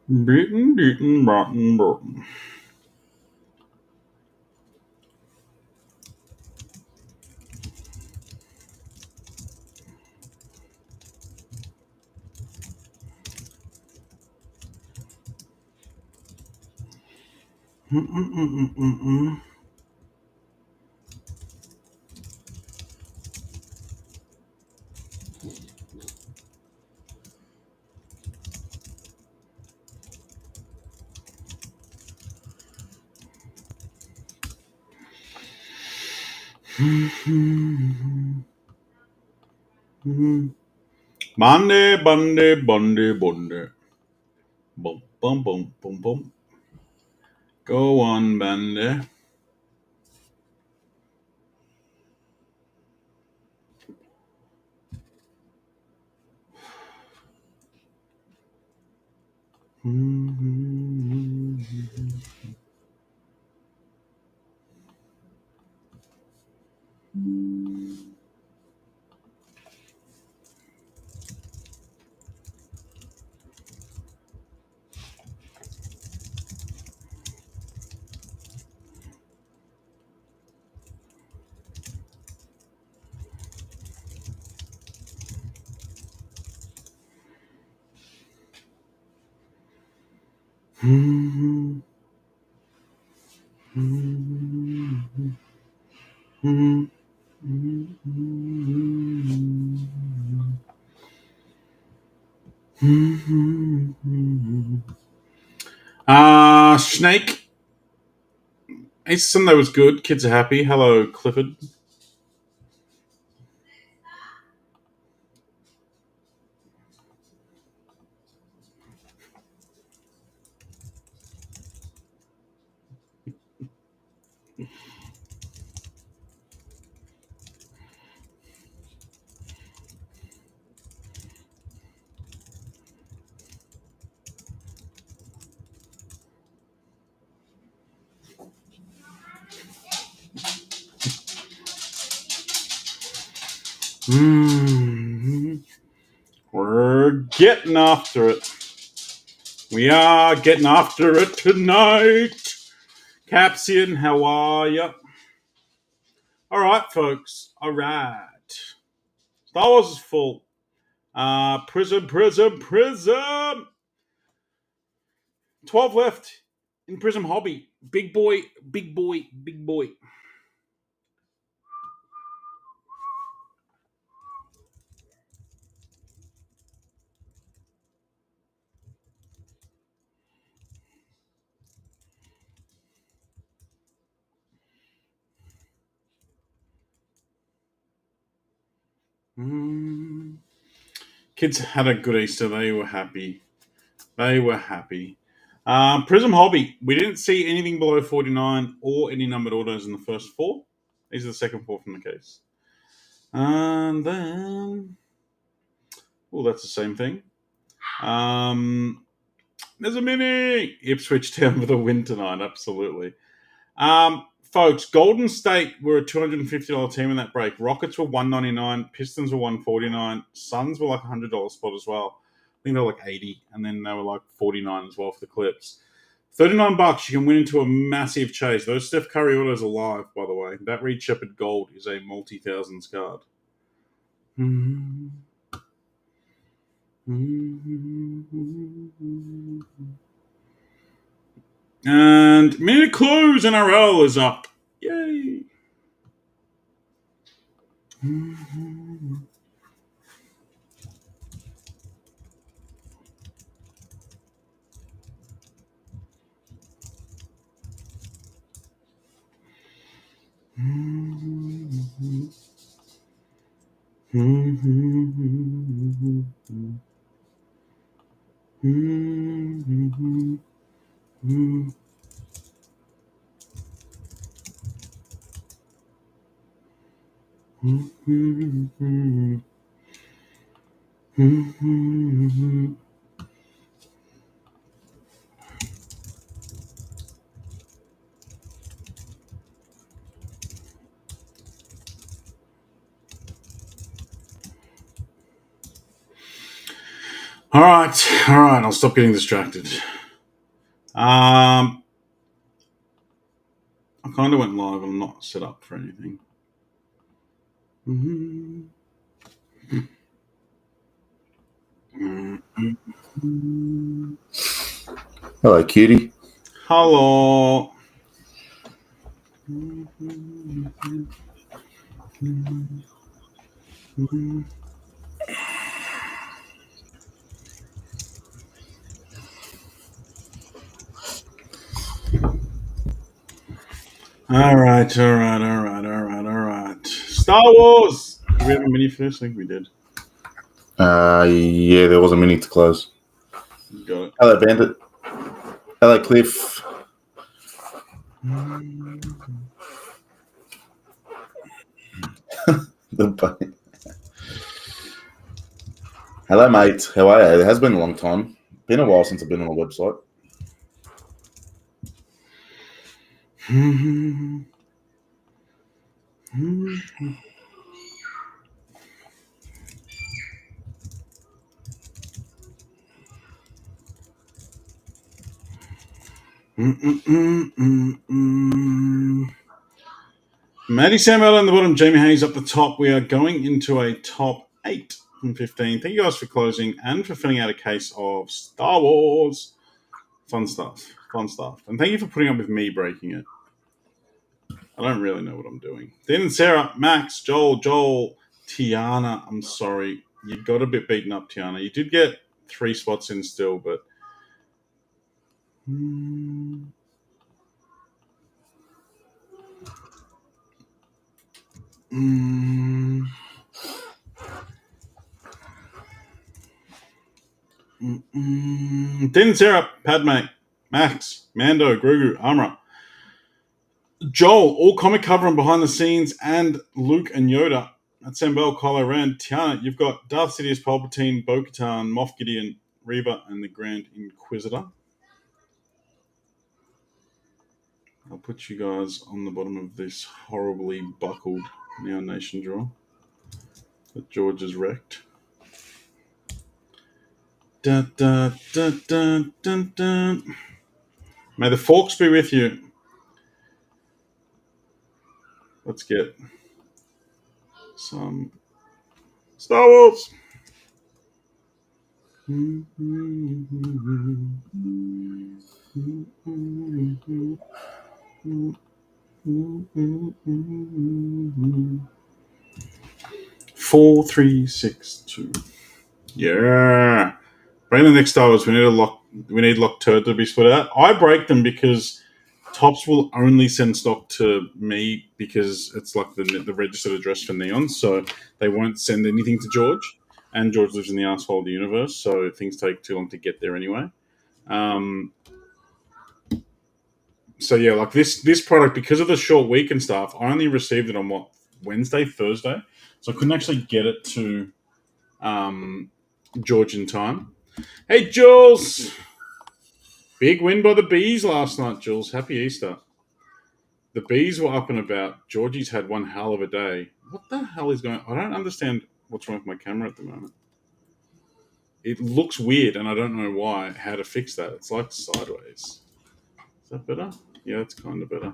Beaten, rotten. Monday, Monday, Monday, Monday. Bum, bum, bum, bum, bum. Go on, Monday. Snake. Easter Sunday was good. Kids are happy. Hello, Clifford. We're getting after it. We are getting after it tonight. Capsian, how are you? All right, folks. All right. Star Wars is full. Prism. 12 left in Prism Hobby. Big boy. Kids had a good Easter. They were happy. Prism Hobby. We didn't see anything below 49 or any numbered autos in the first four. These are the second four from the case. And then. Oh, that's the same thing. There's a mini Ipswich Town with a win tonight. Absolutely. Folks, Golden State were a $250 team in that break. Rockets were $199. Pistons were $149. Suns were like $100 spot as well. I think they were like 80, and then they were like 49 as well for the Clips. $39, you can win into a massive chase. Those Steph Curry autos are live, by the way. That Reed Shepherd Gold is a multi-thousands card. And minute close NRL is up. Yay! All right. I'll stop getting distracted. I kind of went live. I'm not set up for anything. Hello, cutie. Hello. All right. Star Wars. Do we have a mini first? I think we did. Yeah, there was a minute to close. Got it. Hello, Bandit. Hello, Cliff. Hello, mate. How are you? It has been a long time. Been a while since I've been on a website. Matty Samuel on the bottom, Jamie Hayes up the top. We are going into a top 8 from 15. Thank you guys for closing and for filling out a case of Star Wars. Fun stuff. And thank you for putting up with me breaking it. I don't really know what I'm doing. Dean and Sarah, Max, Joel, Tiana. I'm sorry. You got a bit beaten up, Tiana. You did get 3 spots in still, but... Dean and Sarah, Padme, Max, Mando, Grogu, Amra, Joel, all comic cover and behind the scenes, and Luke and Yoda. That's Sam Bell, Kylo Ren. Tiana, you've got Darth Sidious, Palpatine, Bo-Katan, Moff Gideon, Reva, and the Grand Inquisitor. I'll put you guys on the bottom of this horribly buckled Now Nation draw that George has wrecked. Dun, dun, dun, dun, dun, dun. May the forks be with you. Let's get some Star Wars. Four, 3, 6, 2. Yeah. Bring the next Star Wars. We need lock turd to be split out. I break them because Tops will only send stock to me because it's like the registered address for Neon, so they won't send anything to George. And George lives in the asshole of the universe, so things take too long to get there anyway. So yeah, like this product, because of the short week and stuff, I only received it on Wednesday, Thursday, so I couldn't actually get it to George in time. Hey, Jules! Big win by the Bees last night, Jules. Happy Easter. The Bees were up and about. Georgie's had one hell of a day. What the hell is going on? I don't understand what's wrong with my camera at the moment. It looks weird, and I don't know why. How to fix that. It's like sideways. Is that better? Yeah, it's kind of better.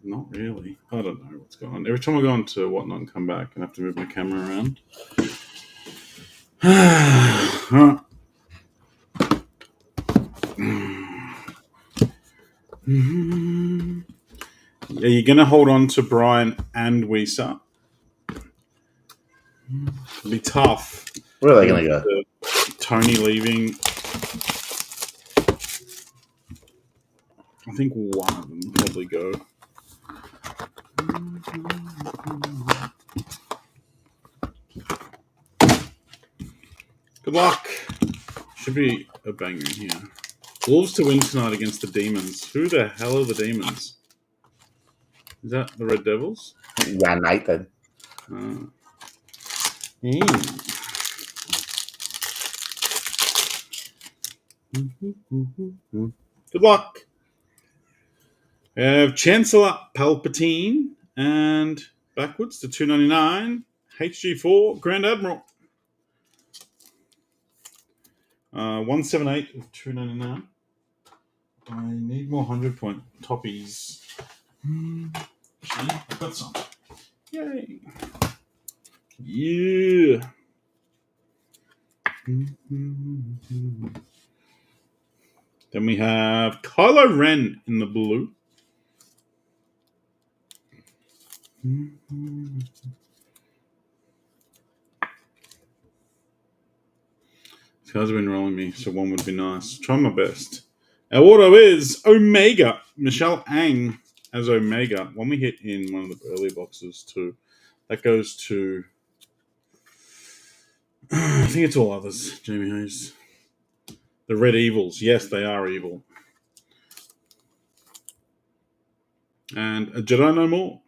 Not really. I don't know what's going on. Every time I go onto Whatnot and come back, I have to move my camera around. Are you going to hold on to Brian and Weezer? It'll be tough. Where are they going to go? Tony leaving. I think one of them will probably go. Good luck. Should be a banger in here. Wolves to win tonight against the Demons. Who the hell are the Demons? Is that the Red Devils? Yeah, Nathan. Good luck. We have Chancellor Palpatine and backwards to 299. HG4 Grand Admiral. 178 of 299. I need more 100-point toppies. Actually, I've got some. Yay! Yeah! Then we have Kylo Ren in the blue. These guys have been rolling me, so one would be nice. Try my best. Our auto is Omega. Michelle Ang as Omega. One we hit in one of the earlier boxes too. That goes to... I think it's all others, Jamie Hayes. The Red Evils. Yes, they are evil. And a Jedi No More.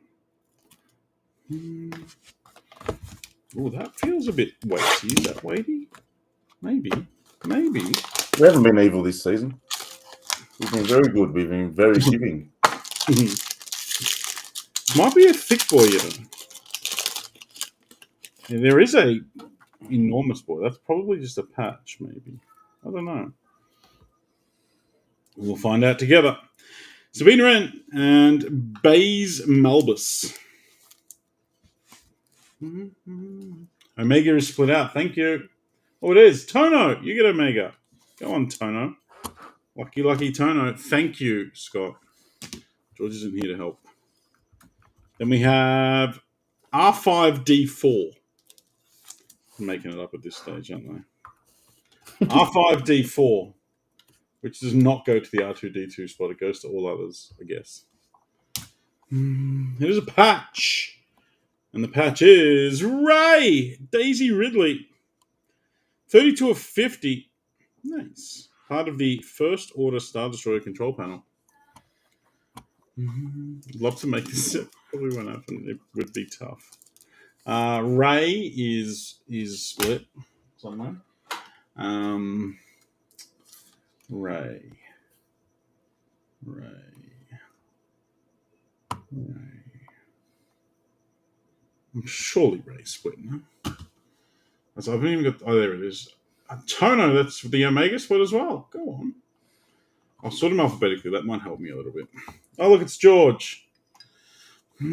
Oh, that feels a bit weighty. Is that weighty? Maybe. We haven't been evil this season. We've been very good. We've been very giving. Might be a thick boy, yeah, there is a enormous boy. That's probably just a patch, maybe. I don't know. We'll find out together. Sabine Wren and Baze Malbus. Omega is split out. Thank you. Oh, it is. Tono, you get Omega. Go on, Tono. Lucky Tono. Thank you, Scott. George isn't here to help. Then we have R5D4. I'm making it up at this stage, aren't I? R5D4, which does not go to the R2D2 spot. It goes to all others, I guess. Here's a patch. And the patch is Ray Daisy Ridley. 32 of 50. Nice. Part of the First Order Star Destroyer control panel. I'd love to make this. Probably won't happen. It would be tough. Ray is split somewhere. Ray. I'm surely Ray split, no? So I haven't even got. Oh, there it is. Tono, that's the Omega split as well. Go on. I'll sort them alphabetically. That might help me a little bit. Oh, look, it's George. It's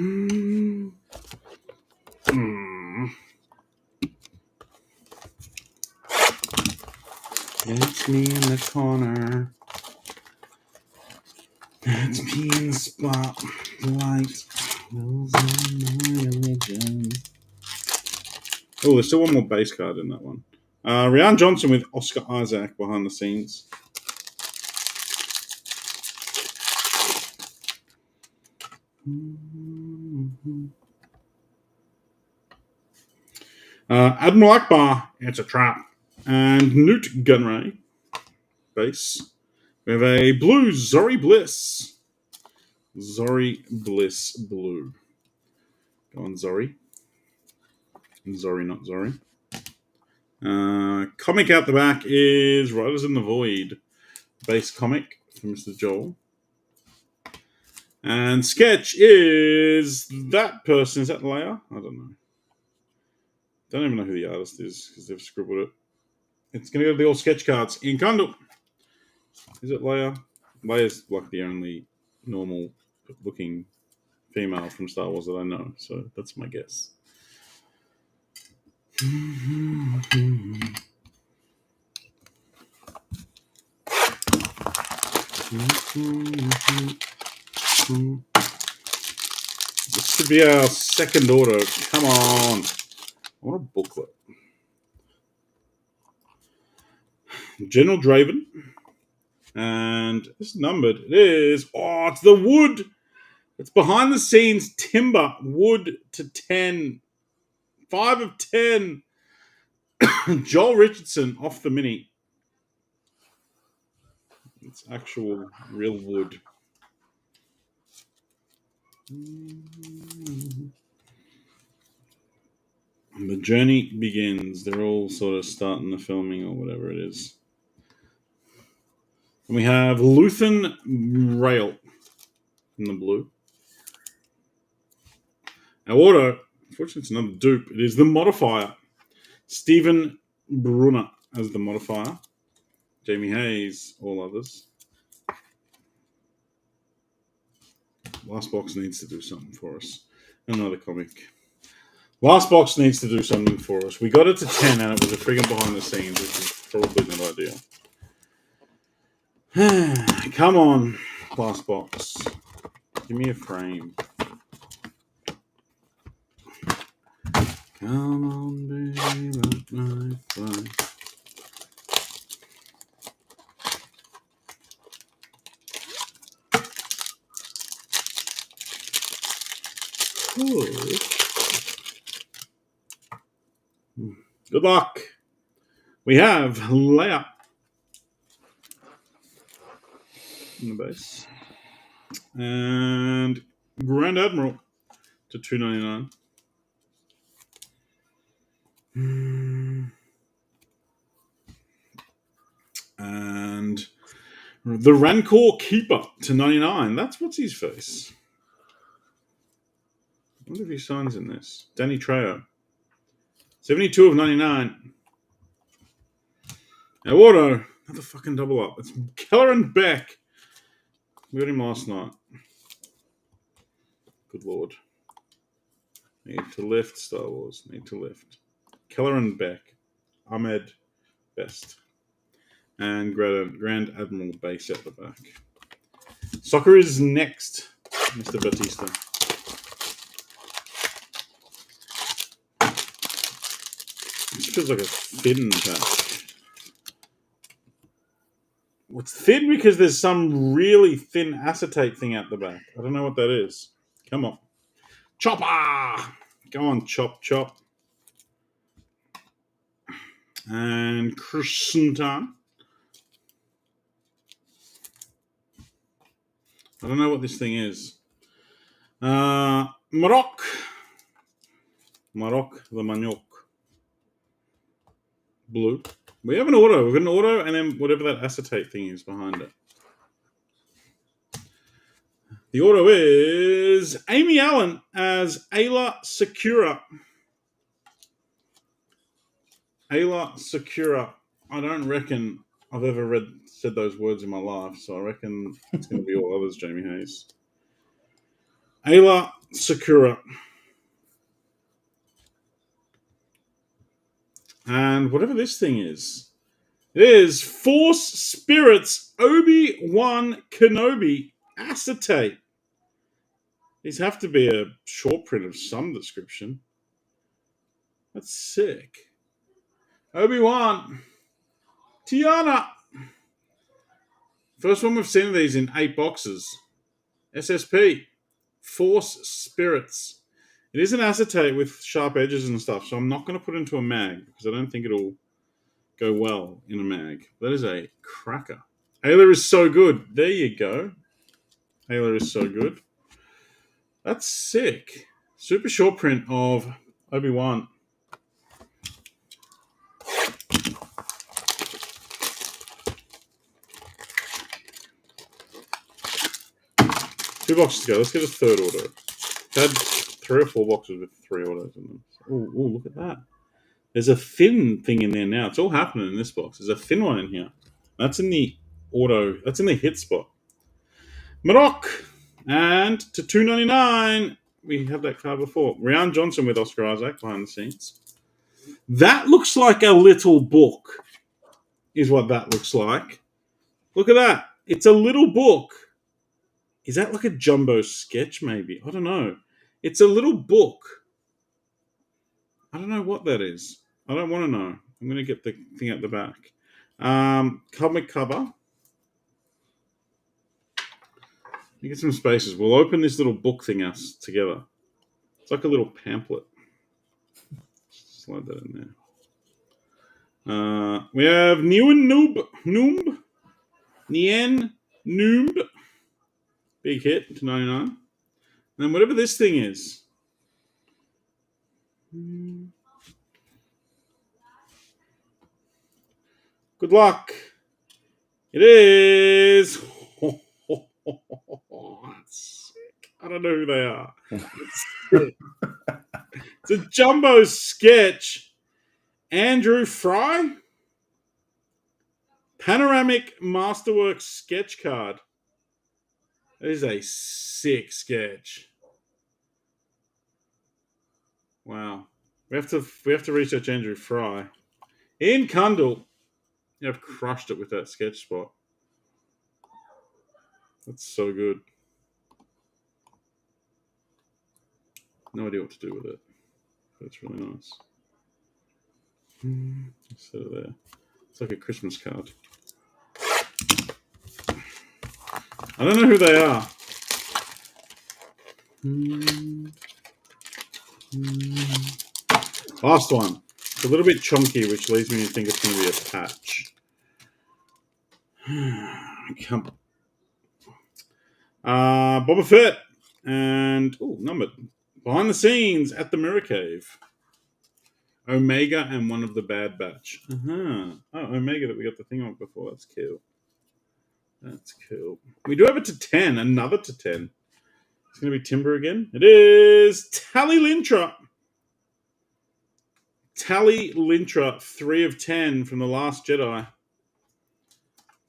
me in the corner. It's me in the spotlight. Oh, there's still one more base card in that one. Rian Johnson with Oscar Isaac behind the scenes. Admiral Akbar, it's a trap. And Newt Gunray, base. We have a blue Zori Bliss. Zori Bliss blue. Go on, Zori. Zori, not Zori. Comic out the back is Riders in the Void. Base comic from Mr. Joel. And sketch is that person. Is that Leia? I don't know. Don't even know who the artist is because they've scribbled it. It's going to go to the all sketch cards. Incondo. Is it Leia? Leia's like the only normal looking female from Star Wars that I know. So that's my guess. This should be our second order. Come on. I want a booklet. General Draven. And it's numbered. It is. Oh, it's the wood. It's behind the scenes timber. Wood to 10. 5 of 10. Joel Richardson off the mini. It's actual real wood. And the journey begins. They're all sort of starting the filming or whatever it is. And we have Luthen Rail in the blue. Our auto, unfortunately, it's another dupe. It is the modifier. Stephen Brunner as the modifier. Jamie Hayes, all others. Last box needs to do something for us. Another comic. Last box needs to do something for us. We got it to 10 and it was a friggin' behind the scenes, which is probably not ideal. Come on, last box. Give me a frame. Come on, baby, rock my fly. Good luck. We have Leia in the base. And Grand Admiral to $2.99. And the Rancor Keeper to 99. That's what's his face. I wonder if he signs in this. Danny Trejo. 72 of 99. Now, auto. Another fucking double up. It's Keller and Beck. We got him last night. Good lord. Need to lift, Star Wars. Need to lift. Keller and Beck. Ahmed Best. And Grand Admiral base at the back. Soccer is next, Mr. Batista. This feels like a thin patch. It's thin because there's some really thin acetate thing at the back. I don't know what that is. Come on. Chopper! Go on, chop, chop. And Crescentan. I don't know what this thing is. Maroc the Maniok. Blue. We have an auto. We've got an auto and then whatever that acetate thing is behind it. The auto is Amy Allen as Ayla Secura. Ayla Secura. I don't reckon I've ever said those words in my life, so I reckon it's going to be all others, Jamie Hayes. Ayla Secura. And whatever this thing is, it is Force Spirits Obi-Wan Kenobi acetate. These have to be a short print of some description. That's sick. Obi-Wan. Tiana. First one we've seen of these in 8 boxes. SSP. Force Spirits. It is an acetate with sharp edges and stuff, so I'm not going to put it into a mag because I don't think it'll go well in a mag. That is a cracker. Ayla is so good. There you go. Ayla is so good. That's sick. Super short print of Obi-Wan. Two boxes to go. Let's get a third auto. Had 3 or 4 boxes with 3 autos in them. Oh, look at that. There's a thin thing in there now. It's all happening in this box. There's a thin one in here. That's in the auto. That's in the hit spot. Maroc. And to $2.99. We had that card before. Rian Johnson with Oscar Isaac behind the scenes. That looks like a little book, is what that looks like. Look at that. It's a little book. Is that like a jumbo sketch, maybe? I don't know. It's a little book. I don't know what that is. I don't want to know. I'm going to get the thing at the back. Comic cover. You get some spaces. We'll open this little book thing us together. It's like a little pamphlet. Slide that in there. We have Nien Noob. Big hit to 99. And then whatever this thing is. Good luck. It is. That's sick. I don't know who they are. It's a jumbo sketch. Andrew Fry. Panoramic Masterworks sketch card. That is a sick sketch. Wow. We have to research Andrew Fry. Ian Cundall. You have crushed it with that sketch spot. That's so good. No idea what to do with it. But it's really nice. Set it there. It's like a Christmas card. I don't know who they are. Last one. It's a little bit chunky, which leads me to think it's going to be a patch. Boba Fett and numbered. Behind the scenes at the Mirror Cave. Omega and one of the Bad Batch. Oh, Omega that we got the thing on before. That's cool. That's cool. We do have it to 10. Another to 10. It's going to be Timber again. It is Tally Lintra. Tally Lintra, 3 of 10 from The Last Jedi.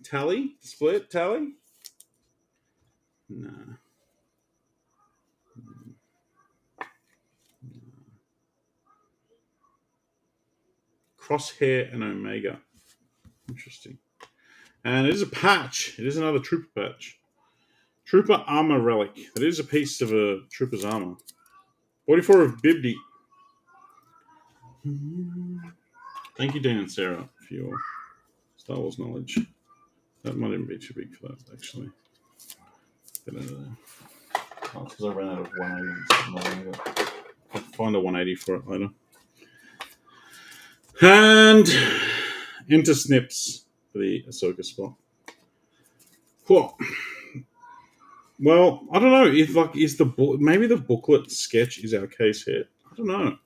Tally? Split? Tally? Nah. Crosshair and Omega. Interesting. And it is a patch. It is another Trooper patch. Trooper Armor Relic. It is a piece of a Trooper's armor. 44 of Bibdi. Thank you, Dan and Sarah, for your Star Wars knowledge. That might even be too big for that, actually. Get out of there. Oh, it's because I ran out of 180. I'll find a 180 for it later. And into Snips for the Ahsoka spot. Cool. Well, I don't know if maybe the booklet sketch is our case here. I don't know.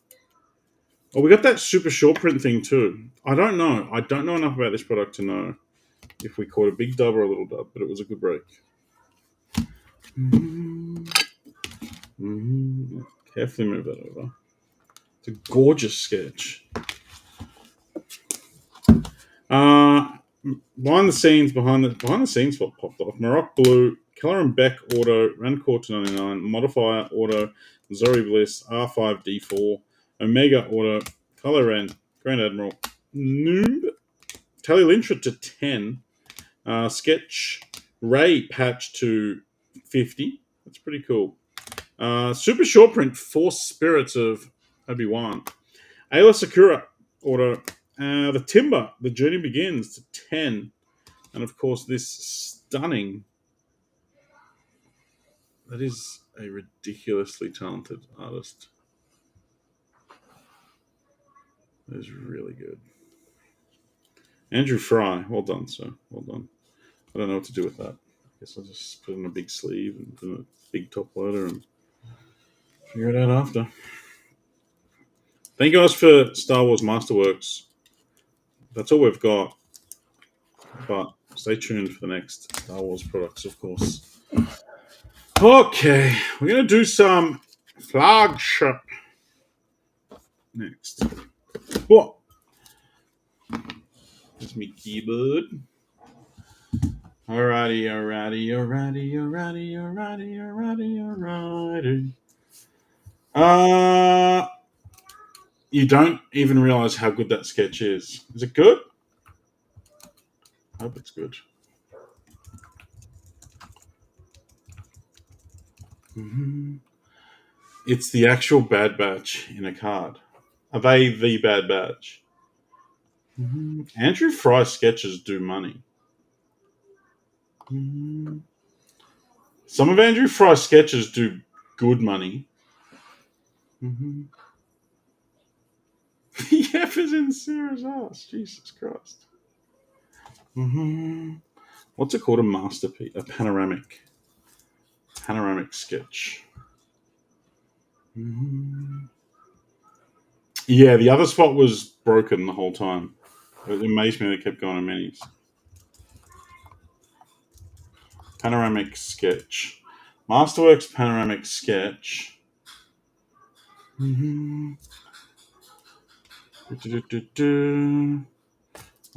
Oh, we got that super short print thing too. I don't know. I don't know enough about this product to know if we caught a big dub or a little dub, but it was a good break. Carefully move that over. It's a gorgeous sketch. Behind the scenes what popped off. Maroc Blue, Keller and Beck Auto, Rancor to 99, Modifier Auto, Zori Bliss, R5D4, Omega Auto, Kylo Ren, Grand Admiral, Noob, Tally Lintra to 10, Sketch Ray patch to 50. That's pretty cool. Super short print, Force Spirits of Obi-Wan. Ayla Sakura Auto, the Timber, The Journey Begins to 10. And of course, this stunning. That is a ridiculously talented artist. That is really good. Andrew Fry, well done, sir. Well done. I don't know what to do with that. I guess I'll just put it in a big sleeve and put it in a big top loader and figure it out after. Thank you guys for Star Wars Masterworks. That's all we've got. But stay tuned for the next Star Wars products, of course. Okay, we're going to do some Flagship next. What? That's me keyboard. Alrighty. You don't even realize how good that sketch is. Is it good? I hope it's good. It's the actual Bad Batch in a card. Are they the Bad Batch? Andrew Fry sketches do money. Some of Andrew Fry's sketches do good money. The F is in Sarah's ass. Jesus Christ. What's it called? A masterpiece? A panoramic sketch. Yeah, the other spot was broken the whole time. It amazed me they kept going on minis. Panoramic sketch. Masterworks panoramic sketch. That's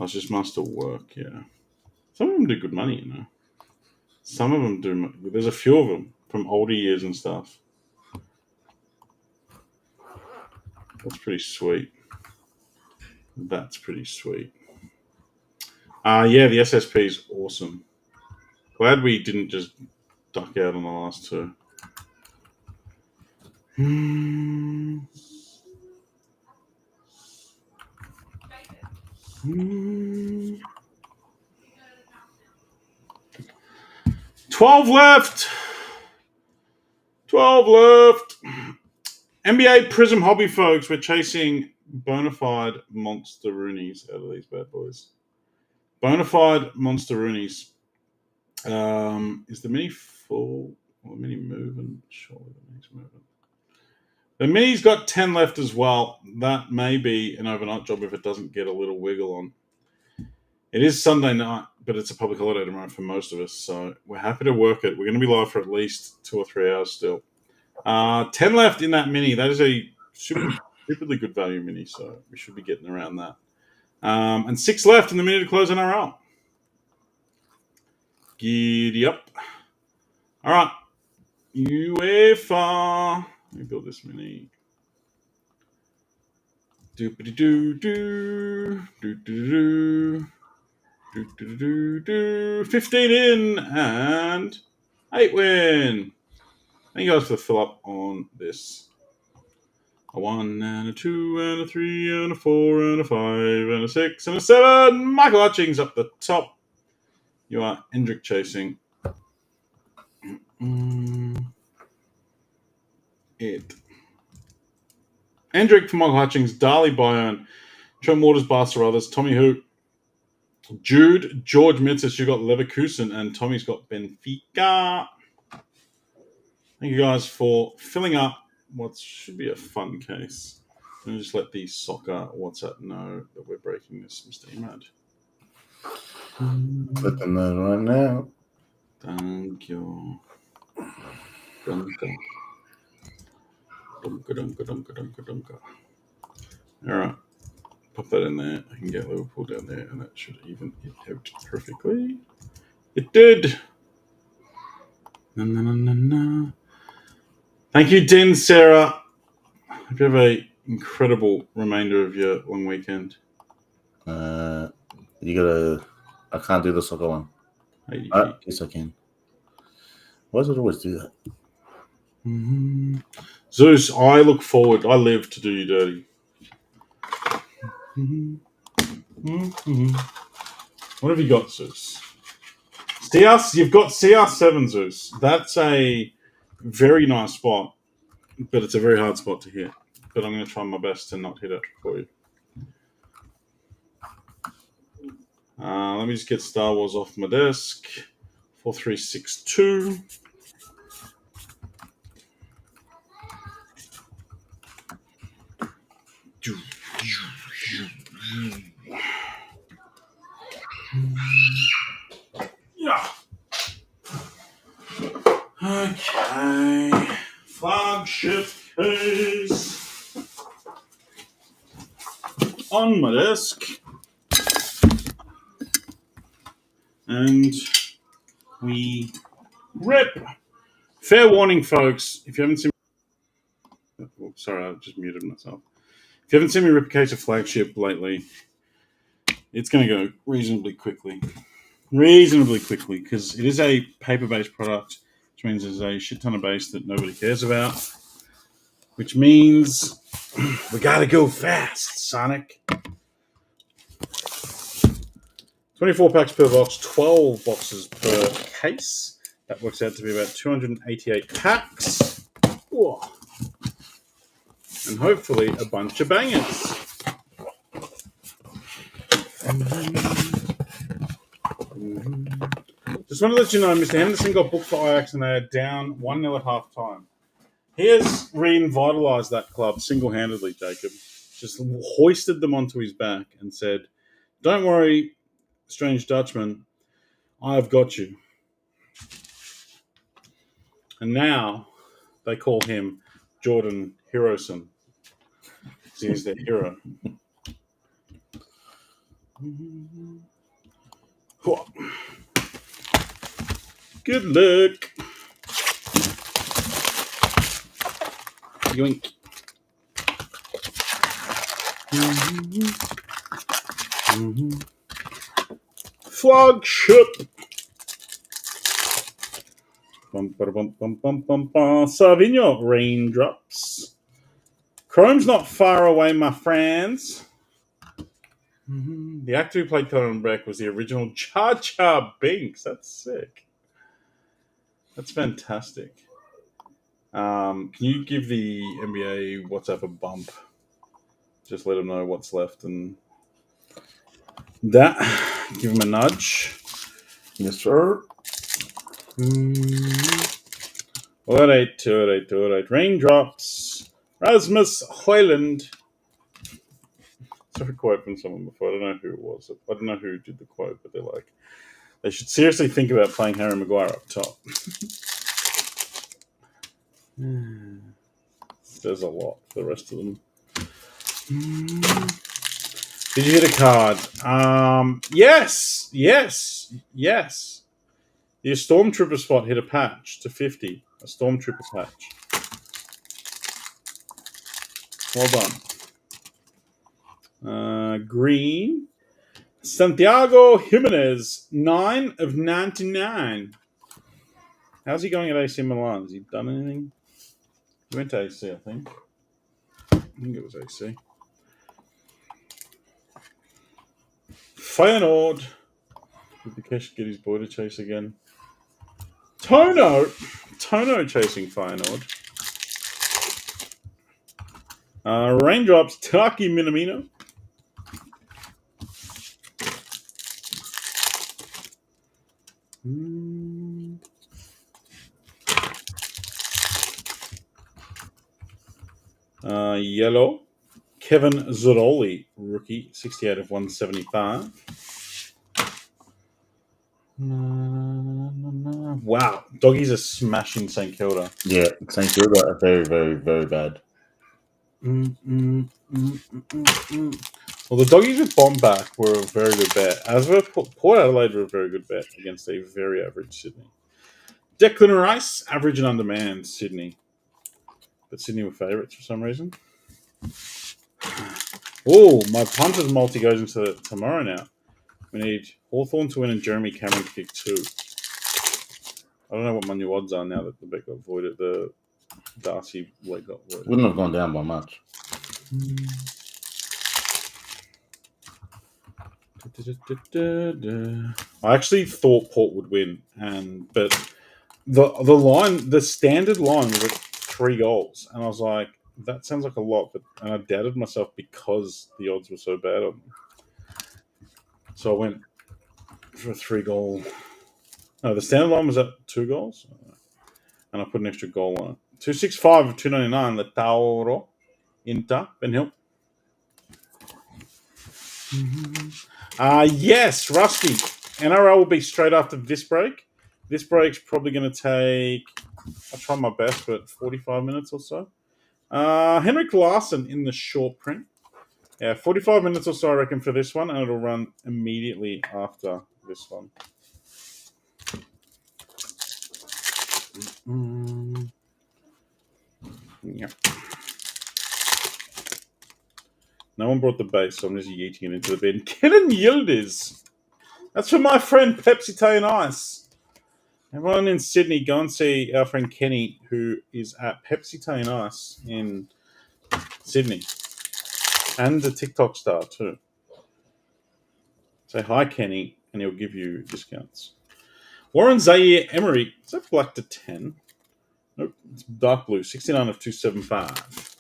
just Masterwork, yeah. Some of them do good money, you know. Some of them do. There's a few of them from older years and stuff. That's pretty sweet. That's pretty sweet. Yeah, the SSP is awesome. Glad we didn't just duck out on the last two. 12 left. 12 left. NBA Prism Hobby, folks. We're chasing bona fide monster roonies out of these bad boys. Bona fide monster roonies. Is the mini full? Or the mini moving? Surely the mini's moving. The mini's got 10 left as well. That may be an overnight job if it doesn't get a little wiggle on. It is Sunday night, but it's a public holiday tomorrow for most of us, so we're happy to work it. We're going to be live for at least 2 or 3 hours still. 10 left in that mini. That is a stupidly good value mini, so we should be getting around that. And 6 left in the mini to close NRL. Giddy up. All right. UEFA. Let me build this mini. Doopity-doo-doo. Doo-doo-doo. 15 in and 8 win. Thank you guys for the fill up on this. A 1 and a 2 and a 3 and a 4 and a 5 and a 6 and a 7. Michael Hutchings up the top. You are Hendrick chasing. It. Hendrick for Michael Hutchings, Darley Bayern, Trent Waters, Barca Others, Tommy Hoot, Jude, George Mitzis, you got Leverkusen, and Tommy's got Benfica. Thank you guys for filling up what should be a fun case. Let me just let the soccer WhatsApp know that we're breaking this, Mr. Imad. Let them know right now. Thank you. Dunka. All right. Pop that in there. I can get Liverpool down there, and that should even it out perfectly. It did. Na. Thank you, Din, Sarah. Hope you have an incredible remainder of your long weekend. You gotta. I can't do the soccer one. Yes, I can. Why does it always do that? Zeus, I live to do you dirty. What have you got, Zeus? You've got CR7, Zeus. That's a very nice spot, but it's a very hard spot to hit. But I'm going to try my best to not hit it for you. Let me just get Star Wars off my desk. 4362. Yeah. Okay. Flagship case on my desk. And we rip. Fair warning, folks. If you haven't seen sorry, I just muted myself. If you haven't seen me rip a case of Flagship lately, it's going to go reasonably quickly. Because it is a paper-based product, which means there's a shit ton of base that nobody cares about, which means we got to go fast, Sonic. 24 packs per box, 12 boxes per case. That works out to be about 288 packs. Whoa. And hopefully a bunch of bangers. Just want to let you know, Mr. Henderson got booked for Ajax and they are down 1-0 at half time. He has revitalised that club single-handedly, Jacob. Just hoisted them onto his back and said, "Don't worry, strange Dutchman, I've got you." And now they call him Jordan Heroson. He's their hero. Good luck. Yoink. Flagship. Savignon raindrops. Chrome's not far away, my friends. The actor who played Conan Beck was the original Jar Jar Binks. That's sick. That's fantastic. Can you give the NBA WhatsApp a bump? Just let them know what's left and that. Give them a nudge. Yes, sir. 28. Raindrops. Rasmus Hoyland. Saw a quote from someone before. I don't know who it was. I don't know who did the quote, but they're like, they should seriously think about playing Harry Maguire up top. There's a lot for the rest of them. Did you hit a card? Yes. Your Stormtrooper spot hit a patch to 50. A Stormtrooper patch. Well done. Green. Santiago Jimenez, 9 of 99. How's he going at AC Milan? Has he done anything? He went to AC, I think. I think it was AC. Feyenoord. Did the Kesh get his boy to chase again? Tono chasing Feyenoord. Raindrops, Taki Minamino. Yellow, Kevin Zeroli, rookie, 68 of 175. Wow, doggies are smashing St Kilda. Yeah, St Kilda are very, very, very bad. Well, the doggies with Bomback were a very good bet. As were Port Adelaide were a very good bet against a very average Sydney. Declan Rice, average and undermanned Sydney. But Sydney were favourites for some reason. Oh, my punters multi goes into tomorrow now. We need Hawthorn to win and Jeremy Cameron to kick 2. I don't know what my new odds are now that the bet got voided. The Darcy leg got voided. Wouldn't have gone down by much. I actually thought Port would win, but the standard line was at 3 goals, and I was like, that sounds like a lot, and I doubted myself because the odds were so bad on them. So I went for a 3-goal. No, the standard line was at 2 goals, and I put an extra goal on it. 265 of 299. Le Tauro, Inter, Ben Hill. Yes, Rusty. NRL will be straight after this break. This break's probably going to take, I'll try my best, but 45 minutes or so. Henrik Larsson in the short print. Yeah, 45 minutes or so, I reckon, for this one, and it'll run immediately after this one. Yeah. No one brought the base, so I'm just yeeting it into the bin. Kenan Yildiz. That's for my friend Pepsi Tea and Ice. Everyone in Sydney, go and see our friend Kenny, who is at Pepsi Tea and Ice in Sydney. And the TikTok star, too. Say hi, Kenny, and he'll give you discounts. Warren Zaire Emery. Is that black to 10? Nope, it's dark blue. 69 of 275.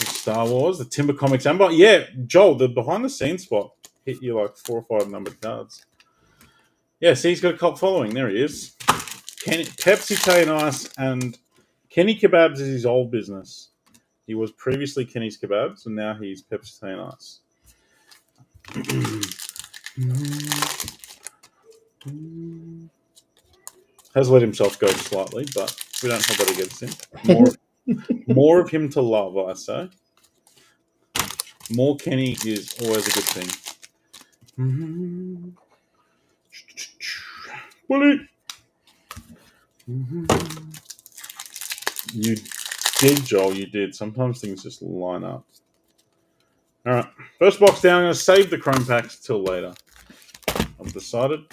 Star Wars, the Timber Comics Amber. Yeah, Joel, the behind-the-scenes spot hit you like 4 or 5 numbered cards. Yeah, see, he's got a cult following. There he is. Pepsi Tea and Ice, and Kenny Kebabs is his old business. He was previously Kenny's Kebabs, and now he's Pepsi Tea and Ice. Has let himself go slightly, but we don't hold that against him. More of him to love, I say. More Kenny is always a good thing. Bully. You did, Joel. You did. Sometimes things just line up. All right. First box down. I'm going to save the chrome packs till later. I've decided.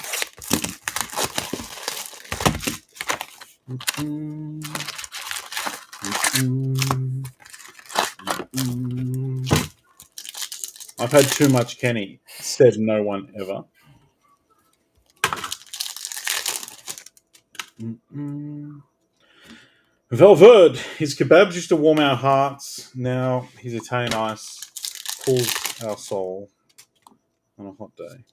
I've had too much Kenny. Said no one ever. Valverde. His kebabs used to warm our hearts. Now his Italian ice cools our soul on a hot day.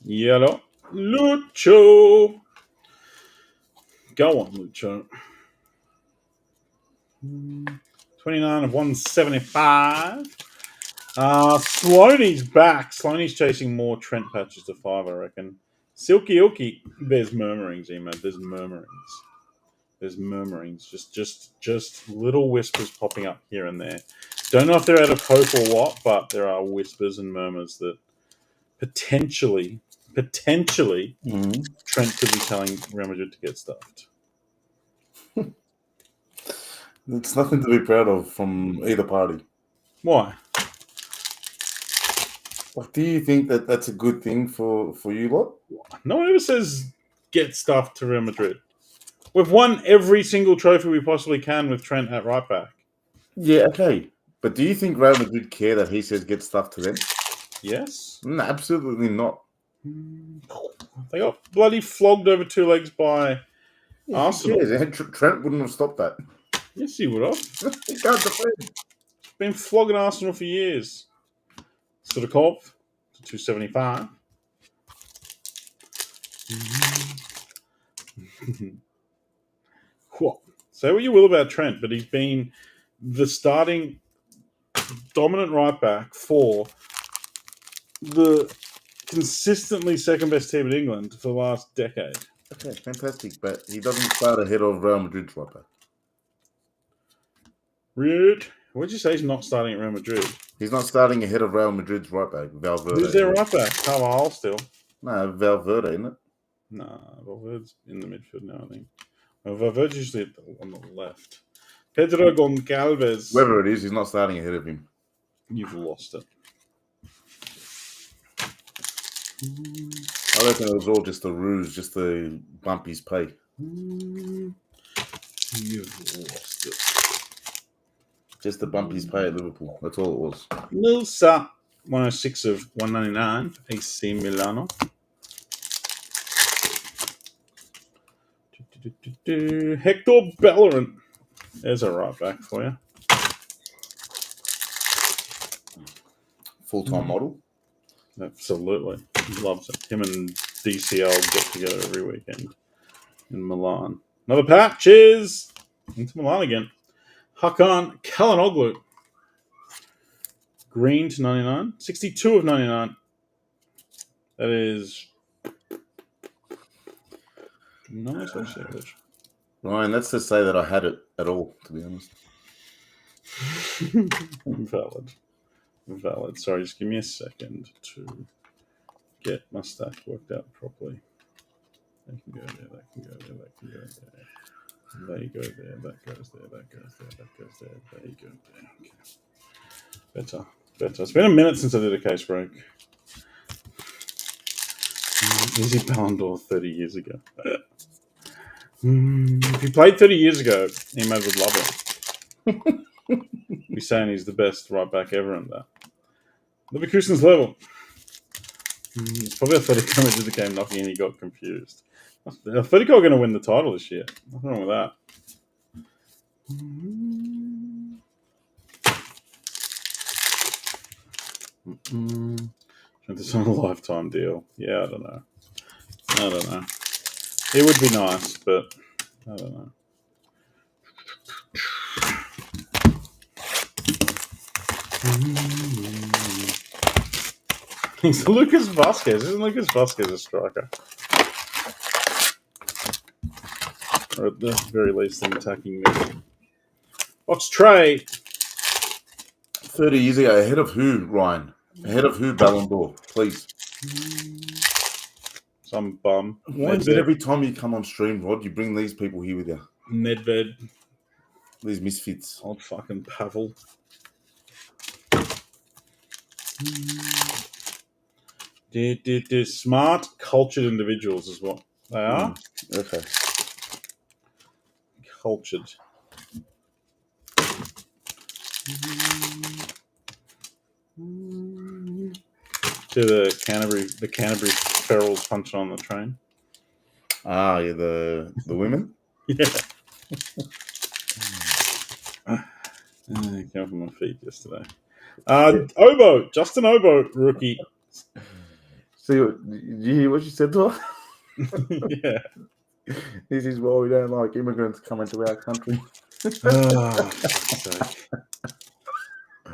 Yellow. Lucho. Go on, Lucho. 29 of 175. Sloaney's back. Sloaney's chasing more Trent patches to 5, I reckon. Silky Ilky. There's murmurings, Emo. There's murmurings. There's murmurings. Just little whispers popping up here and there. Don't know if they're out of hope or what, but there are whispers and murmurs that potentially Trent could be telling Real Madrid to get stuffed. It's nothing to be proud of from either party. Why? Like, do you think that that's a good thing for you lot? No one ever says get stuffed to Real Madrid. We've won every single trophy we possibly can with Trent at right back. Yeah, okay. But do you think Real Madrid care that he says get stuff to them? Yes. No, absolutely not. They got bloody flogged over 2 legs by Arsenal. Trent wouldn't have stopped that. Yes, he would have. He can't defend. Been flogging Arsenal for years. Sudakov to 275. Say what you will about Trent, but he's been the starting dominant right back for the consistently second best team in England for the last decade. Okay, fantastic, but he doesn't start ahead of Real Madrid's right back. Rude. What did you say? He's not starting at Real Madrid. He's not starting ahead of Real Madrid's right back. Valverde. Who's their right back? Carvajal still. No, Valverde, isn't it? No, Valverde's in the midfield now, I think. Well, Valverde's usually on the left. Pedro Goncalves. Whoever it is, he's not starting ahead of him. You've lost it. I reckon it was all just a ruse, just to bump his pay. You've lost it. Just to bump his pay at Liverpool. That's all it was. Milsa, 106 of 199, AC Milano. Hector Bellerin. There's a right back for you. Full-time model. Absolutely. Loves it. Him and DCL get together every weekend in Milan. Another patch is into Milan again. Hakan Calhanoglu. Green to 99. 62 of 99. That is nice. Ryan, that's to say that I had it at all, to be honest. Valid. Sorry, just give me a second to get my stack worked out properly. That can go there, that can go there, that can go there. They go there, that goes there, that goes there, that goes there, there you go there. Okay. Better. It's been a minute since I did a case break. Easy Ballon d'Or 30 years ago. If he played 30 years ago, Emad would love it. Be saying he's the best right back ever in that. Leverkusen's level. It's probably Atletico Madrid that came knocking and he got confused. Atletico are going to win the title this year. Nothing wrong with that. This on a lifetime deal. Yeah, I don't know. It would be nice, but I don't know. It's Lucas Vasquez. Isn't Lucas Vasquez a striker? Or at the very least, them attacking me. Box trade. 30 years ago, ahead of who, Ryan? Ahead of who, Ballon d'Or? Please. Some bum. Why is it every time you come on stream, Rod, you bring these people here with you? Nedved. These misfits. Old fucking Pavel. Smart, cultured individuals is what they are. Okay. Cultured. To the Canterbury ferals punching on the train. Ah, yeah, the women? Yeah. I came off my feet yesterday. Obo, Justin Obo, rookie. See, did you hear what she said to her? Yeah. This is why we don't like immigrants coming to our country.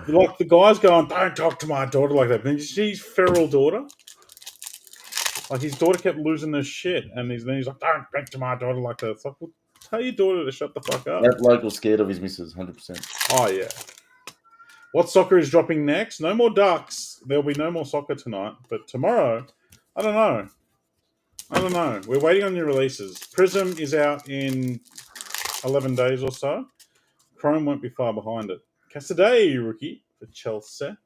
Like the guy's going, don't talk to my daughter like that. But did you see his feral daughter? Like his daughter kept losing her shit, and then he's like, don't speak to my daughter like that. It's like, well, tell your daughter to shut the fuck up. That bloke was scared of his missus, 100%. Oh, yeah. What soccer is dropping next? No more Ducks. There'll be no more soccer tonight. But tomorrow, I don't know. We're waiting on new releases. Prism is out in 11 days or so. Chrome won't be far behind it. Cassidy, rookie, for Chelsea.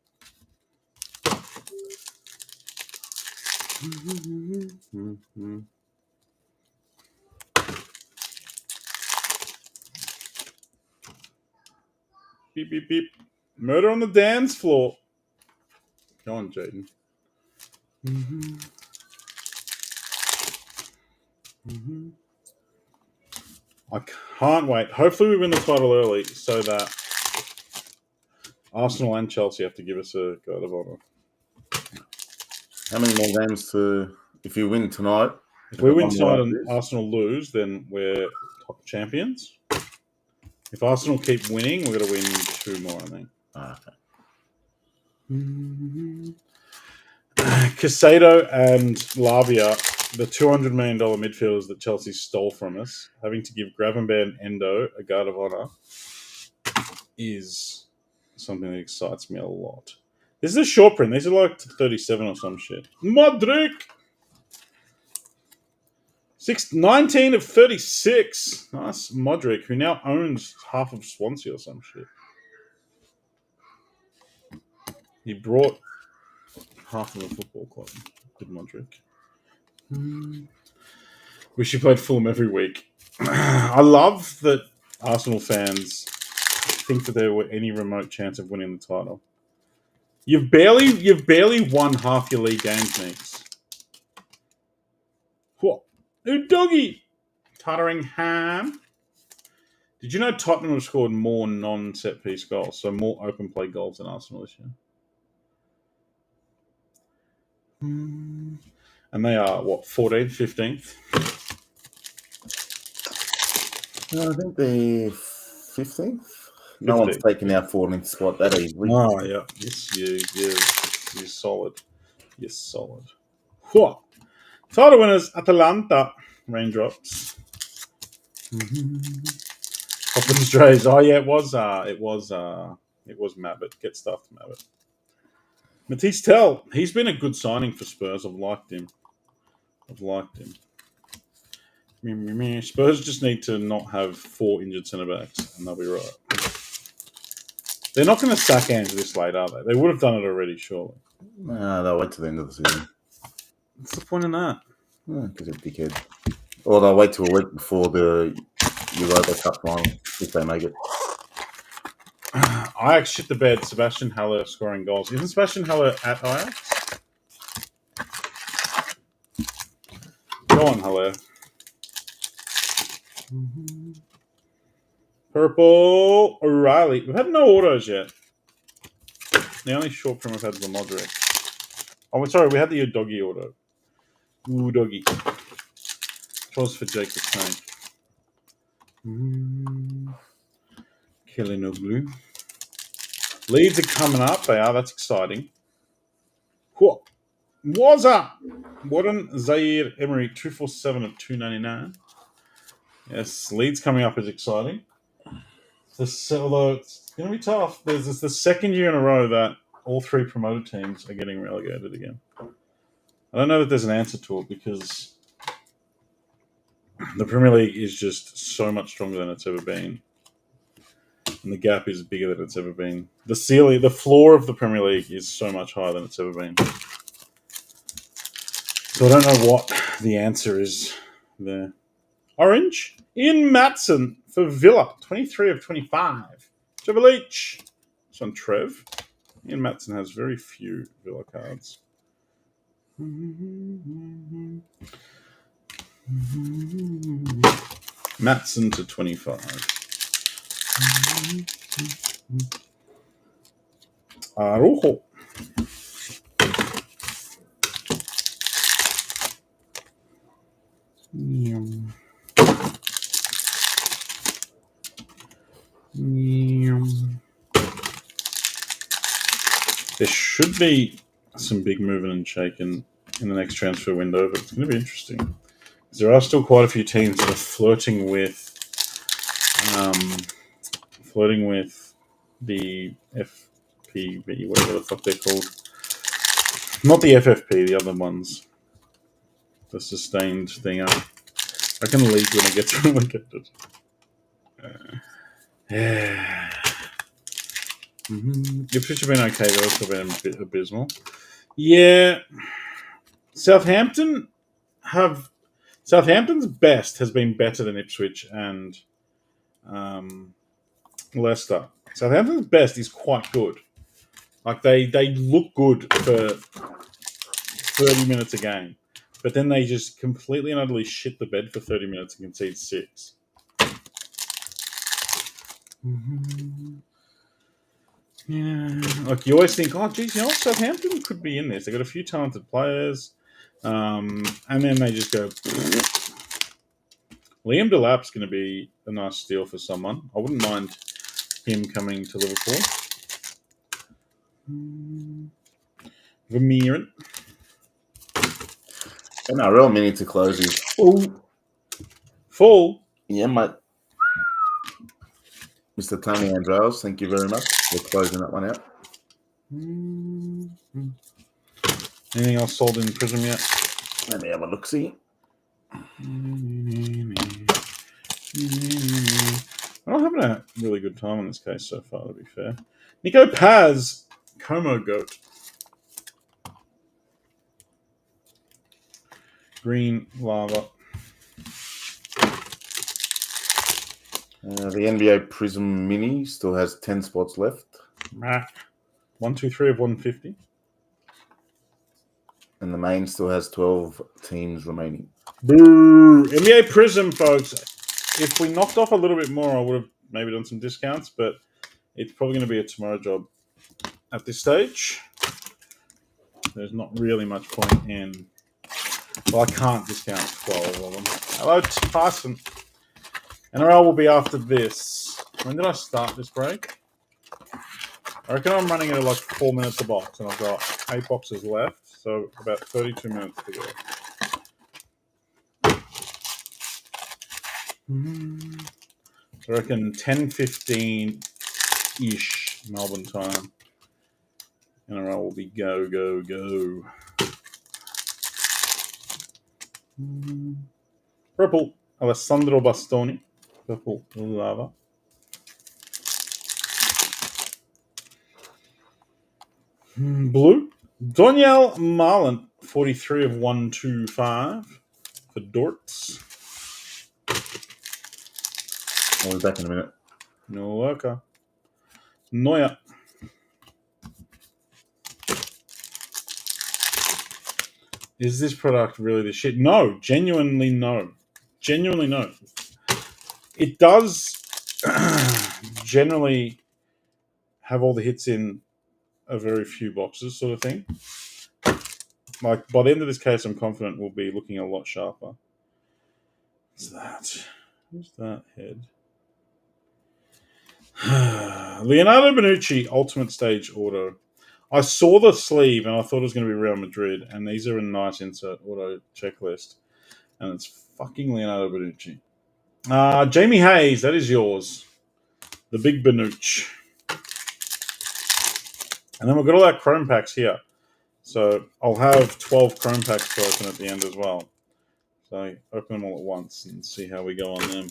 Beep, beep, beep. Murder on the dance floor. Go on, Jaden. I can't wait. Hopefully we win the title early so that Arsenal and Chelsea have to give us a guard of honour. How many more games if you win tonight? If we win tonight and Arsenal lose, then we're top champions. If Arsenal keep winning, we're going to win 2 more, I think. Okay. Casado and Lavia, the $200 million midfielders that Chelsea stole from us, having to give Gravenberch and Endo a guard of honour is something that excites me a lot. This is a short print. These are like 37 or some shit. Modric! 19 of 36. Nice. Modric, who now owns half of Swansea or some shit. He brought half of the football club. Good Modric. Wish he played Fulham every week. I love that Arsenal fans think that there were any remote chance of winning the title. You've barely won half your league games, mates. What? Doggy! Tottenham. Did you know Tottenham have scored more non-set piece goals, so more open play goals than Arsenal this year? And they are, 14th, 15th? No, I think they're 15th. No one's taken our 14th spot that easily. Oh, yeah. Yes, you're solid. You're solid. What? Title winners, Atalanta. Raindrops. Hoppin' Strays. Oh, yeah, it was Mabbott. Get stuffed, Mabbott. Matisse Tell. He's been a good signing for Spurs. I've liked him. Spurs just need to not have 4 injured centre-backs, and they'll be right. They're not going to sack Ange this late, are they? They would have done it already, surely. No, they'll wait till the end of the season. What's the point in that? Because they're dickhead. Or they'll wait till a week before the Europa Cup final, if they make it. Ajax shit the bed. Sebastian Haller scoring goals. Isn't Sebastian Haller at Ajax? Go on, Haller. Purple O'Reilly. We've had no autos yet. The only short print we've had is the Modric. Oh, sorry, we had the Udogi auto. Udogi. Choice for Jake the Snake. Killinoglu. Leads are coming up. They are. That's exciting. What? What's up? Warden Zaire Emery 247 of 299. Yes, Leeds coming up is exciting. Although it's going to be tough. This the second year in a row that all three promoted teams are getting relegated again. I don't know that there's an answer to it because the Premier League is just so much stronger than it's ever been. And the gap is bigger than it's ever been. The floor of the Premier League is so much higher than it's ever been. So I don't know what the answer is there. Orange. Ian Matson for Villa. 23 of 25. Trevor Leach. This one, Trev. Ian Matson has very few Villa cards. Matson to 25. Arujo. There should be some big moving and shaking in the next transfer window, but it's going to be interesting. There are still quite a few teams that are flirting with the FPV, whatever the fuck they're called. Not the FFP, the other ones. The sustained thing up. I can leak when it gets relegated. Ipswich have been okay, they've also been a bit abysmal. Yeah. Southampton's best has been better than Ipswich and Leicester. Southampton's best is quite good. Like they look good for 30 minutes a game, but then they just completely and utterly shit the bed for 30 minutes and concede 6. Yeah, like you always think, oh, geez, you know what, Southampton could be in this. They got a few talented players, and then they just go. Liam Delap's going to be a nice steal for someone. I wouldn't mind him coming to Liverpool. Vermeeren. NRL mini to close is full. Yeah, mate. Mr. Tony Andrews, thank you very much for closing that one out. Anything else sold in Prism yet? Let me have a look-see. I'm not having a really good time on this case so far, to be fair. Nico Paz, Como Goat. Green Lava. The NBA Prism Mini still has 10 spots left. 1, 2, 3 of 150. And the main still has 12 teams remaining. Boo! NBA Prism, folks. If we knocked off a little bit more, I would have maybe done some discounts, but it's probably going to be a tomorrow job at this stage. There's not really much point in... Well, I can't discount 12 of them. Hello, Tyson. NRL will be after this. When did I start this break? I reckon I'm running it at like 4 minutes a box, and I've got 8 boxes left, so about 32 minutes to go. So I reckon 10:15-ish Melbourne time. NRL will be go, go, go. Purple, Alessandro Bastoni. Purple Lava. Blue, Doniel Marlin, 43 of 125 for Dorts. I'll be back in a minute. No worker. Neuer. Is this product really the shit? No, genuinely no. Genuinely no. It does generally have all the hits in a very few boxes, sort of thing. Like, by the end of this case, I'm confident we'll be looking a lot sharper. What's that? Who's that head? Leonardo Bonucci, Ultimate Stage Auto. I saw the sleeve and I thought it was going to be Real Madrid, and these are a nice insert auto checklist. And it's fucking Leonardo Bonucci. Jamie Hayes, that is yours. The big Banuch. And then we've got all our chrome packs here. So I'll have 12 chrome packs to open at the end as well. So open them all at once and see how we go on them.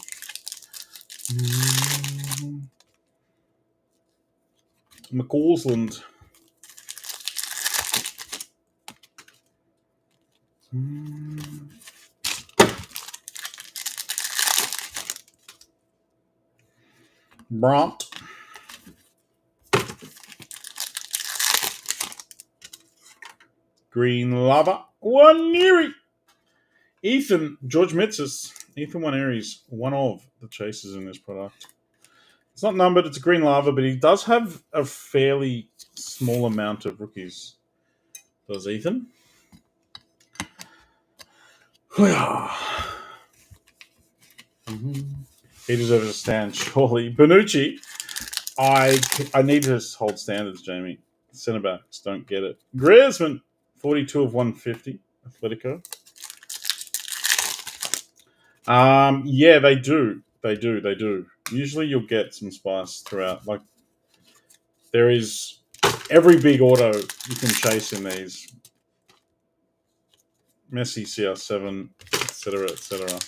McCausland. Bront. Green Lava. Waniri. Ethan. George Mitzis. Ethan Waneri's one of the chasers in this product. It's not numbered. It's a green lava, but he does have a fairly small amount of rookies. Does Ethan? He deserves a stand, surely. Bonucci. I need to hold standards, Jamie. Centre backs don't get it. Griezmann, 42 of 150. Atletico. Yeah, they do. They do. Usually you'll get some spice throughout. Like, there is every big auto you can chase in these. Messi, CR7, etc., etc.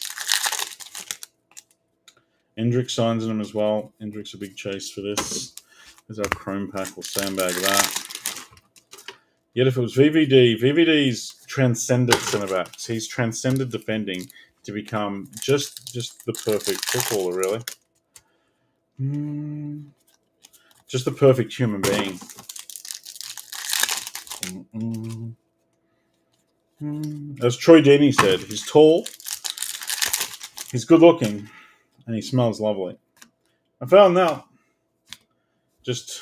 Endrick signs in them as well. Endrick's a big chase for this. There's our chrome pack. We'll sandbag that. Yet if it was VVD's transcended centre backs. He's transcended defending to become just the perfect footballer, really. Just the perfect human being. As Troy Deeney said, he's tall, he's good looking, and he smells lovely. I found out just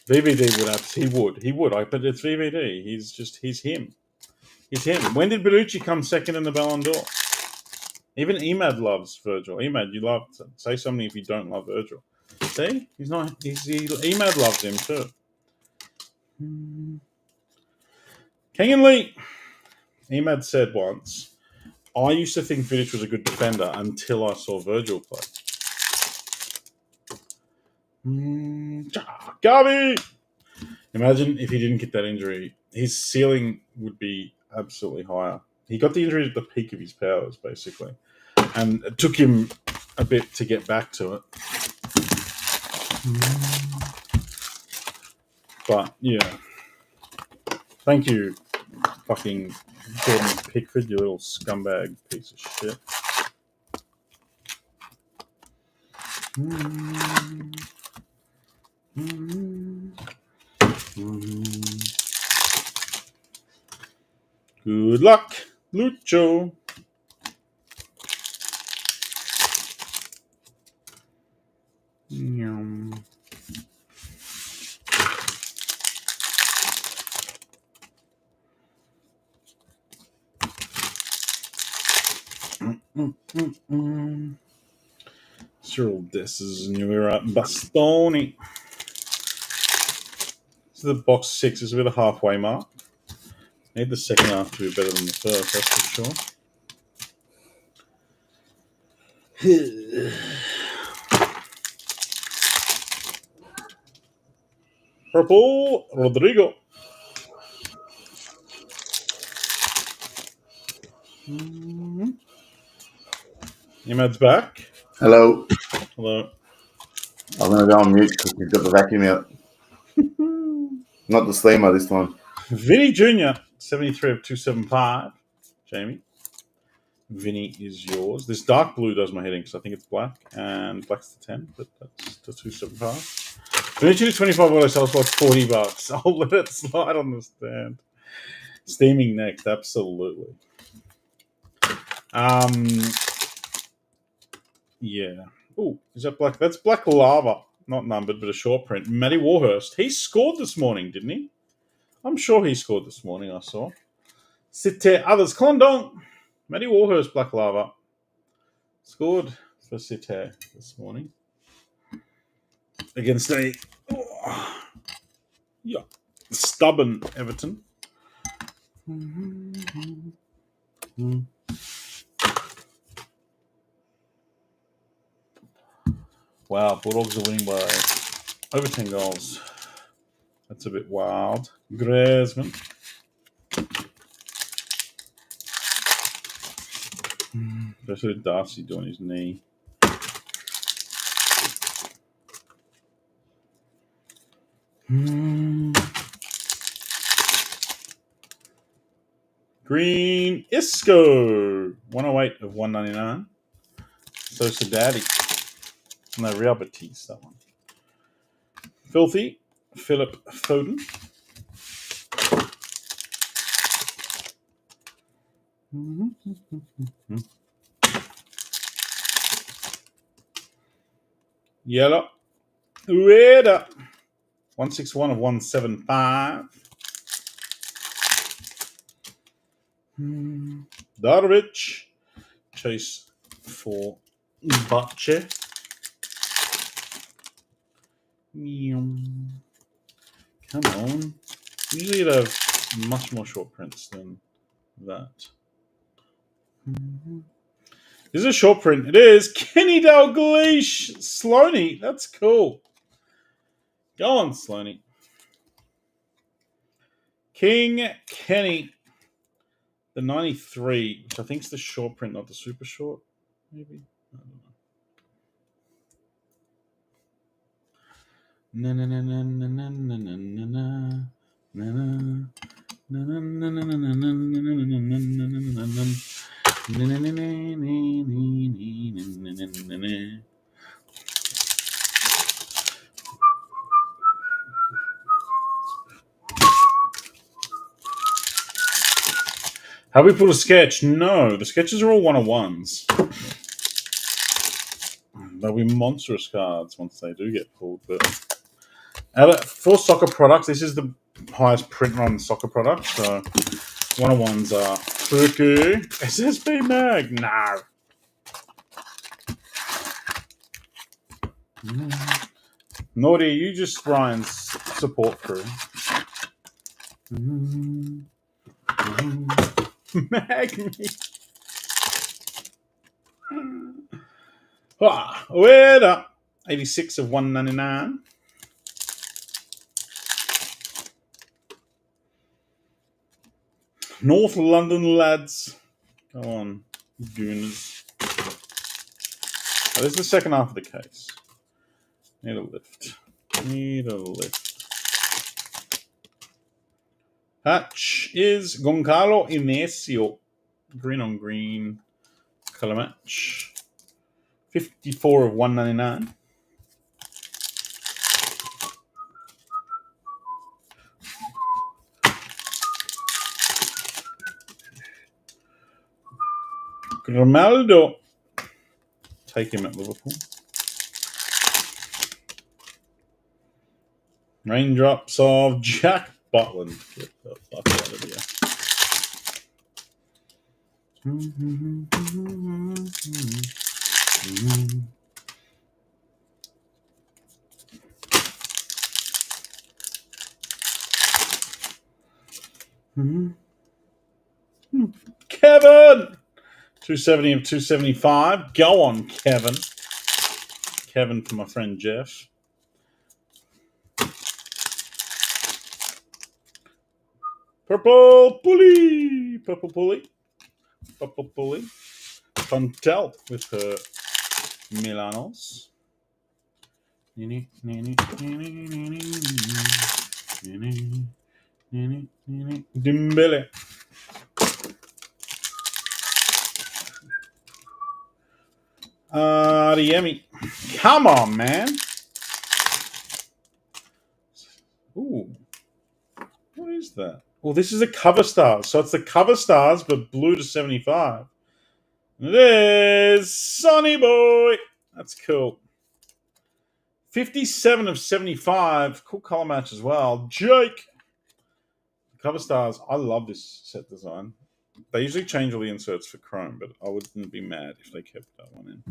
VVD would have, he would. But it's VVD. He's him. He's him. When did Bonucci come second in the Ballon d'Or? Even Emad loves Virgil. Emad, you love to say something if you don't love Virgil. See, Emad loves him too. King and Lee. Emad said once, I used to think Vidic was a good defender until I saw Virgil play. Garvey! Imagine if he didn't get that injury. His ceiling would be absolutely higher. He got the injury at the peak of his powers, basically. And it took him a bit to get back to it. But, yeah. Thank you, fucking Jordan Pickford, you little scumbag piece of shit. Good luck, Lucho. Cyril, this is New Era Bastoni. So the box 6 is with a halfway mark. Need the second half to be better than the first, that's for sure. Purple Rodrigo. Emad's back. Hello. Hello. I'm going to go on mute because we've got the vacuum out. Not the steamer this time. Vinny Jr., 73 of 275. Jamie. Vinny is yours. This dark blue does my heading because I think it's black, and black's the 10, but that's the 275. Vinny Jr. 25 auto sells for $40. I'll let it slide on the stand. Steaming next, absolutely. Yeah. Oh, is that black? That's black lava. Not numbered, but a short print. Matty Warhurst. He scored this morning, didn't he? I'm sure he scored this morning, I saw. Cité others. Condon. Matty Warhurst, black lava. Scored for Cité this morning. Against a stubborn Everton. Wow, Bulldogs are winning by over 10 goals. That's a bit wild. Griezmann. Especially Darcy doing his knee. Green Isco. 108 of 199. So Sadaddy. No, Real Betis, that one. Filthy. Philip Foden. Yellow. Red. 161 of 175. Darwich. Chase for Butcher. Come on. Usually it'd have much more short prints than that. This is a short print. It is Kenny Dalglish. Sloaney. That's cool. Go on, Sloaney. King Kenny. The 93, which I think is the short print, not the super short. Maybe. I don't know. Have we pulled a sketch? No, the sketches are all 101s. They'll be monstrous cards once they do get pulled. But for soccer products, this is the highest print run soccer products. So 101s are tricky. SSB mag, no. Naughty, you just Ryan's support crew. Magni. Weird up. 86 of 199. North London lads. Go on, gooners. Oh, this is the second half of the case. Need a lift. Patch is Goncalo Inesio. Green on green. Color match. 54 of 199. Grimaldo. Take him at Liverpool. Raindrops of Jack Butland. Get the fuck out of here. Kevin! 270 of 275. Go on, Kevin. Kevin for my friend Jeff. Purple Pulley. Purple Pulley. Purple Pulley. Fontel with her Milanos. Dimbele. Ariemi. Come on, man. Ooh. What is that? Well, this is a cover stars. So it's the cover stars, but blue to 75. It is Sonny Boy. That's cool. 57 of 75. Cool color match as well. Jake. Cover stars. I love this set design. They usually change all the inserts for Chrome, but I wouldn't be mad if they kept that one in.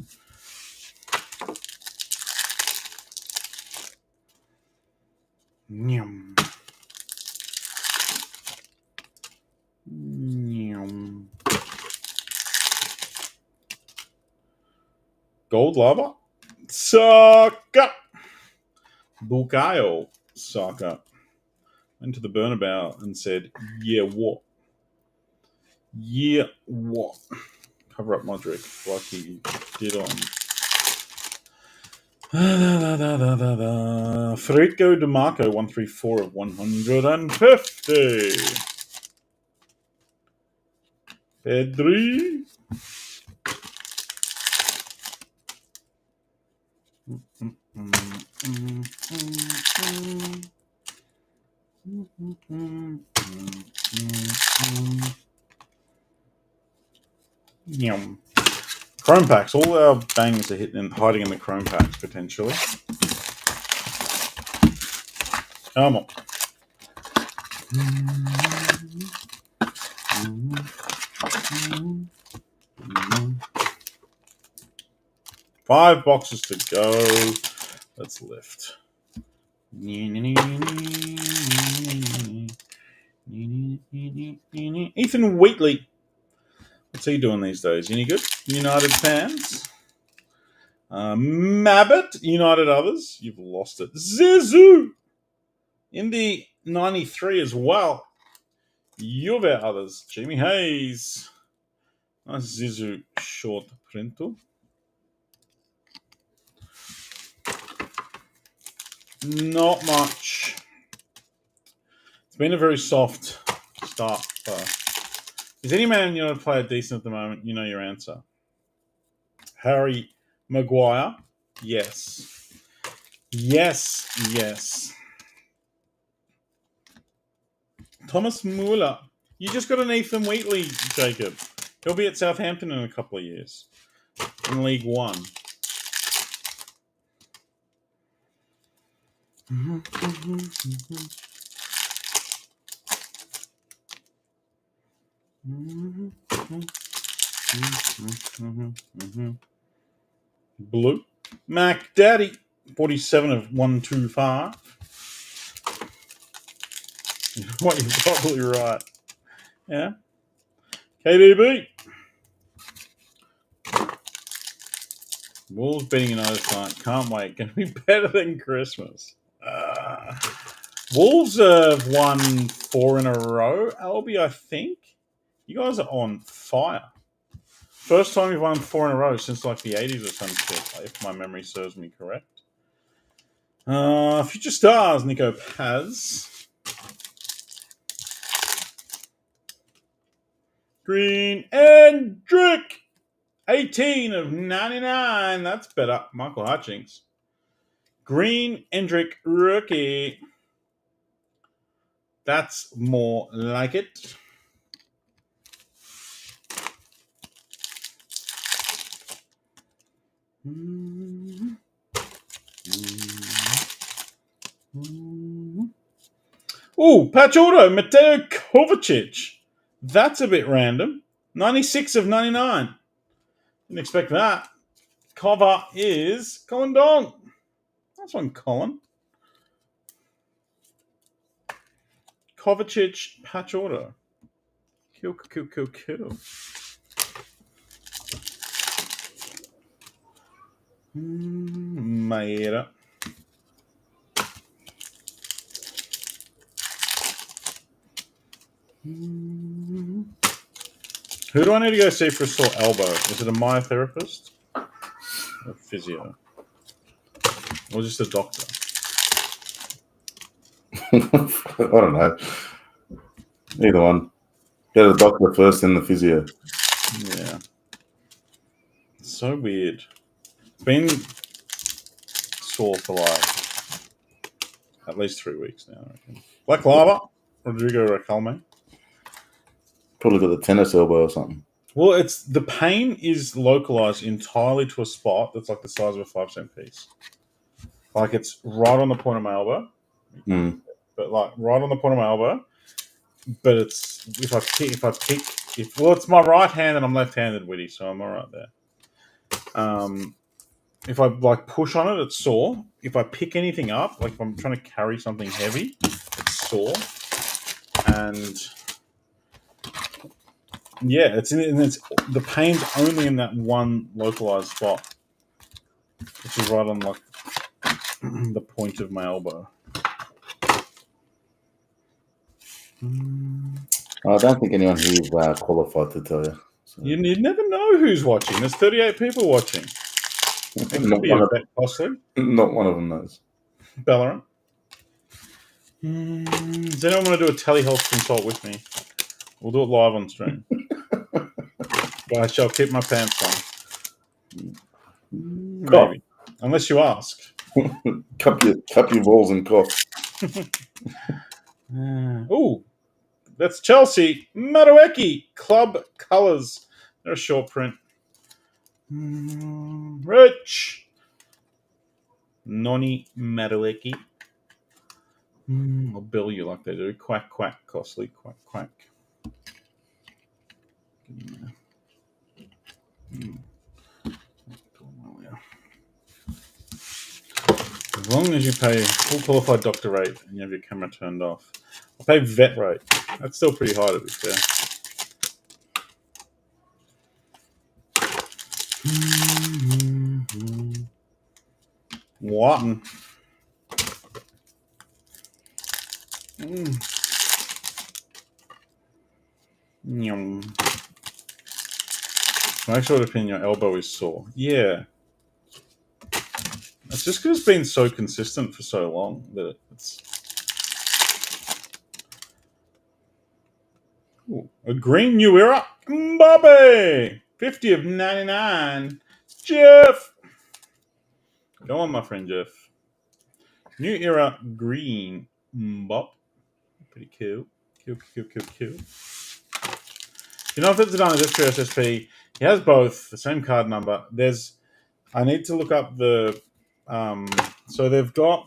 Nyum. Nyum. Gold lava. Soccer. Bukayo Soccer went to the Burnabout and said, "Yeah, what? Yeah, what?" Cover up Modric like he did on. Federico DeMarco 134 of 150. Pedri. Yum. Chrome packs. All our bangs are hiding in the chrome packs potentially. Come on. 5 boxes to go. Let's lift. Ethan Wheatley. What's he doing these days? Any good? United fans? Mabbott, United others. You've lost it. Zizou. In the 93 as well. Juve others. Jamie Hayes. Nice Zizou short printo. Not much. It's been a very soft start. Is any man United player decent at the moment? You know your answer. Harry Maguire. Yes. Yes. Yes. Thomas Muller. You just got an Ethan Wheatley, Jacob. He'll be at Southampton in a couple of years. In League One. Blue. Mac Daddy. 47 of 125. What, you're probably right. Yeah. KDB. Wolves beating United tonight. Can't wait. Going to be better than Christmas. Wolves have won 4 in a row. Albie, I think. You guys are on fire. First time you've won 4 in a row since like the 80s or some shit, if my memory serves me correct. Future Stars, Nico Paz. Green and Drick. 18 of 99. That's better. Michael Hutchings. Green Endrick rookie. That's more like it. Ooh, patch auto. Mateo Kovacic. That's a bit random. 96 of 99. Didn't expect that. Cover is Colin Dong. That's one, Colin. Kovacic patch auto. Kill. Maeda. Who do I need to go see for a sore elbow? Is it a myotherapist? Or a physio? Or just a doctor? I don't know. Either one. Get a doctor first, then the physio. Yeah. So weird. It's been sore for like at least 3 weeks now, I reckon. Black Lava, Rodrigo Racalme. Probably got the tennis elbow or something. Well, it's the pain is localized entirely to a spot that's like the size of a 5-cent piece. Like it's right on the point of my elbow. But like right on the point of my elbow. But it's if it's my right hand and I'm left-handed, Witty, so I'm all right there. If I like push on it, it's sore. If I pick anything up, like if I'm trying to carry something heavy, it's sore. And yeah, it's the pain's only in that one localized spot. which is right on like the point of my elbow. I don't think anyone here is qualified to tell you. So. You never know who's watching. There's 38 people watching. It could be a bit costly. Not one of them knows. Ballarat. Does anyone want to do a telehealth consult with me? We'll do it live on stream. But I shall keep my pants on. Maybe. Unless you ask. cup your balls and cough. Ooh. That's Chelsea. Madueke. Club colours. They're a short print. Rich. Noni Madueke. I'll bill you like they do. Quack, quack, costly, quack, quack. As long as you pay full qualified doctor rate and you have your camera turned off. I'll pay vet rate. That's still pretty high to be fair. What? Make sure to pin your elbow is sore. Yeah. It's just because it's been so consistent for so long that it's... Ooh, a green new era. Mbappe! 50 of 99. Jeff! Go on, my friend Jeff. New era green. Mbop. Pretty cool. Cool. You know if it's done as S2 SSP, he has both, the same card number. I need to look up the... so they've got...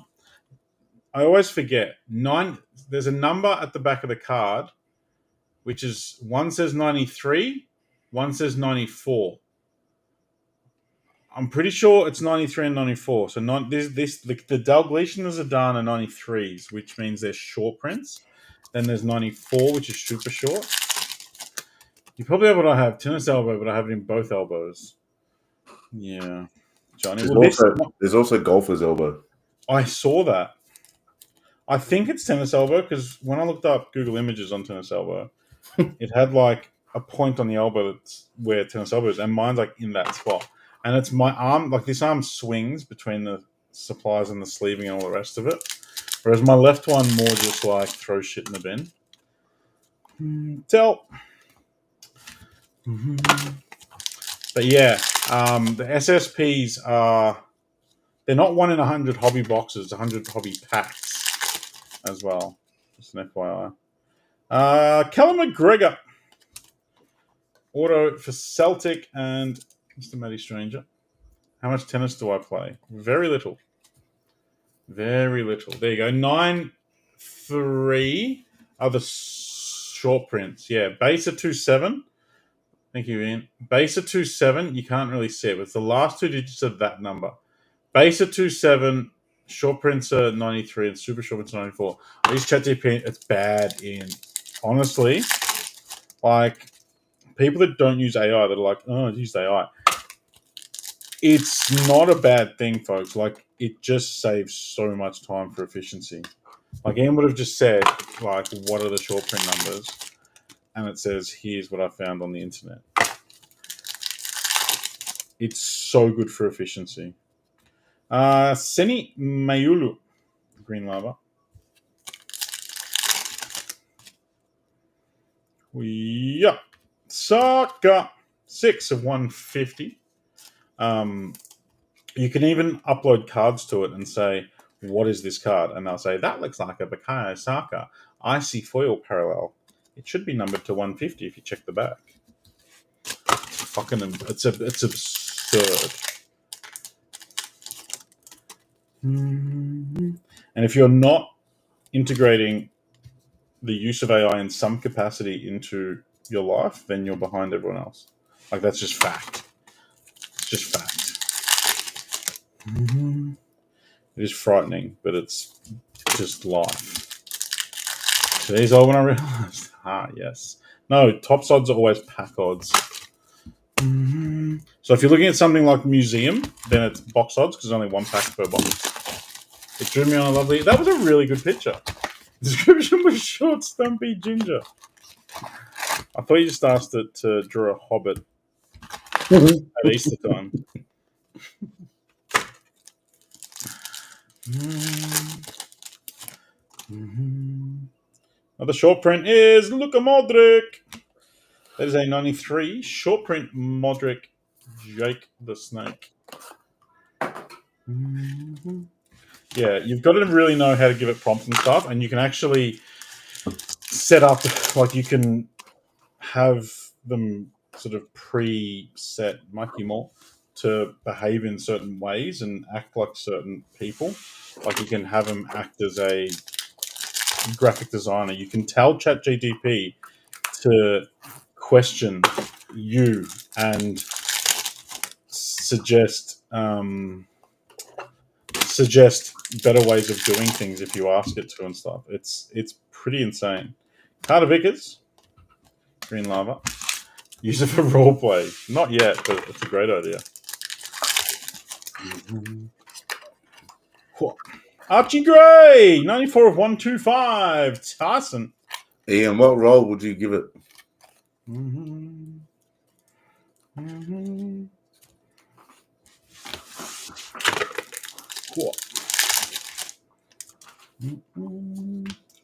I always forget. There's a number at the back of the card, which is... One says 93, one says 94. I'm pretty sure it's 93 and 94. So the Dalgletians are done are 93s, which means they're short prints. Then there's 94, which is super short. You probably have what I have, tennis elbow, but I have it in both elbows. Yeah. Johnny. There's also golfer's elbow. I saw that. I think it's tennis elbow because when I looked up Google Images on tennis elbow, it had like a point on the elbow that's where tennis elbow is, and mine's like in that spot. And it's my arm, like this arm swings between the supplies and the sleeving and all the rest of it. Whereas my left one more just like throw shit in the bin. Tell. But yeah, the SSPs are, they're not 1 in 100 hobby boxes, 100 hobby packs as well. Just an FYI. Callum McGregor. Auto for Celtic and Mr. Matty Stranger. How much tennis do I play? Very little. Very little. There you go. 9-3 are the short prints. Yeah, base of 2-7. Thank you, Ian. Base of 2-7, you can't really see it, but it's the last 2 digits of that number. Base of 2-7, short prints are 93, and super short prints are 94. I use ChatGPT, it's bad in. Honestly, like, people that don't use AI, that are like, oh, I use AI. It's not a bad thing, folks. Like, it just saves so much time for efficiency. Like, Ian would have just said, like, what are the short print numbers? And it says, here's what I found on the internet. It's so good for efficiency. Seni Mayulu, green lava. Yeah. Saka, 6 of 150. You can even upload cards to it and say, what is this card? And they'll say, that looks like a Bukayo Saka. I see foil parallel. It should be numbered to 150 if you check the back. It's absurd. And if you're not integrating the use of AI in some capacity into your life, then you're behind everyone else. Like, that's just fact. It's just fact. It is frightening, but it's just life. Today's all when I realized. Yes. No, tops odds are always pack odds. So if you're looking at something like Museum, then it's box odds because only one pack per box. It drew me on a lovely... That was a really good picture. The description was short, stumpy ginger. I thought you just asked it to draw a hobbit at Easter time. Now the short print is Luka Modric. That is a 93 short print Modric Jake the Snake. Yeah, you've got to really know how to give it prompts and stuff, and you can actually set up, like you can have them sort of pre-set, might be more, to behave in certain ways and act like certain people. Like you can have them act as a graphic designer. You can tell ChatGPT to question you and suggest better ways of doing things if you ask it to and stuff. It's pretty insane. Carter Vickers, Green Lava. Use it for roleplay. Not yet, but it's a great idea. Archie Gray, 94 of 125. Tyson. Ian, what role would you give it?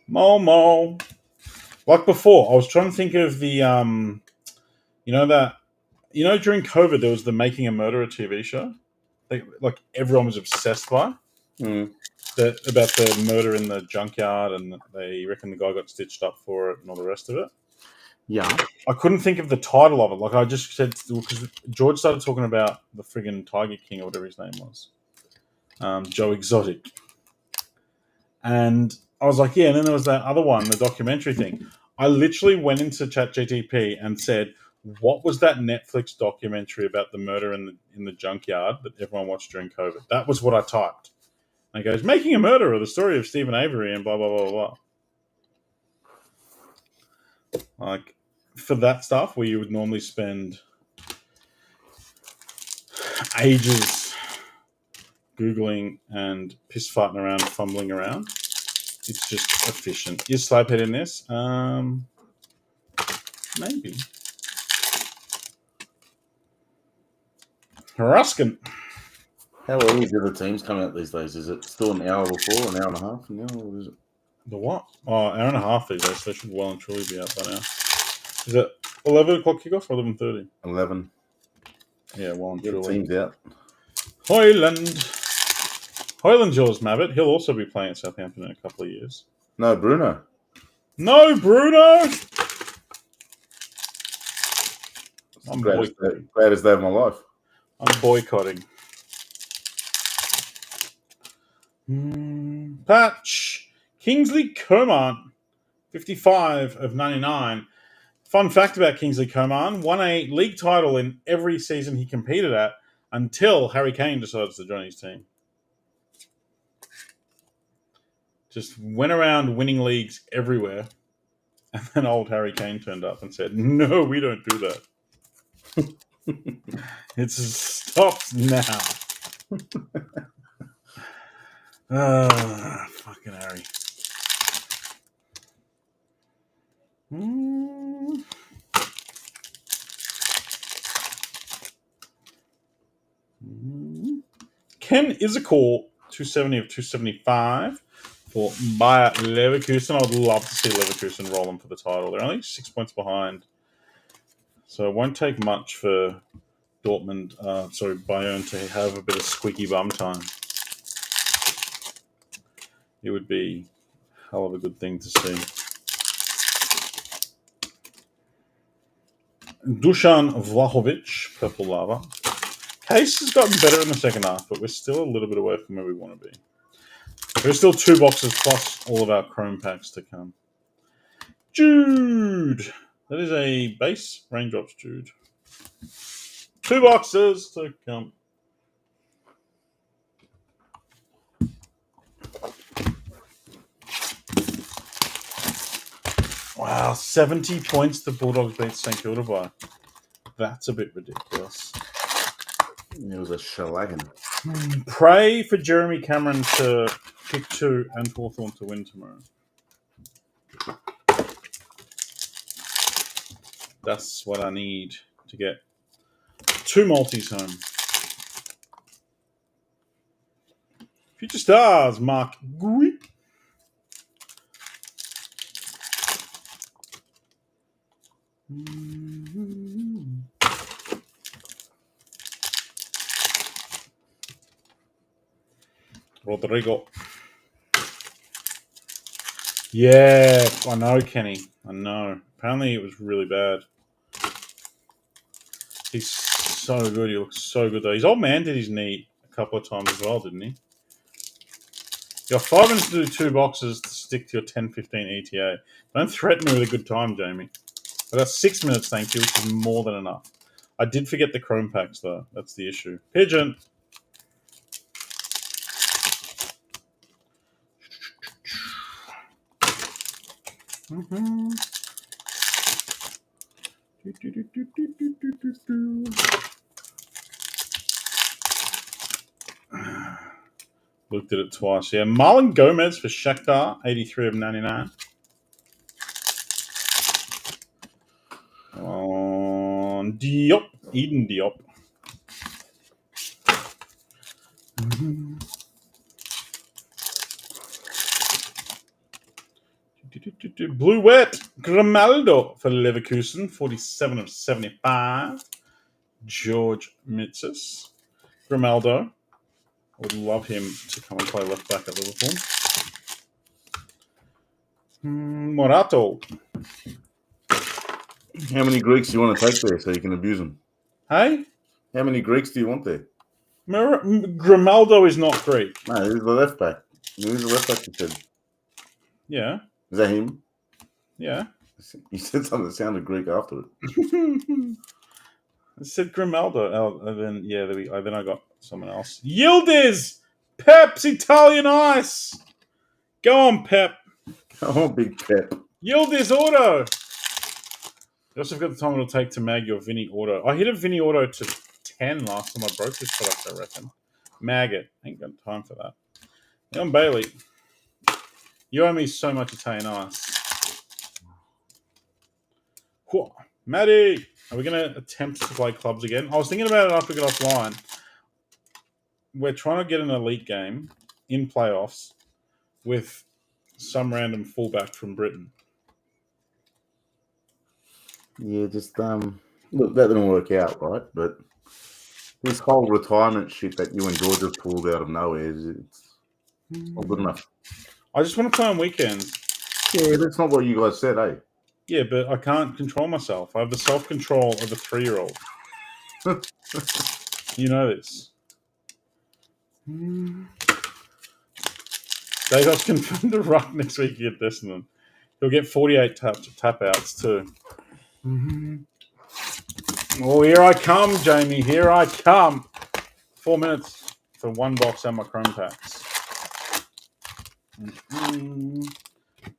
Momo. Like before, I was trying to think of the during COVID there was the Making a Murderer TV show. Like everyone was obsessed by about the murder in the junkyard, and they reckon the guy got stitched up for it and all the rest of it. Yeah, I couldn't think of the title of it. Like I just said, because George started talking about the friggin' Tiger King or whatever his name was, Joe Exotic, and I was like, yeah. And then there was that other one, the documentary thing. I literally went into ChatGPT and said, what was that Netflix documentary about the murder in the junkyard that everyone watched during COVID? That was what I typed. And it goes, Making a Murderer, the story of Stephen Avery and blah, blah, blah, blah. Like, for that stuff where you would normally spend ages Googling and piss-farting around, fumbling around, it's just efficient. Is Slabhead in this? Maybe. Ruskin. How early do the teams come out these days? Is it still an hour before, an hour and a half now, or is it? The what? Oh, hour and a half these days. They should well and truly be out by now. Is it 11 o'clock kickoff or 11:30? 11. Yeah, well and Get truly. teams out. Hoyland's yours, Mabbit. He'll also be playing at Southampton in a couple of years. No, Bruno. No, Bruno! I'm greatest day of my life. I'm boycotting. Patch. Kingsley Coman, 55 of 99. Fun fact about Kingsley Coman, won a league title in every season he competed at until Harry Kane decides to join his team. Just went around winning leagues everywhere. And then old Harry Kane turned up and said, no, we don't do that. It stops now. Fucking Harry. Ken Isakor, 270 of 275 for Bayer Leverkusen. I would love to see Leverkusen roll them for the title. They're only 6 points behind. So it won't take much for Bayern to have a bit of squeaky bum time. It would be a hell of a good thing to see. Dusan Vlahovic, Purple Lava. Case has gotten better in the second half, but we're still a little bit away from where we want to be. There's still 2 boxes plus all of our chrome packs to come. Jude. That is a base raindrops, Jude. 2 boxes to come. Wow, 70 points the Bulldogs beat St Kilda by. That's a bit ridiculous. It was a shellacking. Pray for Jeremy Cameron to pick 2 and Hawthorn to win tomorrow. That's what I need to get 2 multis home. Future Stars, Mark Gui. Rodrigo. Yeah, I know, Kenny. I know. Apparently it was really bad. He's so good. He looks so good, though. His old man did his knee a couple of times as well, didn't he? You got 5 minutes to do 2 boxes to stick to your 10-15 ETA. Don't threaten me with a good time, Jamie. I got 6 minutes, thank you, which is more than enough. I did forget the chrome packs, though. That's the issue. Pigeon. Looked at it twice. Yeah, Marlon Gomez for Shakhtar, 83 of 99. On Diop, Eden Diop. Blue Wet, Grimaldo for Leverkusen, 47 of 75. George Mitsis. Grimaldo. Would love him to come and play left back at Liverpool. Morato. How many Greeks do you want to take there so you can abuse them? Hey? How many Greeks do you want there? Grimaldo is not Greek. No, he's the left back. Who's the left back you said? Yeah. Is that him? Yeah. You said something that sounded Greek after it. I said Grimaldo. Oh, and then, yeah, then I got someone else. Yildiz! Pep's Italian Ice! Go on, Pep. Oh, big Pep. Yildiz Auto! You also got the time it'll take to mag your Vinny Auto. I hit a Vinny Auto to 10 last time I broke this product, I reckon. Mag it. Ain't got time for that. Leon Bailey. You owe me so much Italian Ice. Whoa. Maddie! Are we going to attempt to play clubs again? I was thinking about it after we got offline. We're trying to get an elite game in playoffs with some random fullback from Britain. Yeah, just look, that didn't work out, right? But this whole retirement shit that you and George have pulled out of nowhere, it's not good enough. I just want to play on weekends. Yeah, that's not what you guys said, eh? Yeah, but I can't control myself. I have the self-control of a 3-year-old. You know this. Dagos confirmed to ruck next week against Essendon. He'll get 48 tap outs too. Oh, here I come, Jamie. Here I come. 4 minutes for 1 box and my chrome packs. 1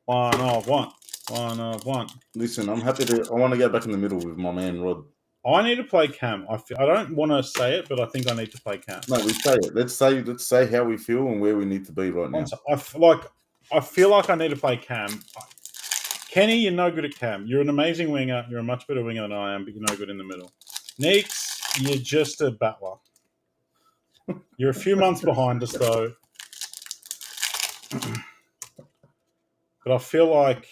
of 1. 1 of 1. Listen, I'm happy I want to get back in the middle with my man Rod. I need to play Cam. I don't want to say it, but I think I need to play Cam. No, we say it. Let's say how we feel and where we need to be right now. I feel like I need to play Cam. Kenny, you're no good at Cam. You're an amazing winger. You're a much better winger than I am, but you're no good in the middle. Neeks, you're just a battler. You're a few months behind us, though. But I feel like...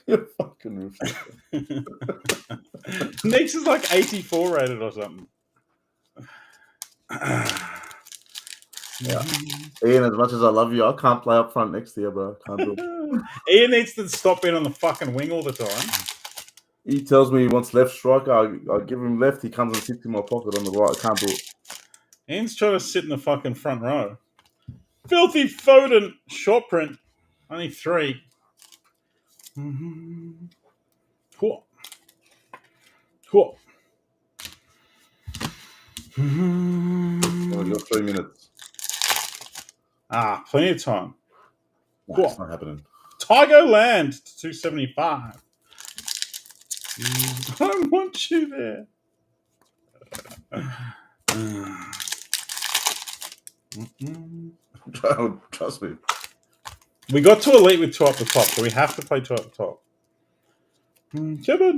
You're fucking Neeks is like 84 rated or something. Yeah. Ian, as much as I love you, I can't play up front next to you, bro. Can't do it. Ian needs to stop being on the fucking wing all the time. He tells me he wants left striker. I give him left. He comes and sits in my pocket on the right. I can't do it. Ian's trying to sit in the fucking front row. Filthy Foden. Short print. Only 3. Cool. Cool. Oh, you got 3 minutes. Plenty of time. No, Cool. it's not happening. Tygo Land to 275. I don't want you there. Trust me. We got to elite with 2 up the top, so we have to play 2 up the top. Kevin.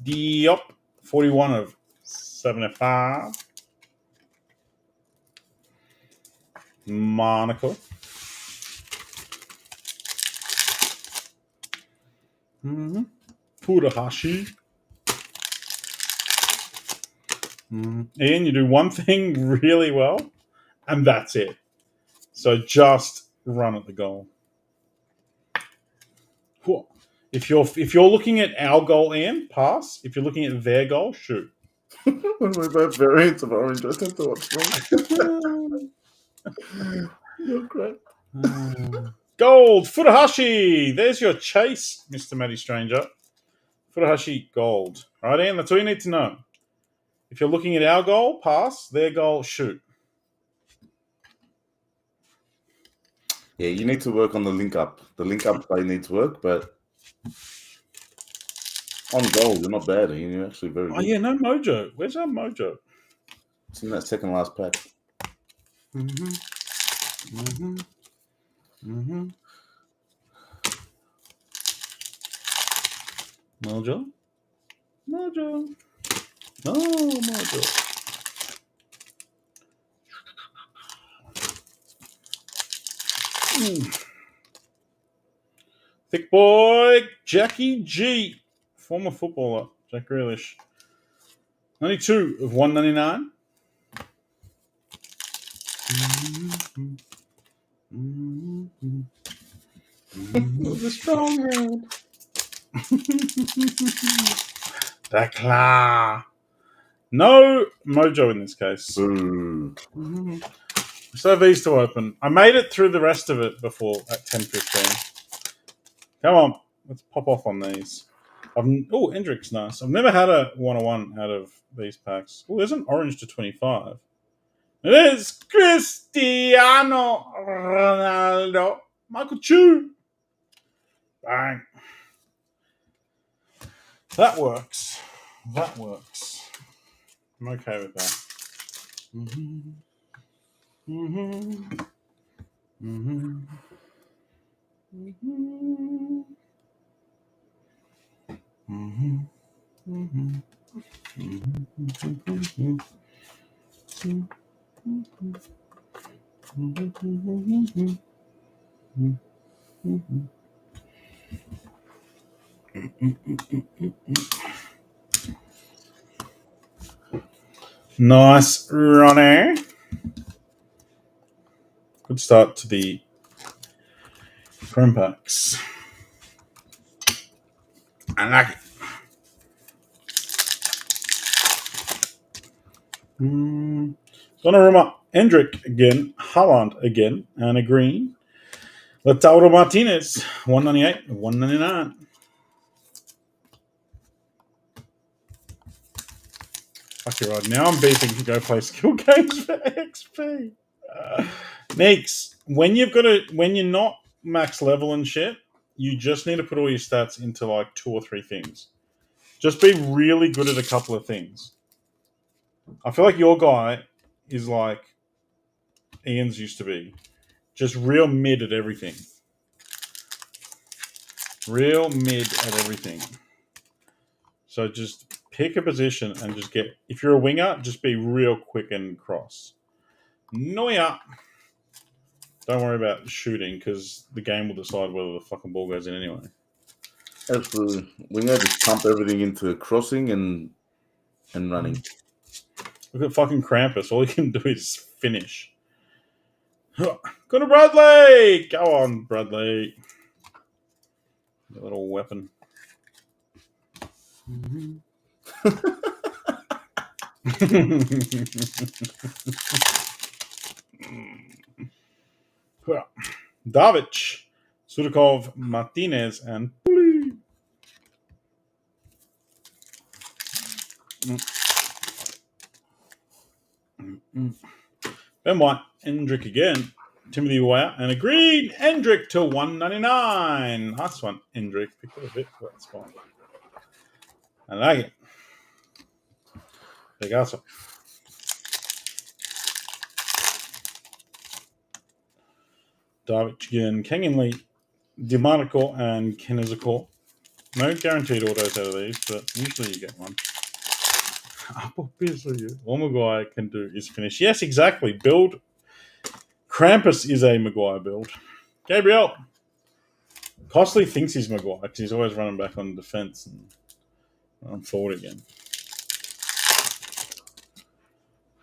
Yup. 41 of 75. Monaco. Furuhashi. Ian, you do one thing really well, and that's it. So just run at the goal. If you're looking at our goal, Ian, pass. If you're looking at their goal, shoot. We're both variants of orange. I tend to watch them. You're great. Gold, Furuhashi. There's your chase, Mr. Matty Stranger. Furuhashi, gold. All right, Ian, that's all you need to know. If you're looking at our goal, pass. Their goal, shoot. Yeah, you need to work on the link up. The link up play needs work, but on goal, you're not bad. You're actually very good. Oh, yeah, no mojo. Where's our mojo? It's in that second last pack. Mojo. Mojo. No, mojo. Thick boy, Jackie G. Former footballer, Jack Grealish. 92 of 199. The strong hand. The claw. No mojo in this case. Boo. So these to open. I made it through the rest of it before at 10:15. Come on, let's pop off on these. Oh, Hendrick's nice. I've never had a 101 out of these packs. Oh, there's an orange to 25. It is Cristiano Ronaldo. Michael Chu. Bang. That works. That works. I'm okay with that. Nice runner. Good start to the Chrome packs. I like it. Donnarumma, Hendrick again, Haaland again, and a green. Lautaro Martinez, 198, 199. Fuck you right now. I'm beeping to go play skill games for XP. Neeks, when you're not max level and shit, you just need to put all your stats into like 2 or 3 things. Just be really good at a couple of things. I feel like your guy is like Ian's used to be. Just real mid at everything. Real mid at everything. So just pick a position and just get... If you're a winger, just be real quick and cross. Neuer. Don't worry about shooting because the game will decide whether the fucking ball goes in anyway. Absolutely. Winger just pump everything into crossing and running. Look at fucking Krampus. All he can do is finish. Go to Bradley! Go on, Bradley. Your little weapon. Davic, Sudakov, Martinez, and Puli. Ben White, Hendrick again. Timothy Weah, and a green Endrick to 199. Nice one, Endrick. Picked up a bit for that spot. I like it. Big awesome. Darvish, Kenyon Lee, DeMarco, and Kenizako. No guaranteed autos out of these, but usually you get one. Obviously, all Maguire can do is finish. Yes, exactly. Build. Krampus is a Maguire build. Gabriel. Costly thinks he's Maguire because he's always running back on defense and on forward again.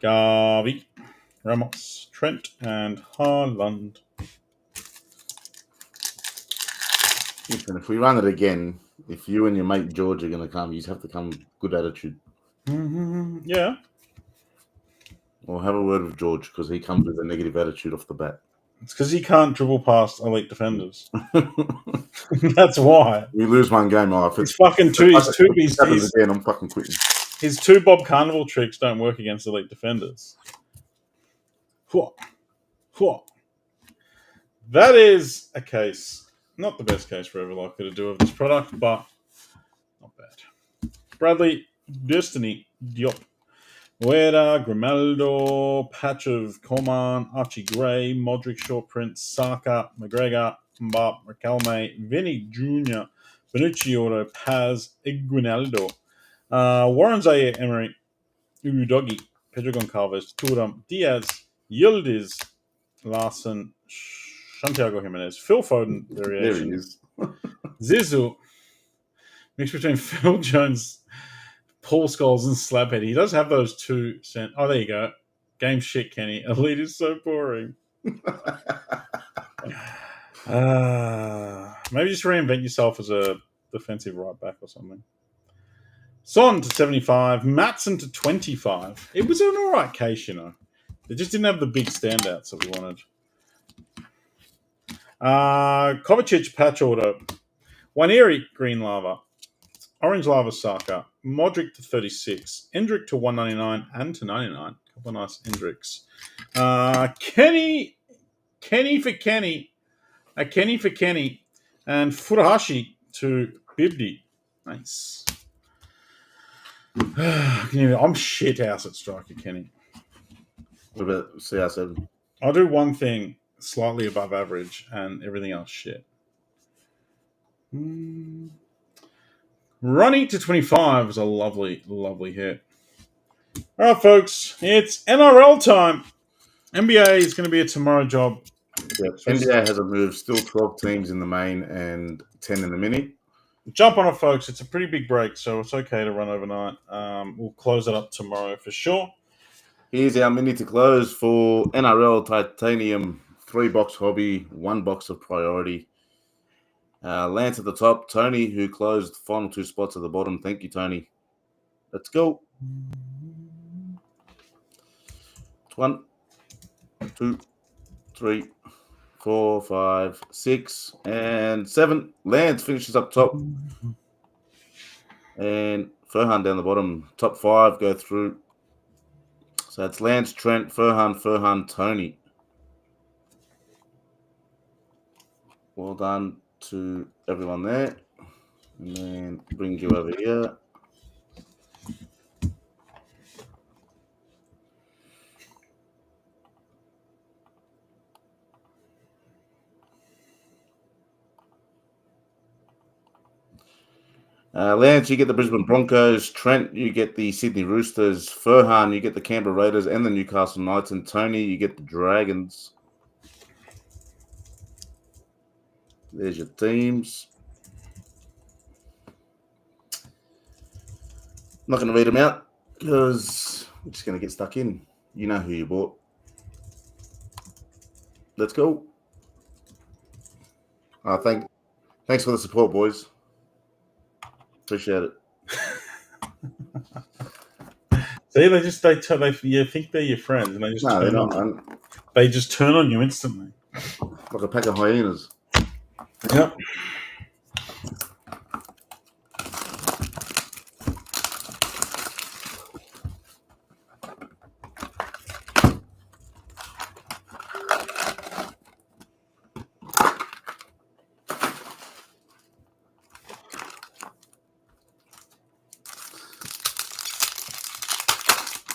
Garvey, Ramos, Trent, and Haaland. Listen, if we run it again, if you and your mate George are going to come, you have to come good attitude. Yeah. Or have a word with George because he comes with a negative attitude off the bat. It's because he can't dribble past elite defenders. That's why. We lose one game off. He's fucking two. He's two. Again, I'm fucking quitting. His two Bob Carnival tricks don't work against elite defenders. That is a case. Not the best case we're ever likely to do of this product, but not bad. Bradley, Destiny, Diop, Ueda, Grimaldo, Patch of Coman, Archie Gray, Modric, Short Prince, Saka, McGregor, Mbap, Recalme, Vinny Jr., Benucci Auto, Paz, Iguinaldo, Warren Zaire, Emery, Udogi, Pedro Goncalves, Turam, Diaz, Yildiz, Larson, Santiago Jimenez, Phil Foden variation. There he is. Zizou, mixed between Phil Jones, Paul Scholes, and Slabhead. He does have those 2 cent. Oh, there you go. Game shit, Kenny. Elite is so boring. Maybe just reinvent yourself as a defensive right back or something. Son to 75, Matson to 25. It was an alright case, you know. They just didn't have the big standouts that we wanted. Kovacic patch auto. Waneri green lava. Orange lava Saka. Modric to 36. Endrick to 199 and to 99. Couple of nice Endricks. Kenny for Kenny. Kenny for Kenny. And Furuhashi to Bibdi. Nice. I'm shit house at striker, Kenny. What about CR7? I'll do one thing slightly above average and everything else shit. Running to 25 is a lovely, lovely hit. All right, folks, it's NRL time. NBA is going to be a tomorrow job. Yeah, NBA has a move, still 12 teams in the main and 10 in the mini. Jump on it, folks. It's a pretty big break, so it's okay to run overnight. We'll close it up tomorrow for sure. Here's our mini to close for NRL Titanium. 3-box hobby, 1 box of priority. Lance at the top. Tony, who closed the final 2 spots at the bottom. Thank you, Tony. Let's go. 1, 2, 3, 4, 5, 6, and 7. Lance finishes up top. And Furhan down the bottom. Top 5 go through. So it's Lance, Trent, Furhan, Tony. Well done to everyone there. And then bring you over here. Lance, you get the Brisbane Broncos. Trent, you get the Sydney Roosters. Furhan, you get the Canberra Raiders and the Newcastle Knights. And Tony, you get the Dragons. There's your teams. I'm not going to read them out because we're just going to get stuck in. You know who you bought. Let's go. Thanks for the support, boys. Appreciate it. See, you think they're your friends, and they just No, they're not. They just turn on you instantly, like a pack of hyenas. Yep.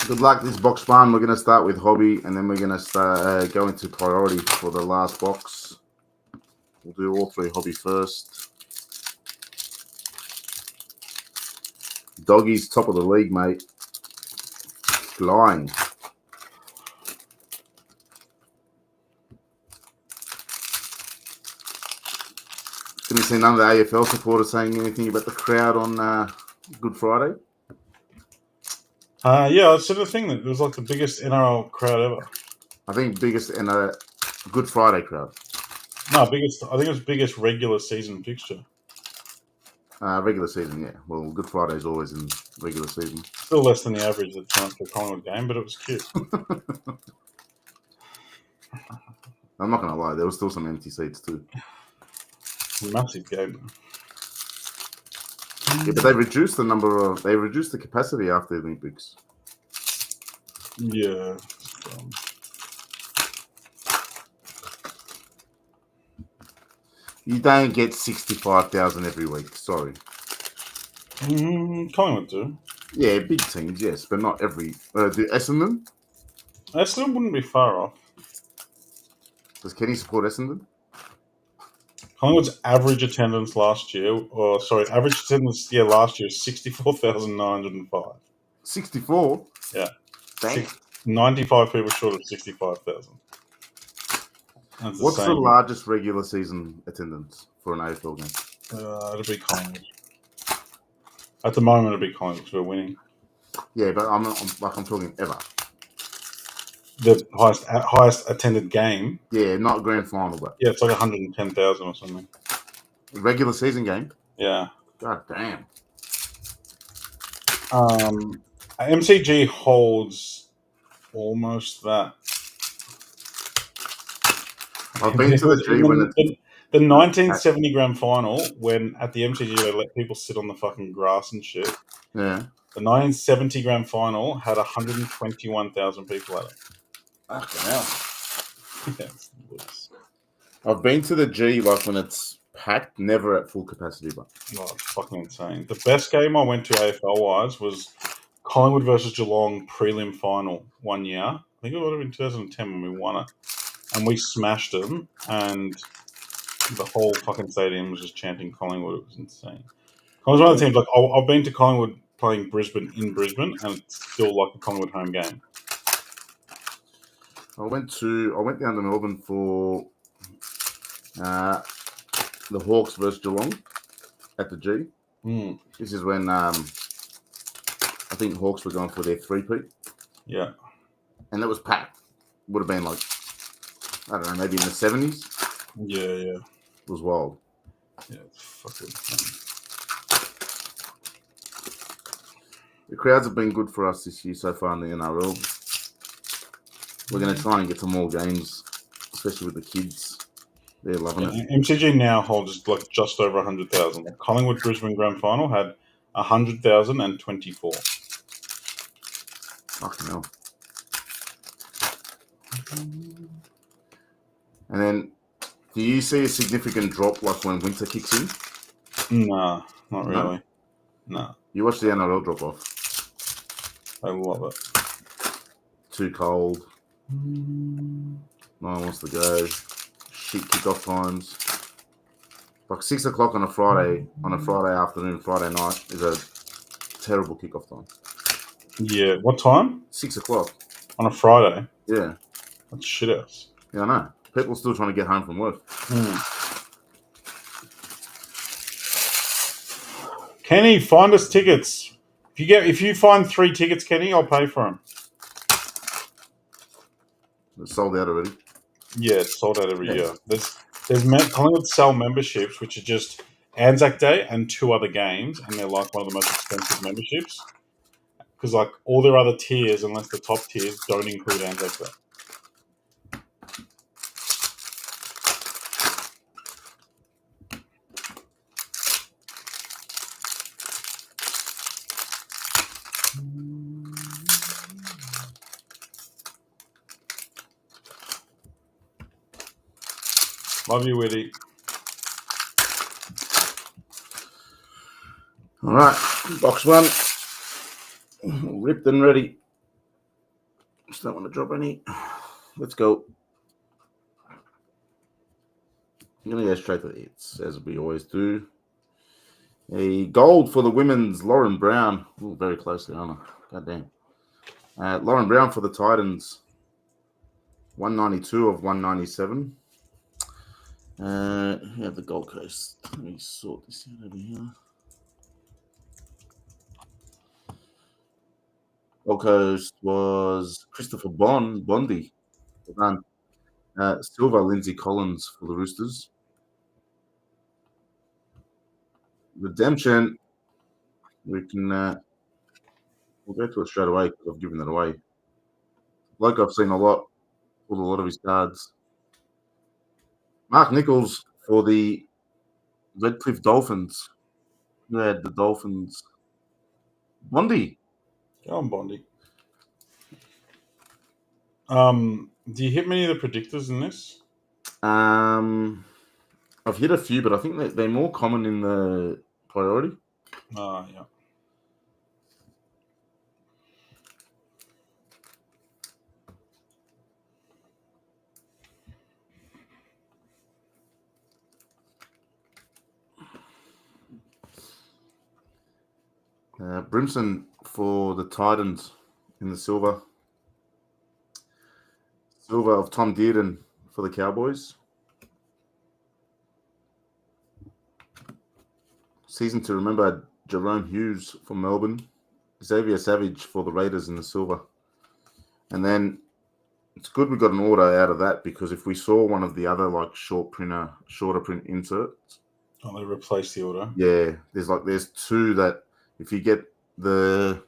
Good luck this box one. We're going to start with hobby, and then we're going to start go into priority for the last box. We'll do all three hobby first. Doggy's top of the league, mate. Flying. Didn't see none of the AFL supporters saying anything about the crowd on Good Friday. Yeah, I said the thing that it was like the biggest NRL crowd ever. I think biggest in a Good Friday crowd. No, biggest. I think it was biggest regular season fixture. Regular season, yeah. Well, Good Friday is always in regular season. Still less than the average that turned up for a Collingwood game, but it was cute. I'm not going to lie, there was still some empty seats too. Massive game. Yeah, but they reduced the capacity after the Olympics. Yeah. You don't get 65,000 every week. Sorry. Collingwood do. Yeah, big teams, yes, but not every. Do Essendon? Essendon wouldn't be far off. Does Kenny support Essendon? Collingwood's average attendance last year, last year is 64,905. 64? Yeah. Dang. 95 people short of 65,000. What's the largest regular season attendance for an AFL game? It'll be Collingwood. At the moment, it'll be Collingwood because we're winning. Yeah, but I'm talking ever. The highest attended game. Yeah, not grand final, but yeah, it's like 110,000 or something. Regular season game. Yeah. God damn. MCG holds almost that. I've been to the G when the 1970 grand final, when at the MCG they let people sit on the fucking grass and shit. Yeah. The 1970 grand final had 121,000 people at it. Fucking hell. Yeah, I've been to the G like when it's packed, never at full capacity, but it's fucking insane. The best game I went to AFL wise was Collingwood versus Geelong prelim final one year. I think it would have been 2010 when we won it. And we smashed them, and the whole fucking stadium was just chanting Collingwood. It was insane. Collingwood's one of the teams, like, I've been to Collingwood playing Brisbane in Brisbane, and it's still like a Collingwood home game. I went down to Melbourne for the Hawks versus Geelong at the G. This is when I think Hawks were going for their three-peat. Yeah. And it was packed. Would have been like, I don't know, maybe in the 70s. Yeah. It was wild. Yeah, it's fucking fun. The crowds have been good for us this year so far in the NRL. We're going to try and get to more games, especially with the kids. They're loving it. MCG now holds like just over 100,000. The Collingwood Brisbane Grand Final had 100,024. Fucking hell. And then, do you see a significant drop like when winter kicks in? Nah, not really. Nah. You watch the NRL drop off. I love it. Too cold. No one wants to go. Shit kickoff times. Like 6 o'clock on a Friday afternoon, Friday night is a terrible kickoff time. Yeah. What time? 6 o'clock. On a Friday? Yeah. That's shit house. Yeah, I know. People are still trying to get home from work. Kenny, find us tickets. If you find 3 tickets, Kenny, I'll pay for them. It's sold out already. Yeah, it's sold out every year. There's Collingwood sell memberships, which are just Anzac Day and 2 other games, and they're like one of the most expensive memberships because like all their other tiers, unless the top tiers, don't include Anzac Day. Love you, Witty. All right, box 1. Ripped and ready. Just don't want to drop any. Let's go. I'm going to go straight to the hits, as we always do. A gold for the women's, Lauren Brown. Ooh, very closely, aren't I? God damn. Lauren Brown for the Titans. 192 of 197. We have the Gold Coast. Let me sort this out over here. Gold Coast was Christopher Bondi. Well done. Silver, Lindsay Collins for the Roosters. Redemption. We can we'll go to it straight away because I've given it away. Like I've seen a lot, pulled a lot of his cards. Mark Nichols for the Redcliffe Dolphins. Who had the Dolphins? Bondi. Go on, Bondi. Do you hit many of the predictors in this? I've hit a few, but I think they're more common in the priority. Yeah. Brimson for the Titans in the silver. Silver of Tom Dearden for the Cowboys. Season to remember, Jerome Hughes for Melbourne. Xavier Savage for the Raiders in the silver. And then it's good we got an order out of that because if we saw one of the other like shorter print inserts. Oh, they replaced the order. Yeah, there's two that if you get the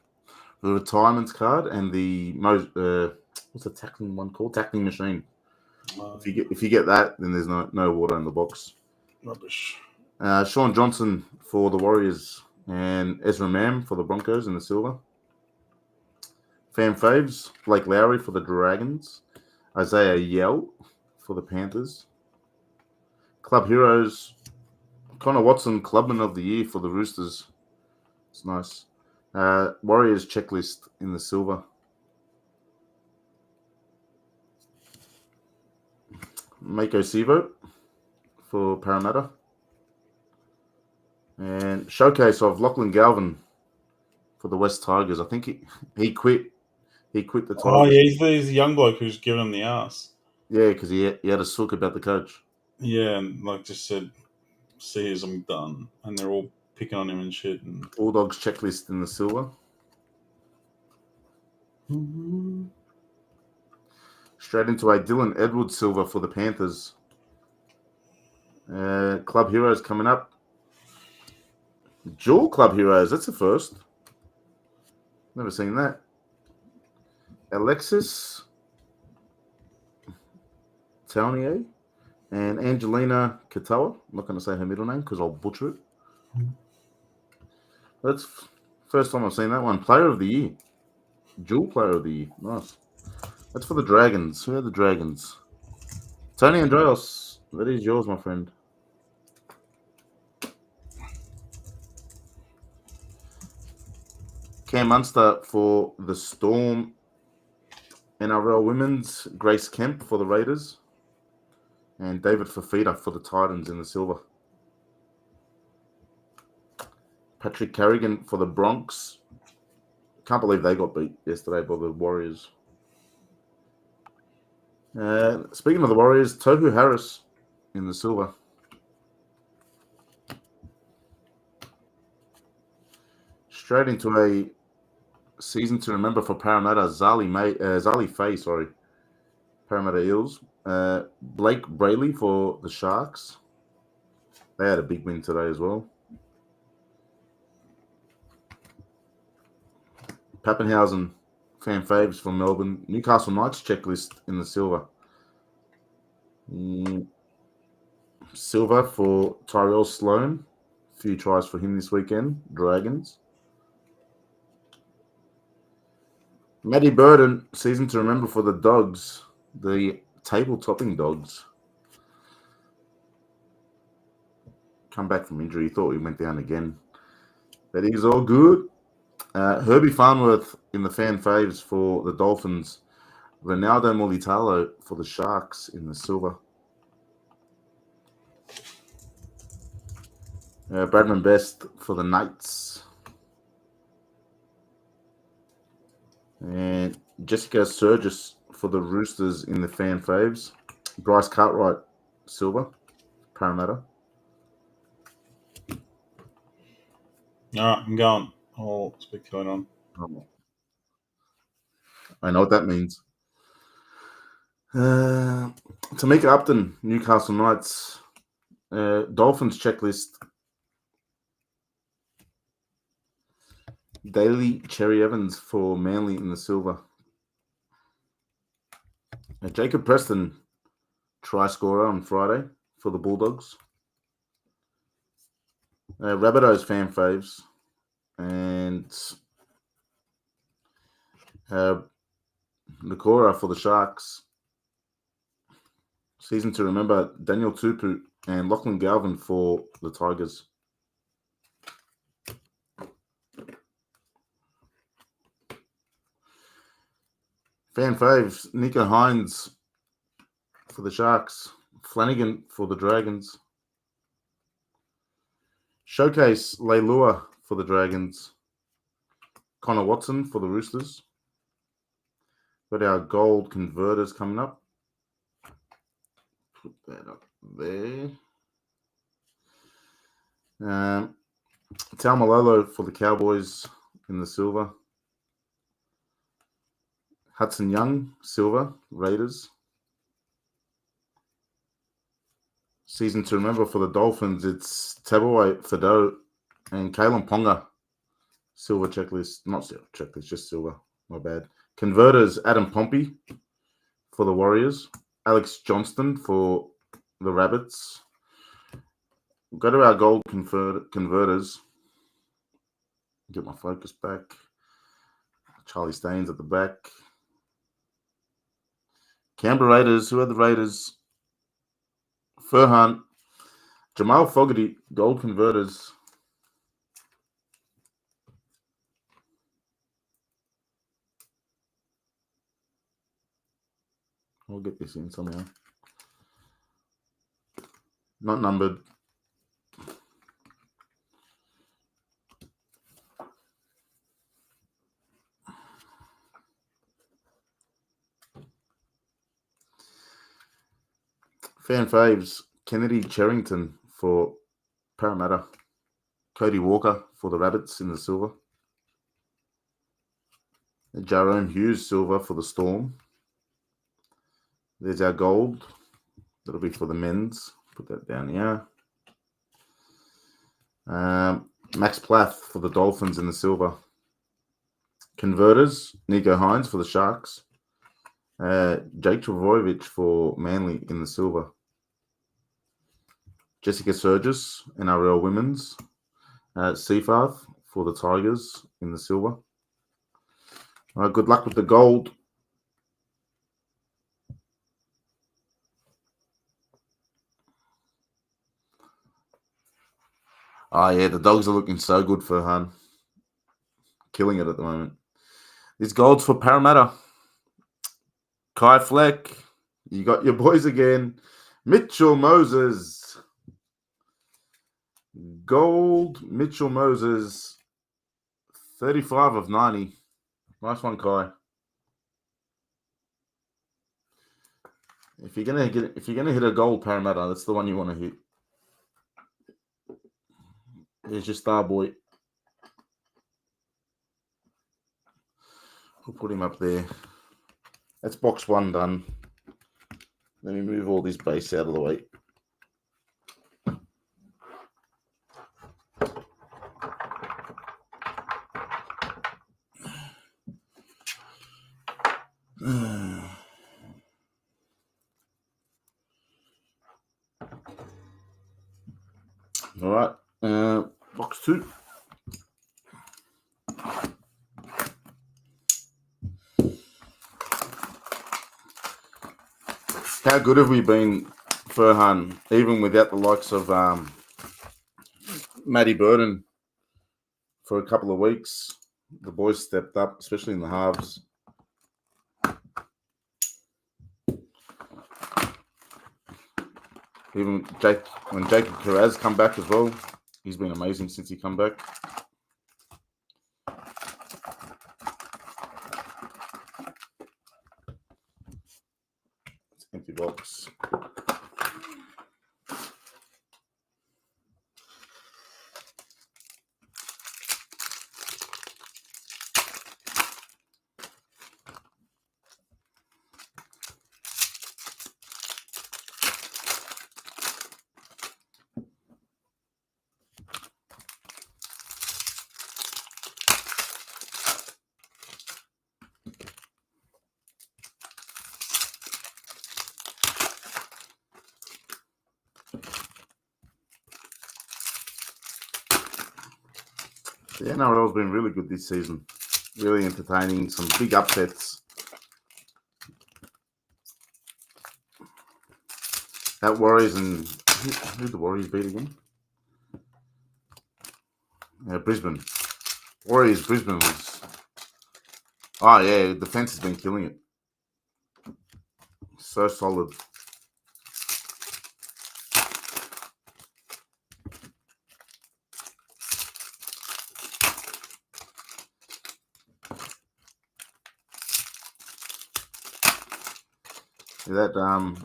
retirement card and the most what's the tackling one called? Tackling machine. If you get that, then there's no water in the box. Rubbish. Sean Johnson for the Warriors and Ezra Mam for the Broncos in the silver. Fan faves, Blake Lowry for the Dragons. Isaiah Yell for the Panthers. Club heroes, Connor Watson, Clubman of the Year for the Roosters. It's nice. Warriors checklist in the silver. Mako Sivo for Parramatta. And showcase of Lachlan Galvin for the West Tigers. I think he quit. He quit the Tigers. Oh, yeah, he's a young bloke who's giving him the ass. Yeah, because he had a sook about the coach. Yeah, and like just said, see as I'm done. And they're all picking on him and shit. And Bulldogs checklist in the silver. Straight into a Dylan Edwards silver for the Panthers. Club heroes coming up. Dual club heroes. That's the first. Never seen that. Alexis Taunier and Angelina Katoa. I'm not going to say her middle name because I'll butcher it. That's first time I've seen that one. Player of the Year. Dual Player of the Year. Nice. That's for the Dragons. Who are the Dragons? Tony Andreos. That is yours, my friend. Cam Munster for the Storm. NRL Women's. Grace Kemp for the Raiders. And David Fafita for the Titans in the silver. Patrick Carrigan for the Bronx. Can't believe they got beat yesterday by the Warriors. Speaking of the Warriors, Tohu Harris in the silver. Straight into a season to remember for Parramatta, Zali Faye, Parramatta Eels. Blake Brayley for the Sharks. They had a big win today as well. Pappenhausen, fan faves from Melbourne. Newcastle Knights checklist in the silver. Silver for Tyrell Sloan. A few tries for him this weekend. Dragons. Matty Burden, season to remember for the Dogs. The table-topping Dogs. Come back from injury. Thought he went down again. But he's all good. Herbie Farnworth in the fan faves for the Dolphins. Ronaldo Mulitalo for the Sharks in the silver. Bradman Best for the Knights. And Jessica Surgis for the Roosters in the fan faves. Bryce Cartwright, silver, Parramatta. All right, I'm going. I'll speak to it on. I know what that means. Tamika Upton, Newcastle Knights. Dolphins checklist. Daly Cherry Evans for Manly in the silver. Jacob Preston, try scorer on Friday for the Bulldogs. Rabbitohs fan faves. And Nakora for the Sharks. Season to remember, Daniel Tupu and Lachlan Galvin for the Tigers. Fan faves, Nico Hines for the Sharks. Flanagan for the Dragons. Showcase, Leilua for the Dragons. Connor Watson for the Roosters. Got our gold converters coming up. Put that up there. Taumalolo for the Cowboys in the silver. Hudson Young, silver, Raiders. Season to remember for the Dolphins, it's Tabawa Fado and Kalen Ponga. Silver checklist, not silver checklist, just silver. My bad. Converters, Adam Pompey for the Warriors. Alex Johnston for the Rabbits. Go to our gold converters. Get my focus back. Charlie Staines at the back. Canberra Raiders. Who are the Raiders? Furhan. Jamal Fogarty, gold converters. I'll get this in somehow. Not numbered. Fan faves, Kennedy Cherrington for Parramatta. Cody Walker for the Rabbits in the silver. Jerome Hughes, silver for the Storm. There's our gold. That'll be for the men's. Put that down here. Max Plath for the Dolphins in the silver. Converters, Nico Hines for the Sharks. Jake Travojevic for Manly in the silver. Jessica Surgis, NRL Women's. Seafarth for the Tigers in the silver. All right, good luck with the gold. Oh, yeah, the dogs are looking so good for Han. Killing it at the moment. This gold's for Parramatta. Kai Fleck. You got your boys again. Mitchell Moses. Gold, Mitchell Moses. 35 of 90. Nice one, Kai. If you're gonna hit a gold Parramatta, that's the one you want to hit. Here's your star boy. We'll put him up there. That's box one done. Let me move all this base out of the way. All right, box two. How good have we been, Furhan, even without the likes of Matty Burden for a couple of weeks? The boys stepped up, especially in the halves. Even when Jacob Carraz come back as well, he's been amazing since he come back. It's empty box. The NRL's been really good this season. Really entertaining. Some big upsets. That Warriors and who the Warriors beat again? Brisbane. Warriors Brisbane was. Oh yeah, the defense has been killing it. So solid.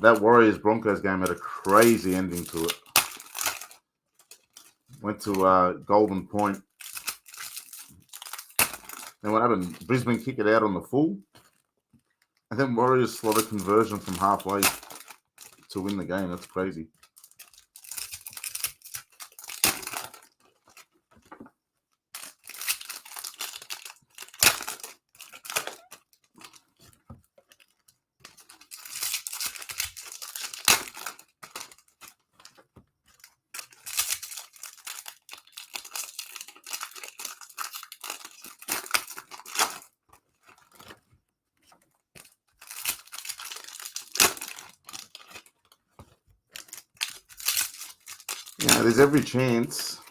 That Warriors Broncos game had a crazy ending to it. Went to Golden Point. Then what happened? Brisbane kick it out on the full, and then Warriors slot a conversion from halfway to win the game. That's crazy. Yeah, there's every chance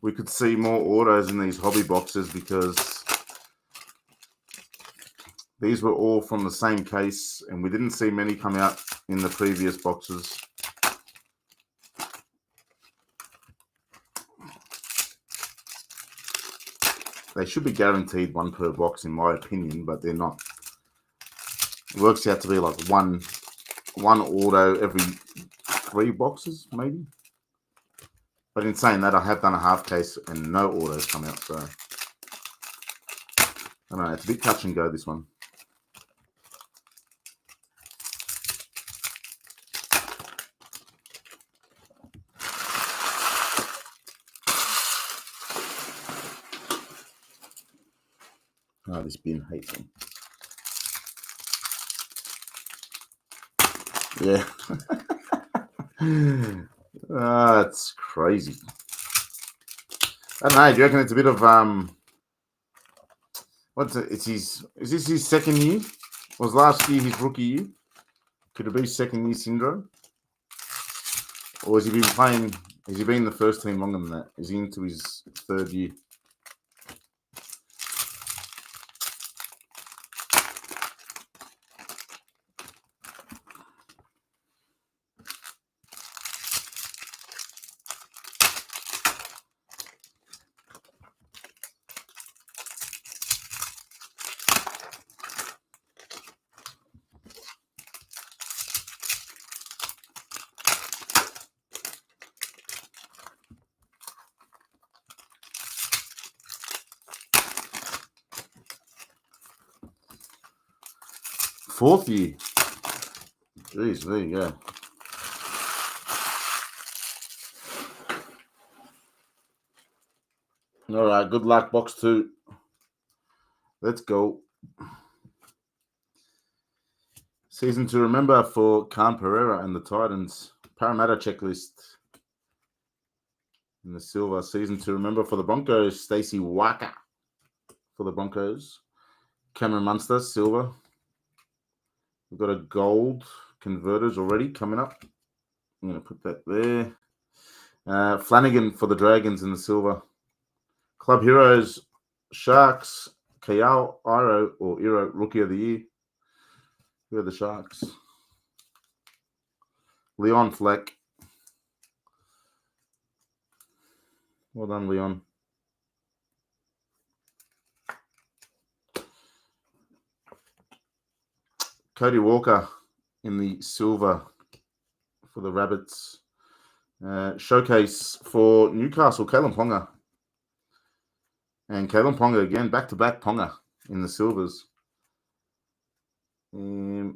we could see more autos in these hobby boxes because these were all from the same case and we didn't see many come out in the previous boxes. They should be guaranteed one per box in my opinion, but they're not. It works out to be like one auto every 3 boxes, maybe. But in saying that, I have done a half case and no autos come out, so I don't know. It's a bit touch and go, this one. Oh, this bin hates me. Yeah. It's crazy. I don't know. Do you reckon it's a bit of is this his second year? Was last year his rookie year? Could it be second year syndrome? Or has he been playing? Has he been in the first team longer than that? Is he into his 3rd year? Fourth year. Jeez, there you go. All right, good luck, box 2. Let's go. Season to remember for Khan Pereira and the Titans. Parramatta checklist in the silver. Season to remember for the Broncos. Stacey Waka for the Broncos. Cameron Munster, silver. We've got a gold converters already coming up. I'm going to put that there. Flanagan for the Dragons in the silver. Club Heroes, Sharks, Kayal, Iro, Rookie of the Year. Who are the Sharks? Leon Fleck, Well done, Leon. Cody Walker in the silver for the Rabbits. Showcase for Newcastle, Kalen Ponga. And Kalen Ponga again, back-to-back Ponga in the silvers. Tohu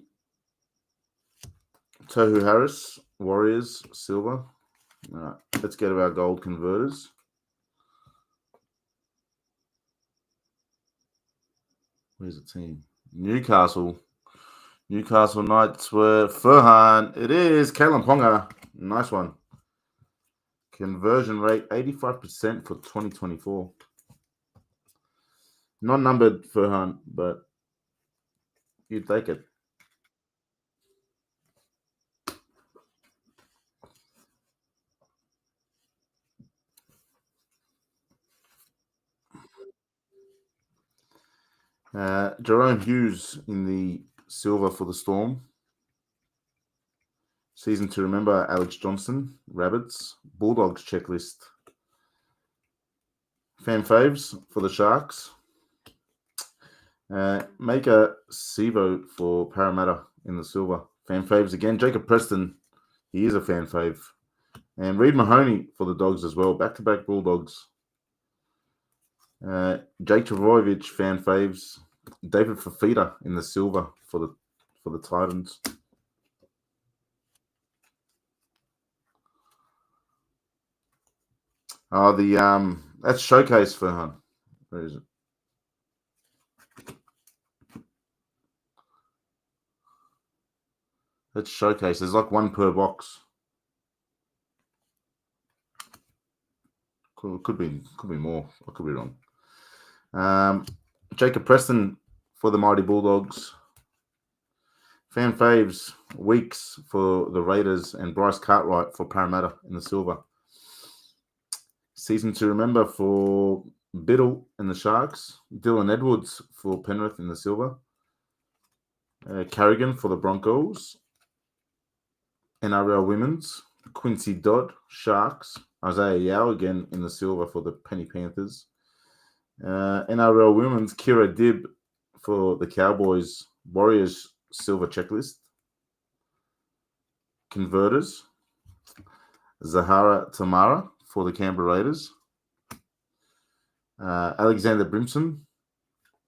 Harris, Warriors, silver. All right, let's go to our gold converters. Where's the team? Newcastle. Newcastle Knights were Furhan. It is Kalen Ponga. Nice one. Conversion rate 85% for 2024. Non-numbered Furhan, but you'd take it. Jerome Hughes in the silver for the Storm. Season to remember, Alex Johnson, Rabbits, Bulldogs checklist. Fan faves for the Sharks. Maker Sivo for Parramatta in the silver. Fan faves again. Jacob Preston, he is a fan fave. And Reid Mahoney for the Dogs as well. Back-to-back Bulldogs. Jake Travojevic, fan faves. David Fafita in the silver for the Titans. That's Showcase for him. Where is it? That's Showcase. There's like one per box. Could be more. I could be wrong. Jacob Preston for the Mighty Bulldogs. Fan faves, Weeks for the Raiders and Bryce Cartwright for Parramatta in the silver. Season to remember for Biddle and the Sharks. Dylan Edwards for Penrith in the silver. Carrigan for the Broncos. NRL Women's. Quincy Dodd, Sharks. Isaiah Yao again in the silver for the Penny Panthers. NRL Women's, Kira Dibb for the Cowboys. Warriors silver checklist. Converters. Zahara Tamara for the Canberra Raiders. Alexander Brimson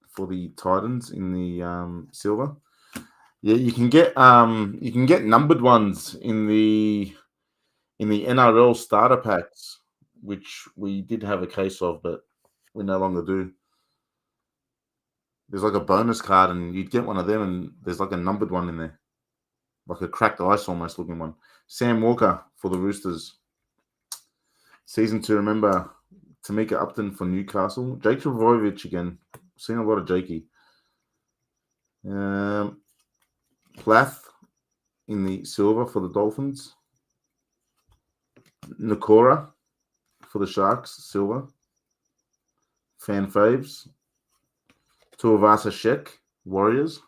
for the Titans in the silver. Yeah, you can get numbered ones in the NRL starter packs, which we did have a case of, but we no longer do. There's like a bonus card, and you'd get one of them, and there's like a numbered one in there, like a cracked ice almost looking one. Sam Walker for the Roosters. Season to remember, Tamika Upton for Newcastle. Jake Travojevic again. Seen a lot of Jakey. Plath in the silver for the Dolphins. Nakora for the Sharks, silver. Fan faves. Tuivasa Shek, Warriors.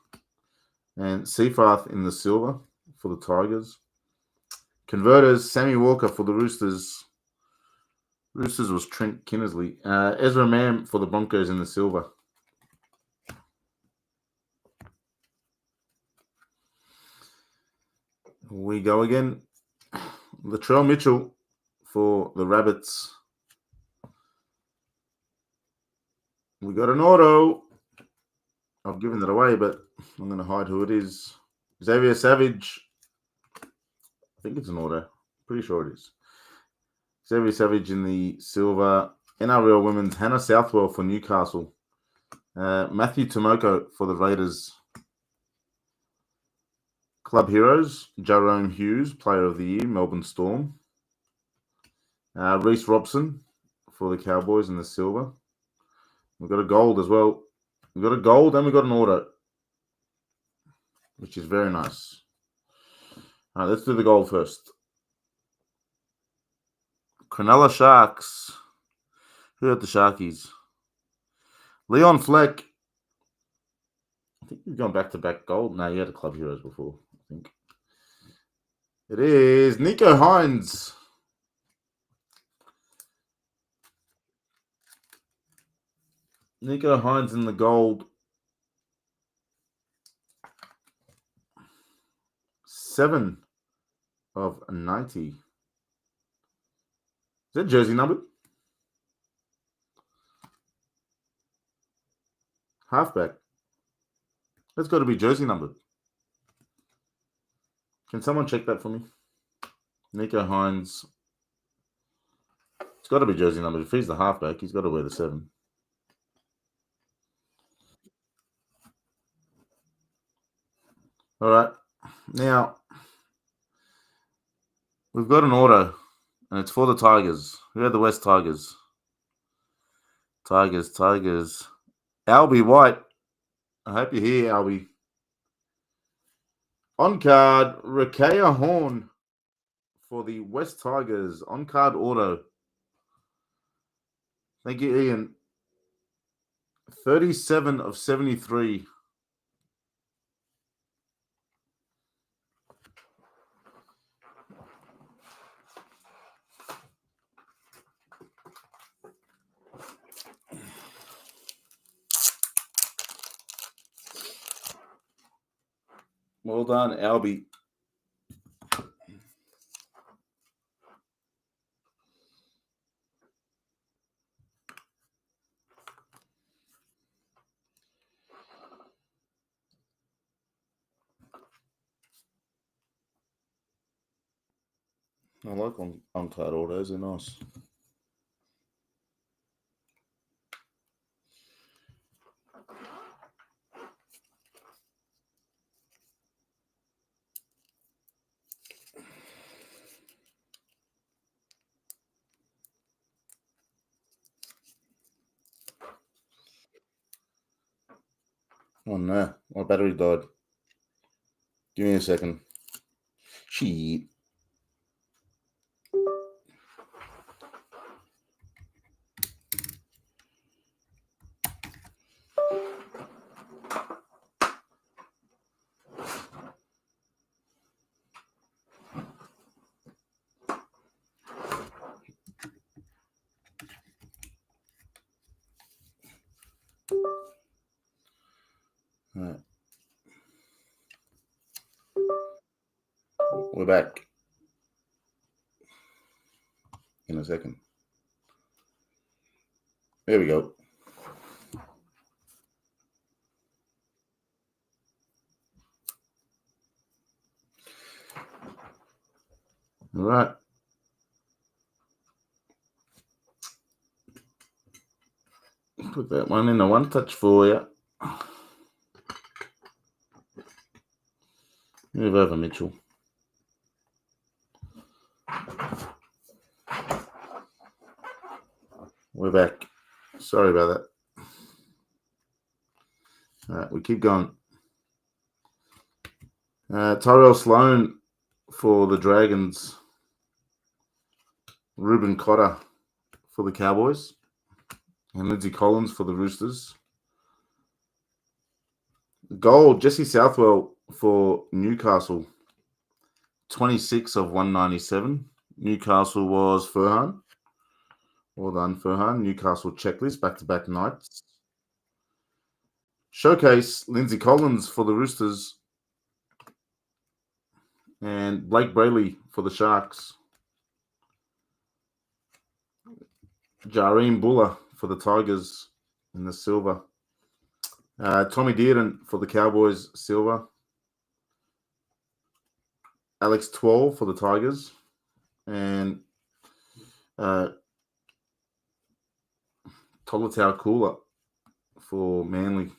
And Seafarth in the silver for the Tigers. Converters, Sammy Walker for the Roosters. Roosters was Trent Kinnersley. Ezra Mam for the Broncos in the silver. We go again. Latrell Mitchell for the Rabbits. We got an auto. I've given it away, but I'm going to hide who it is. Xavier Savage. I think it's an auto. Pretty sure it is. Xavier Savage in the silver. NRL Women's, Hannah Southwell for Newcastle. Matthew Tomoko for the Raiders. Club Heroes, Jerome Hughes, Player of the Year, Melbourne Storm. Reece Robson for the Cowboys in the silver. We've got a gold as well. We've got a gold and we've got an auto, which is very nice. All right, let's do the gold first. Cronulla Sharks. Who had the Sharkies? Leon Fleck. I think you've gone back-to-back gold. No, you had a Club Heroes before, I think. It is Nico Hines. Nico Hines in the gold. 7 of 90. Is that jersey numbered? Halfback. That's got to be jersey numbered. Can someone check that for me? Nico Hines. It's got to be jersey numbered. If he's the halfback, he's got to wear the 7. All right. Now, we've got an auto, and it's for the Tigers. Who are the West Tigers? Tigers. Albie White. I hope you're here, Albie. On card, Rakea Horn for the West Tigers. On card auto. Thank you, Ian. 37 of 73. Well done, Albie. I like on-card autos. They're nice. Oh no, my battery died. Give me a second. Shit. All right. We're back in a second. There we go. All right. Put that one in a one touch for you. Move over, Mitchell. We're back. Sorry about that. All right, we keep going. Tyrell Sloan for the Dragons. Ruben Cotter for the Cowboys. And Lindsay Collins for the Roosters. Gold, Jesse Southwell for Newcastle. 26 of 197. Newcastle was Furhan. Well done, Furhan. Newcastle checklist, back-to-back nights. Showcase, Lindsay Collins for the Roosters. And Blake Brayley for the Sharks. Jareem Buller for the Tigers in the silver. Tommy Dearden for the Cowboys, silver. Alex 12 for the Tigers. And Tolatau Cooler for Manly.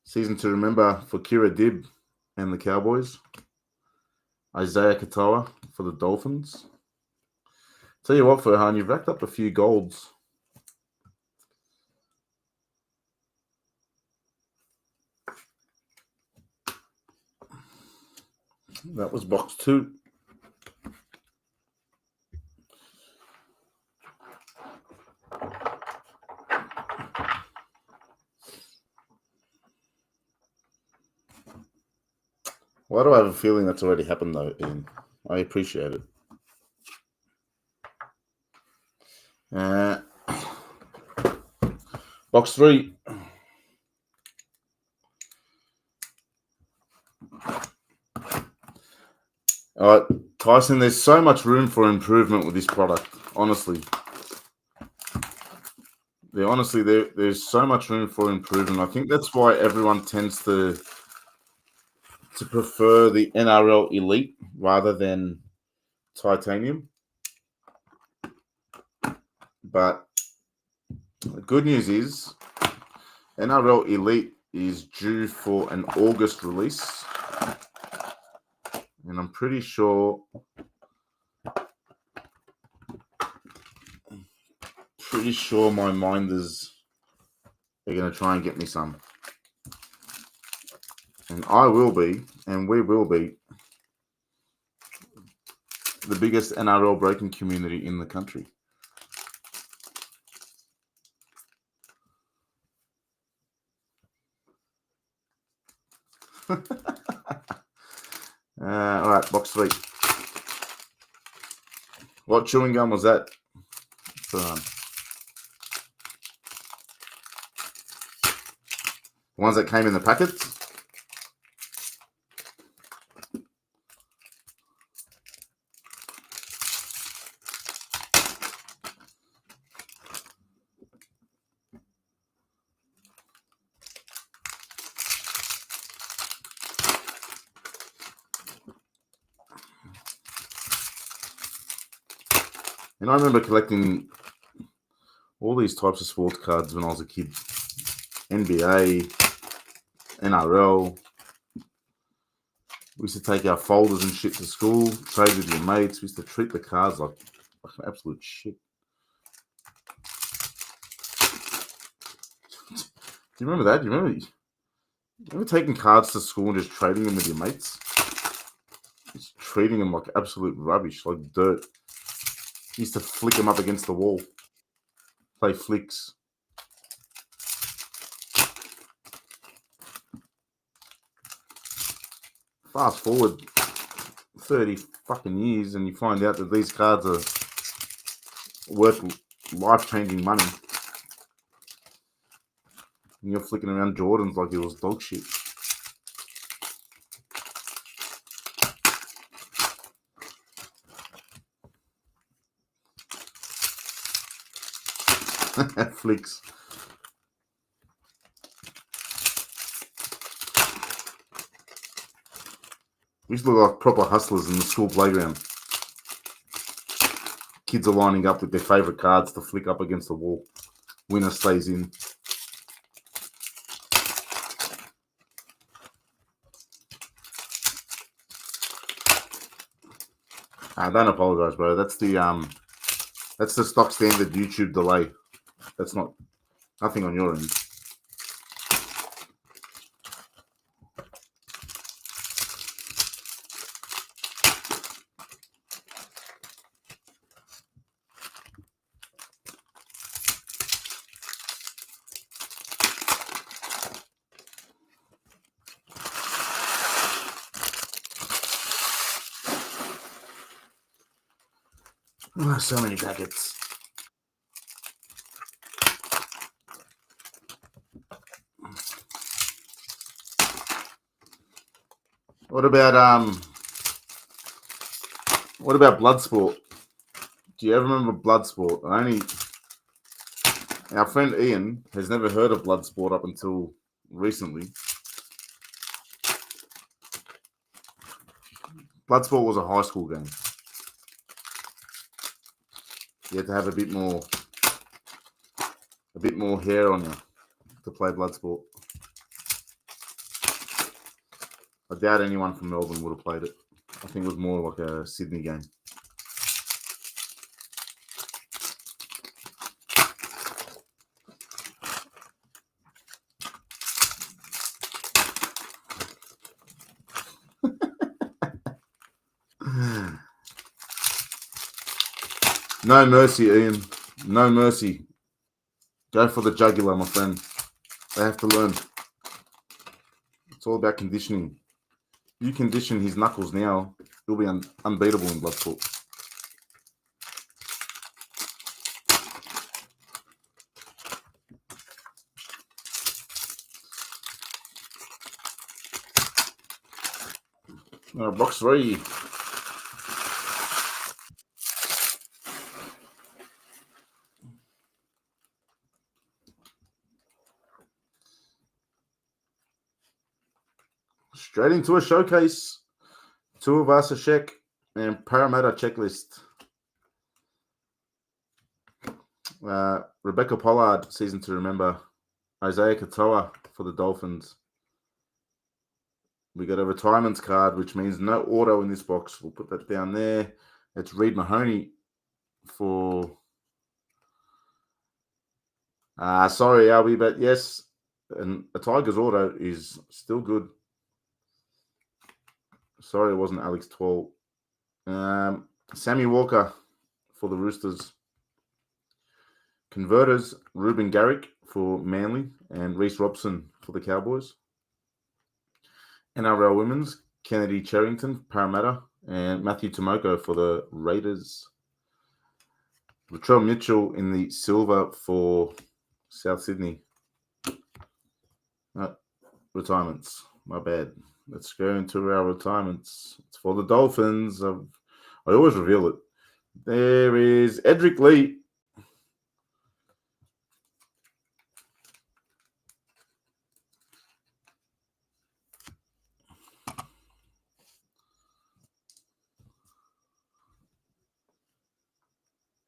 Season to remember for Kira Dibb and the Cowboys. Isaiah Katoa for the Dolphins. Tell you what, Furhan, you've racked up a few golds. That was box 2. Why do I have a feeling that's already happened, though, Ian? I appreciate it. Box 3. All right, Tyson, there's so much room for improvement with this product, honestly. There's so much room for improvement. I think that's why everyone tends to prefer the NRL Elite rather than Titanium. But the good news is NRL Elite is due for an August release. And I'm pretty sure my minders are going to try and get me some. And I will be, and we will be, the biggest NRL breaking community in the country. All right, box 3. What chewing gum was that? The ones that came in the packets? And I remember collecting all these types of sports cards when I was a kid. NBA, NRL. We used to take our folders and shit to school, trade with your mates. We used to treat the cards like absolute shit. Do you remember that? Do you remember taking cards to school and just trading them with your mates? Just treating them like absolute rubbish, like dirt. You used to flick them up against the wall. Play flicks. Fast forward 30 fucking years and you find out that these cards are worth life-changing money. And you're flicking around Jordans like it was dog shit. Flicks. We used to look like proper hustlers in the school playground. Kids are lining up with their favourite cards to flick up against the wall. Winner stays in. Don't apologise, bro. That's the stock standard YouTube delay. That's nothing on your end. Oh, so many packets. What about Bloodsport? Do you ever remember Bloodsport? Our friend Ian has never heard of Bloodsport up until recently. Bloodsport was a high school game. You had to have a bit more hair on you to play Bloodsport. I doubt anyone from Melbourne would have played it. I think it was more like a Sydney game. No mercy, Ian. No mercy. Go for the jugular, my friend. They have to learn. It's all about conditioning. You condition his knuckles now, he'll be unbeatable in Bloodsport. Box 3. Straight into a showcase. Tuivasa-Sheck and Parramatta checklist. Rebecca Pollard, season to remember. Isaiah Katoa for the Dolphins. We got a retirements card, which means no auto in this box. We'll put that down there. It's Reed Mahoney for... sorry, Albie, but yes, and a Tigers auto is still good. Sorry, it wasn't Alex Twall. Sammy Walker for the Roosters. Converters, Ruben Garrick for Manly and Reece Robson for the Cowboys. NRL Women's, Kennedy Cherrington, Parramatta, and Matthew Tomoko for the Raiders. Latrell Mitchell in the silver for South Sydney. Retirements, my bad. Let's go into our retirements. It's for the Dolphins. I always reveal it. There is Edric Lee.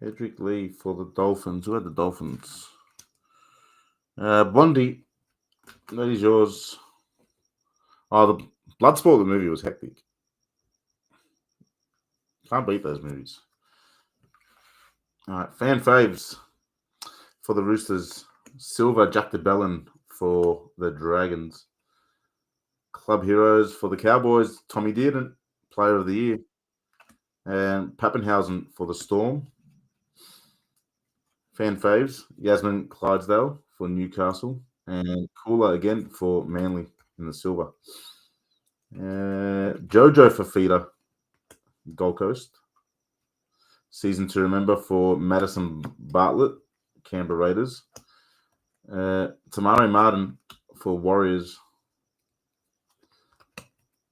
Edric Lee for the Dolphins. Who had the Dolphins? Bondi, that is yours. Oh, the Bloodsport, the movie was hectic. Can't beat those movies. All right, fan faves for the Roosters. Silver, Jack DeBellin for the Dragons. Club heroes for the Cowboys. Tommy Dearden, Player of the Year. And Pappenhausen for the Storm. Fan faves, Yasmin Clydesdale for Newcastle. And Cooler again for Manly in the silver. Jojo Fafita, Gold Coast. Season to remember for Madison Bartlett, Canberra Raiders. Tamari Martin for Warriors.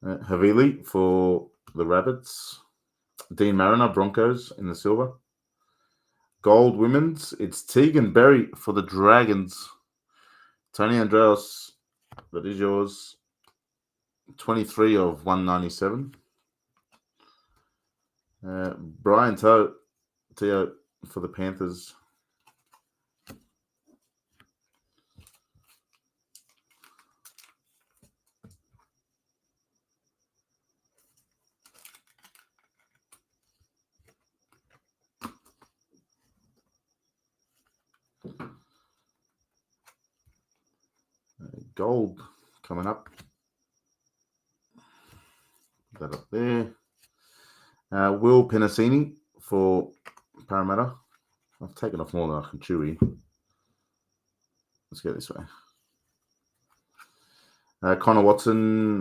Havili for the Rabbits. Dean Mariner, Broncos in the silver. Gold Women's, it's Tegan Berry for the Dragons. Tony Andreas, that is yours. 23 of 197. Brian Teo for the Panthers. Gold coming up. Put that up there. Will Penasini for Parramatta. I've taken off more than I can chew here. Let's go this way. Connor Watson.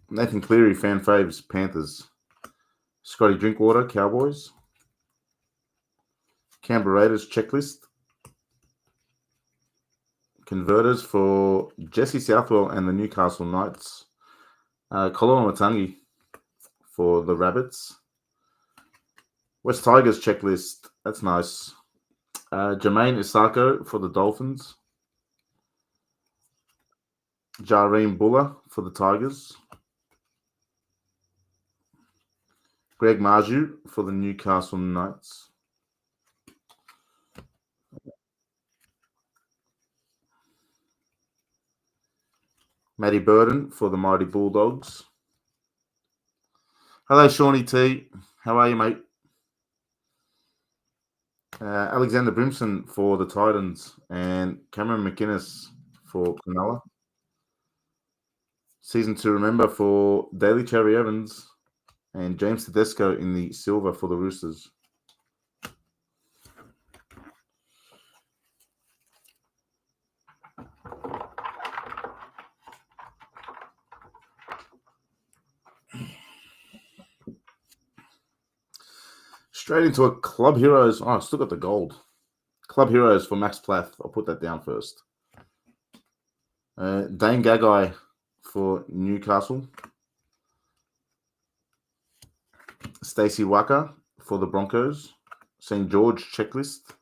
Nathan Cleary, fan faves, Panthers. Scotty Drinkwater, Cowboys. Canberra Raiders checklist. Converters for Jesse Southwell and the Newcastle Knights. Colin Matangi for the Rabbits. West Tigers checklist. That's nice. Jermaine Isako for the Dolphins. Jareen Buller for the Tigers. Greg Marju for the Newcastle Knights. Matty Burden for the Mighty Bulldogs. Hello, Shawnee T. How are you, mate? Alexander Brimson for the Titans and Cameron McInnes for Cronulla. Season to remember for Daly Cherry Evans and James Tedesco in the silver for the Roosters. Straight into a Club Heroes. Oh, I still got the gold. Club Heroes for Max Plath. I'll put that down first. Dane Gagai for Newcastle. Stacey Waka for the Broncos. St. George checklist.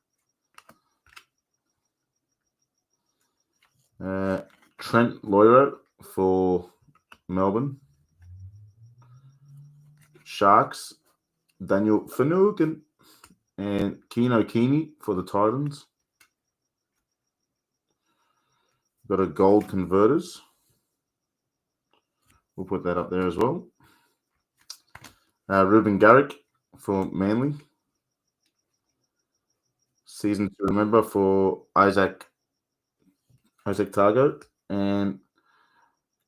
Trent Loiero for Melbourne. Sharks, Daniel Finucane and Keno Keeney for the Titans. Got a gold converters. We'll put that up there as well. Ruben Garrick for Manly. Season to remember for Isaac Targo and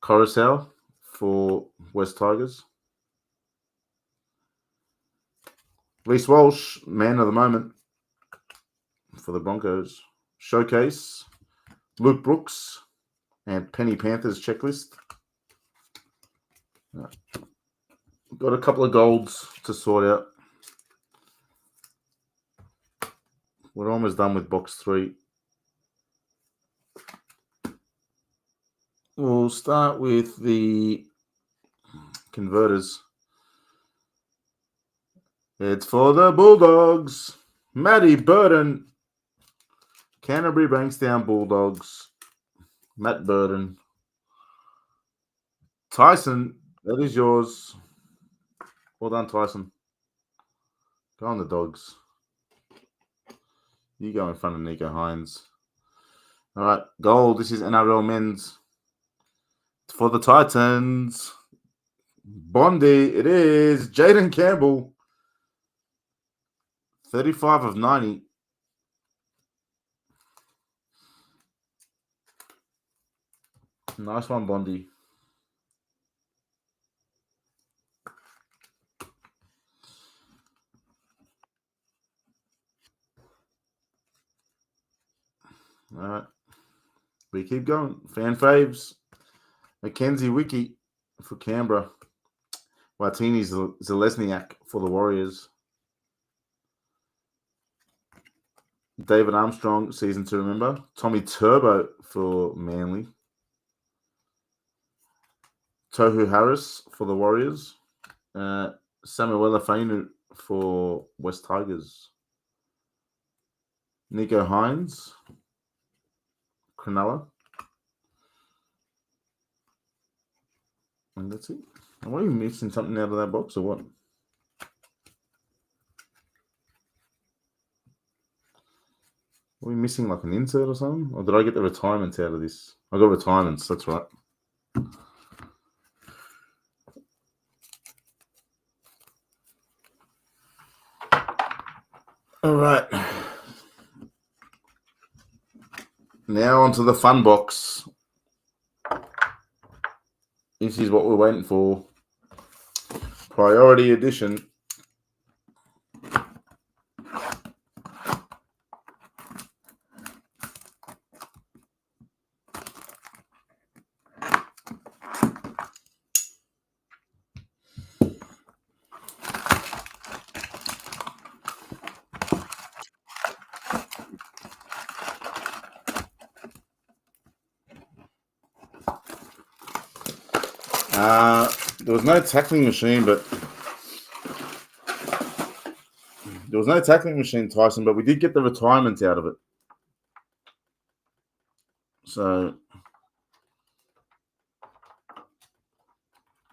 Coruscant for West Tigers. Reece Walsh, man of the moment for the Broncos. Showcase, Luke Brooks, and Penny Panthers checklist. Got a couple of golds to sort out. We're almost done with box 3. We'll start with the converters. It's for the Bulldogs. Matty Burton. Canterbury Bankstown Bulldogs. Matt Burton. Tyson, that is yours. Well done, Tyson. Go on the Dogs. You go in front of Nico Hines. All right, gold. This is NRL men's. It's for the Titans. Bondi, it is. Jaden Campbell. 35 of 90. Nice one, Bondi. All right. We keep going. Fan faves. Mackenzie Wiki for Canberra. Watini Zelesniak for the Warriors. David Armstrong, season to remember. Tommy Turbo for Manly. Tohu Harris for the Warriors. Samuela Fainu for West Tigers. Nico Hines. Cronulla. And that's it. Are we missing something out of that box or what? Are we missing like an insert or something? Or did I get the retirements out of this? I got retirements, that's right. All right. Now onto the fun box. This is what we're waiting for. Priority edition. There was no tackling machine, Tyson, but we did get the retirements out of it. So,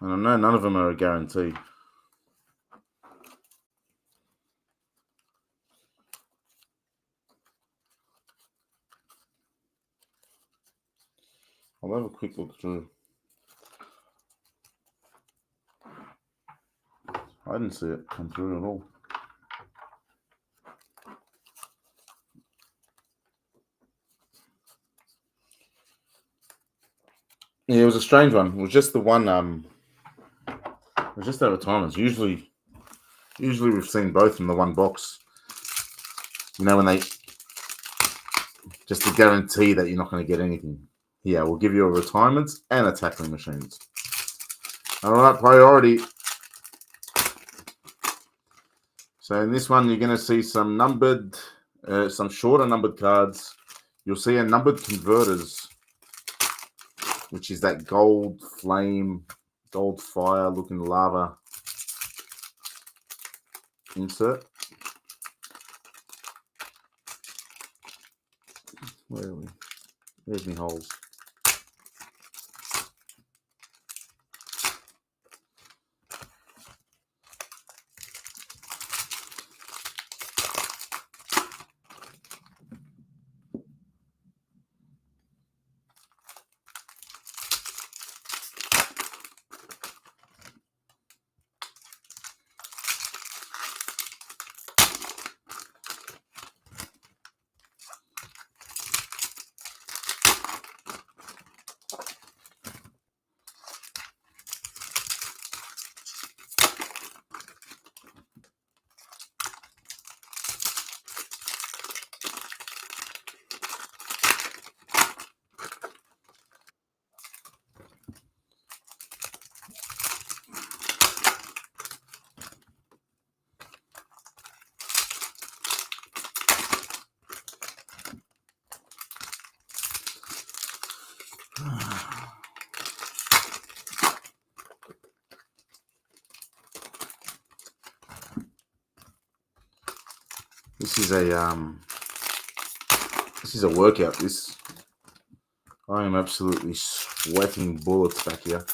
and I know none of them are a guarantee. I'll have a quick look through. I didn't see it come through at all. Yeah, it was a strange one. It was just the one. It was just that retirements. Usually we've seen both in the one box. You know, when they just to guarantee that you're not going to get anything. Yeah, we'll give you a retirements and a tackling machines. All right, priority. So in this one, you're going to see some numbered, some shorter numbered cards. You'll see a numbered converters, which is that gold flame, gold fire looking lava. Insert. Where are we? There's me holes. This is a workout. I am absolutely sweating bullets back here.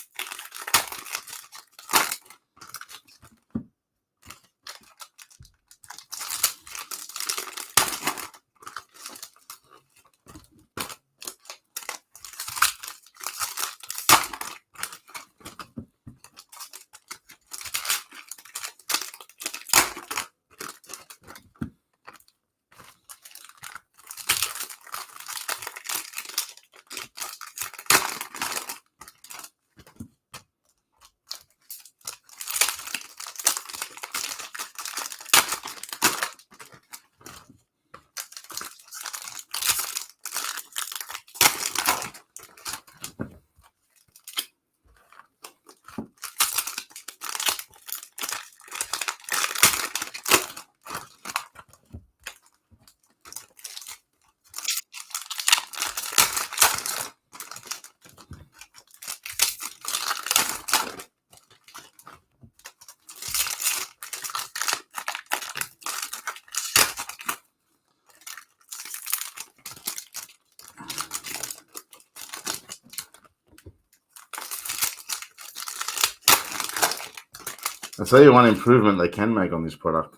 I'll tell you one improvement they can make on this product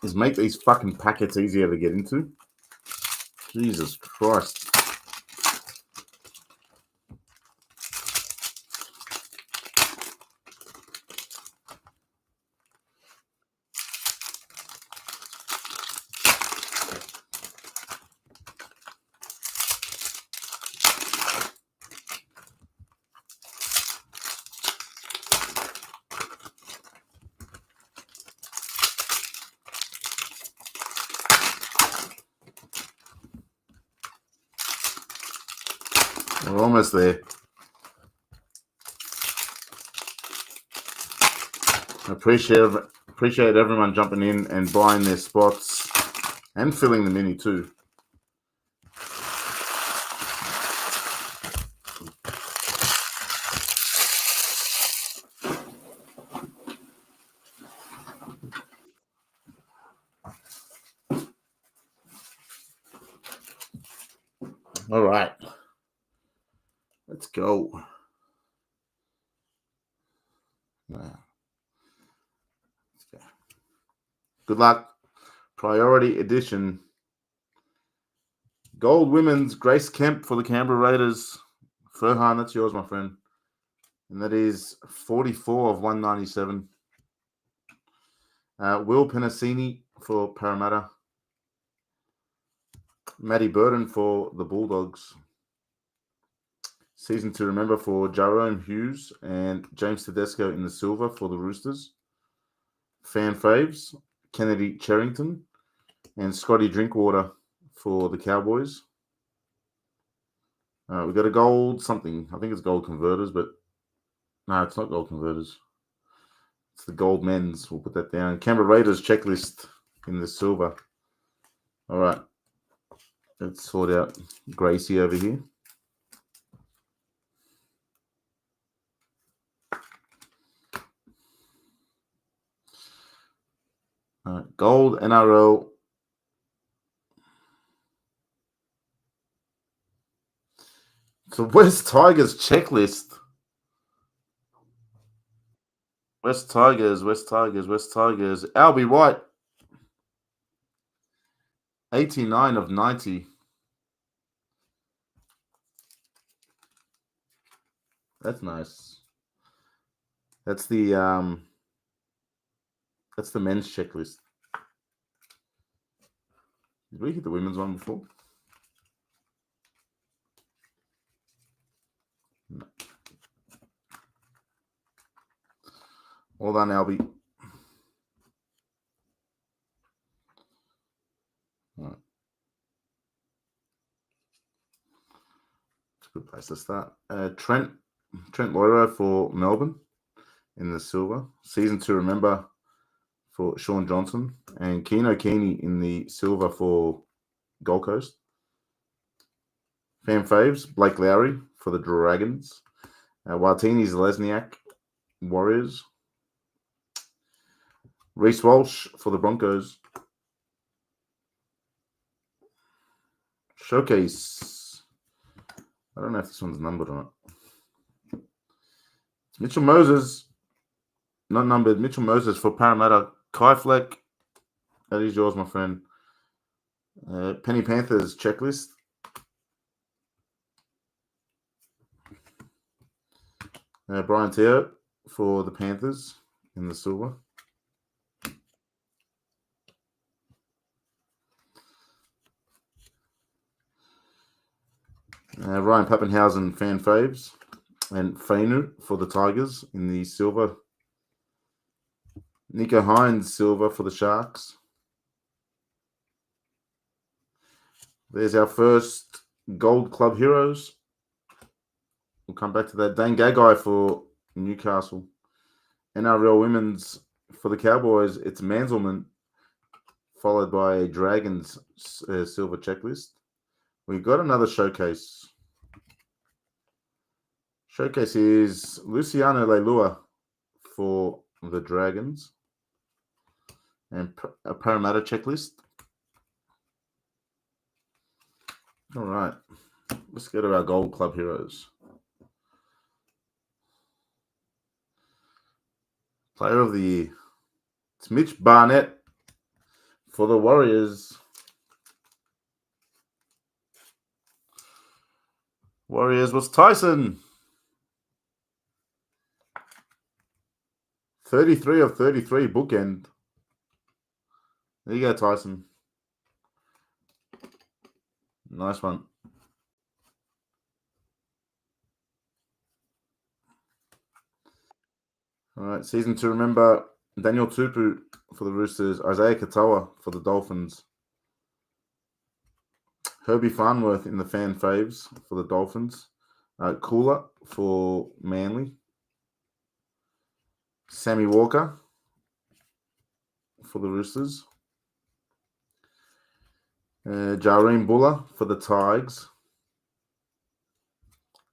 is make these fucking packets easier to get into. Jesus Christ. We're almost there. I appreciate everyone jumping in and buying their spots and filling the mini too. All right. Let's go. Good luck. Priority edition. Gold women's Grace Kemp for the Canberra Raiders. Furhan, that's yours, my friend. And that is 44 of 197. Will Penasini for Parramatta. Matty Burton for the Bulldogs. Season to remember for Jerome Hughes and James Tedesco in the silver for the Roosters. Fan faves, Kennedy Cherrington and Scotty Drinkwater for the Cowboys. We've got a gold something. I think it's gold converters, but no, it's not gold converters. It's the gold men's. We'll put that down. Canberra Raiders checklist in the silver. All right. Let's sort out Gracie over here. Gold NRL. So West Tigers checklist. West Tigers. Albie White. 89 of 90. That's nice. That's the men's checklist. Did we hit the women's one before? No. Well done, Albie. All right. It's a good place to start. Trent Loiro for Melbourne in the silver. Season to remember for Sean Johnson. And Keno Keeney in the silver for Gold Coast. Fan faves, Blake Lowry for the Dragons. Watini Lesniak, Warriors. Reece Walsh for the Broncos. Showcase. I don't know if this one's numbered or not. It's Mitchell Moses. Not numbered. Mitchell Moses for Parramatta. Kai Fleck. That is yours, my friend. Penny Panthers checklist. Brian Teo for the Panthers in the silver. Ryan Pappenhausen fan faves. And Fainu for the Tigers in the silver. Nico Hines silver for the Sharks. There's our first Gold Club Heroes. We'll come back to that. Dane Gagai for Newcastle. NRL Women's for the Cowboys. It's Manselman, followed by a Dragons silver checklist. We've got another showcase. Showcase is Luciano Leilua for the Dragons. And a Parramatta checklist. All right. Let's go to our Gold Club Heroes. Player of the Year. It's Mitch Barnett for the Warriors. Warriors was Tyson. 33 of 33 bookend. There you go, Tyson. Nice one. All right, season to remember Daniel Tupu for the Roosters, Isaiah Katoa for the Dolphins, Herbie Farnworth in the fan faves for the Dolphins, Cooler for Manly, Sammy Walker for the Roosters, Jareen Buller for the Tigers,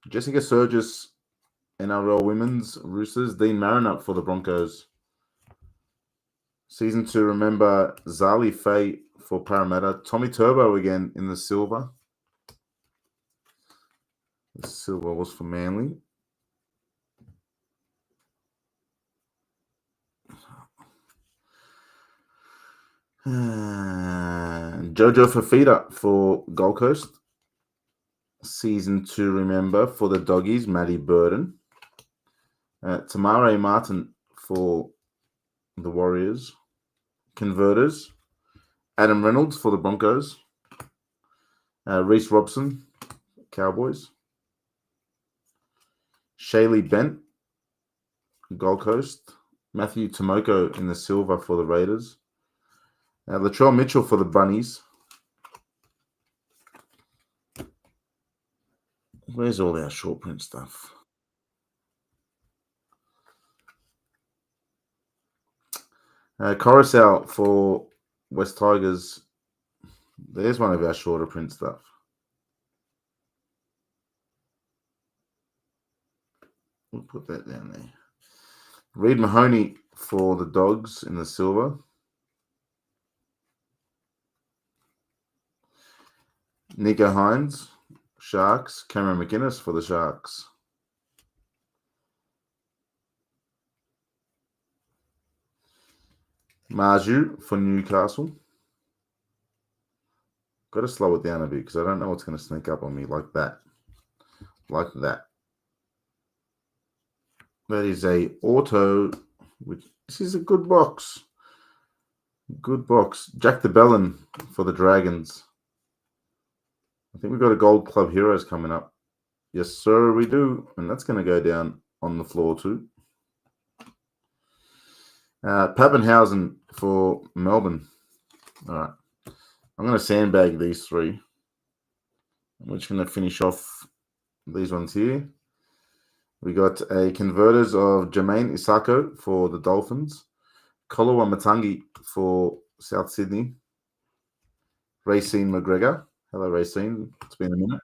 Jessica Surgis, NRL Women's Roosters, Dean Mariner for the Broncos. Season to remember Zali Faye for Parramatta, Tommy Turbo again in the silver. The silver was for Manly. Jojo Fafita for Gold Coast. Season to remember for the Doggies, Matty Burden. Tamare Martin for the Warriors. Converters, Adam Reynolds for the Broncos. Reece Robson, Cowboys. Shaylee Bent, Gold Coast. Matthew Tomoko in the silver for the Raiders. Latrell Mitchell for the Bunnies. Where's all our short print stuff? Coruscant for West Tigers. There's one of our shorter print stuff. We'll put that down there. Reed Mahoney for the Dogs in the silver. Nico Hines, Sharks. Cameron McInnes for the Sharks. Marju for Newcastle. Got to slow it down a bit because I don't know what's going to sneak up on me like that. Like that. That is a auto. This is a good box. Good box. Jack de Belin for the Dragons. I think we've got a Gold Club Heroes coming up. Yes, sir, we do. And that's going to go down on the floor too. Pappenhausen for Melbourne. All right. I'm going to sandbag these three. I'm just going to finish off these ones here. We got a Converters of Jermaine Isako for the Dolphins. Kolowa Matangi for South Sydney. Racine McGregor. Hello, Racine. It's been a minute.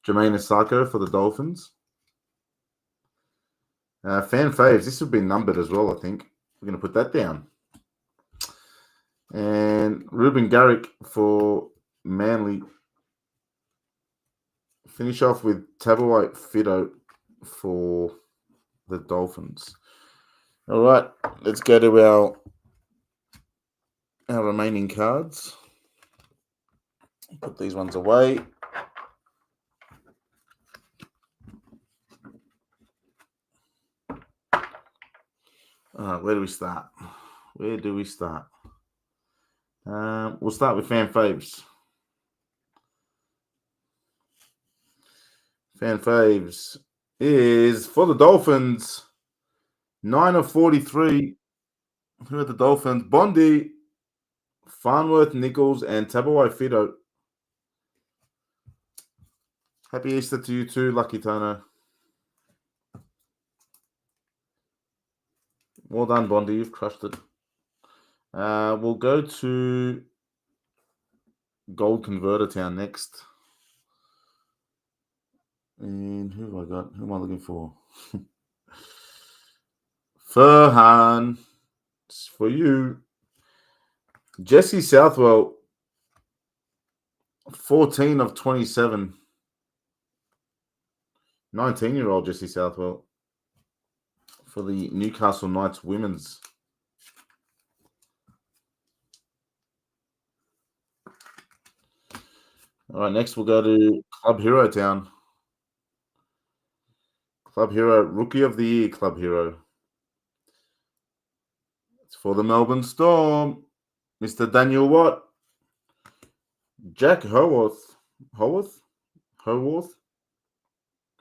Jermaine Isako for the Dolphins. Fan faves. This has been numbered as well, I think. We're going to put that down. And Ruben Garrick for Manly. Finish off with Tabawai Fido for the Dolphins. All right, let's go to our remaining cards. Put these ones away. Where do we start? Where do we start? We'll start with fan faves. Fan faves is for the Dolphins. 9 of 43. Who are the Dolphins? Bondi, Farnworth, Nichols, and Tabawai Fido. Happy Easter to you too, Lucky Tono. Well done, Bondi. You've crushed it. We'll go to Gold Converter Town next. And who have I got? Who am I looking for? Furhan. It's for you. Jesse Southwell. 14 of 27. 19-year-old Jesse Southwell for the Newcastle Knights women's. All right, next we'll go to Club Hero Town. Club Hero, Rookie of the Year Club Hero. It's for the Melbourne Storm. Mr. Daniel Watt. Jack Howarth. Howarth?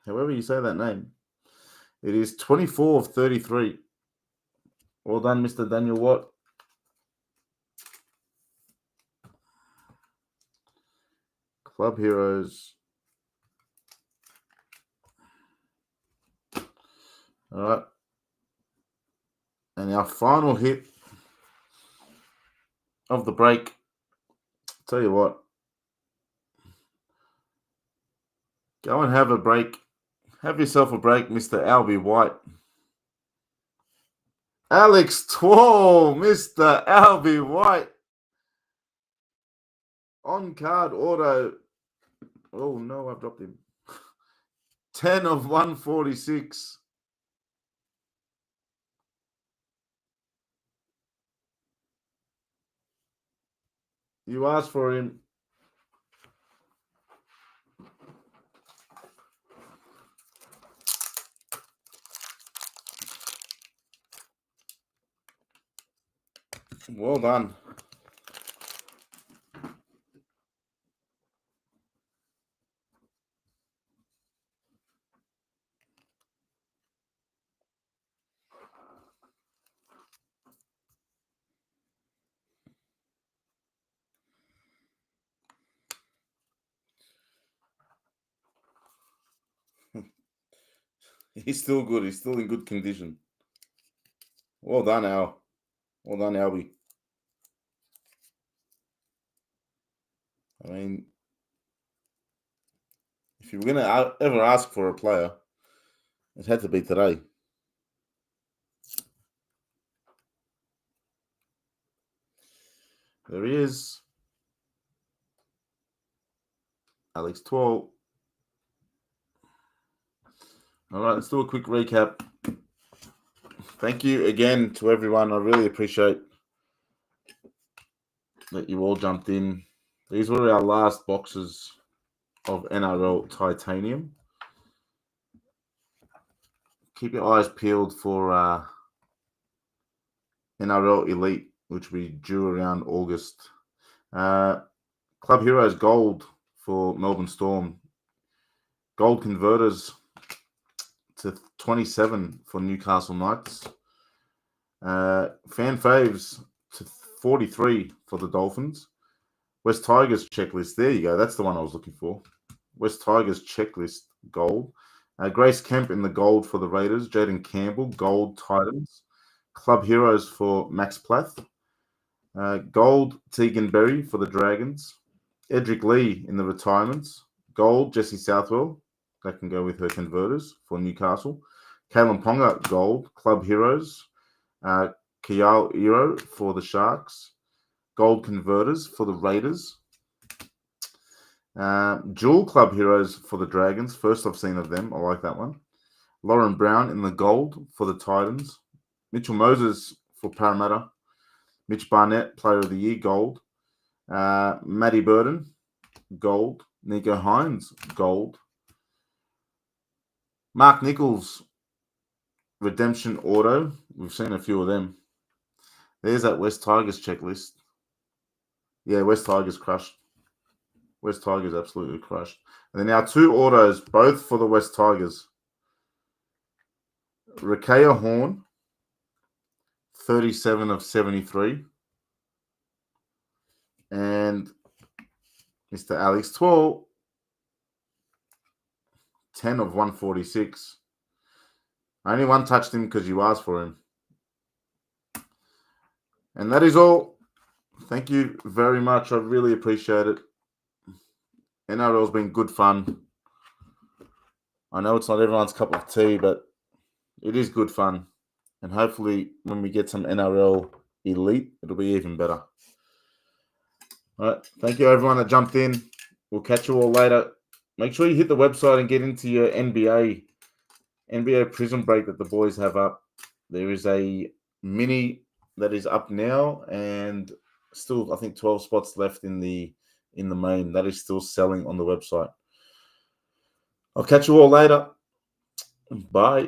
However you say that name. It is 24 of 33. Well done, Mr. Daniel Watt. Club Heroes. All right. And our final hit of the break. Tell you what. Go and have a break. Have yourself a break, Mr. Albie White. Alex Twall, Mr. Albie White. On card auto. Oh no, I've dropped him. 10 of 146. You asked for him. Well done. He's still good. He's still in good condition. Well done, Al. Well done, Albie. I mean, if you were going to ever ask for a player, it had to be today. There he is. Alex 12. All right, let's do a quick recap. Thank you again to everyone. I really appreciate that you all jumped in. These were our last boxes of NRL Titanium. Keep your eyes peeled for NRL Elite, which will be due around August. Club Heroes Gold for Melbourne Storm. Gold Converters to 27 for Newcastle Knights. Fan Faves to 43 for the Dolphins. West Tigers checklist. There you go. That's the one I was looking for. West Tigers checklist gold. Grace Kemp in the gold for the Raiders. Jaden Campbell, gold Titans. Club Heroes for Max Plath. Gold Tegan Berry for the Dragons. Edric Lee in the retirements. Gold Jesse Southwell. That can go with her converters for Newcastle. Kalen Ponga, gold. Club Heroes. Kial Iro for the Sharks. Gold Converters for the Raiders. Dual Club Heroes for the Dragons. First I've seen of them. I like that one. Lauren Brown in the gold for the Titans. Mitchell Moses for Parramatta. Mitch Barnett, Player of the Year, gold. Matty Burden, gold. Nico Hines, gold. Mark Nichols, Redemption Auto. We've seen a few of them. There's that West Tigers checklist. Yeah, West Tigers crushed. West Tigers absolutely crushed. And then our two autos, both for the West Tigers. Rakea Horn, 37 of 73. And Mr. Alex 12, 10 of 146. I only one touched him because you asked for him. And that is all. Thank you very much. I really appreciate it. NRL's been good fun. I know it's not everyone's cup of tea, but it is good fun. And hopefully when we get some NRL Elite, it'll be even better. All right. Thank you, everyone that jumped in. We'll catch you all later. Make sure you hit the website and get into your NBA Prison Break that the boys have up. There is a mini that is up now, and still, I think, 12 spots left in the main. That is still selling on the website. I'll catch you all later. Bye.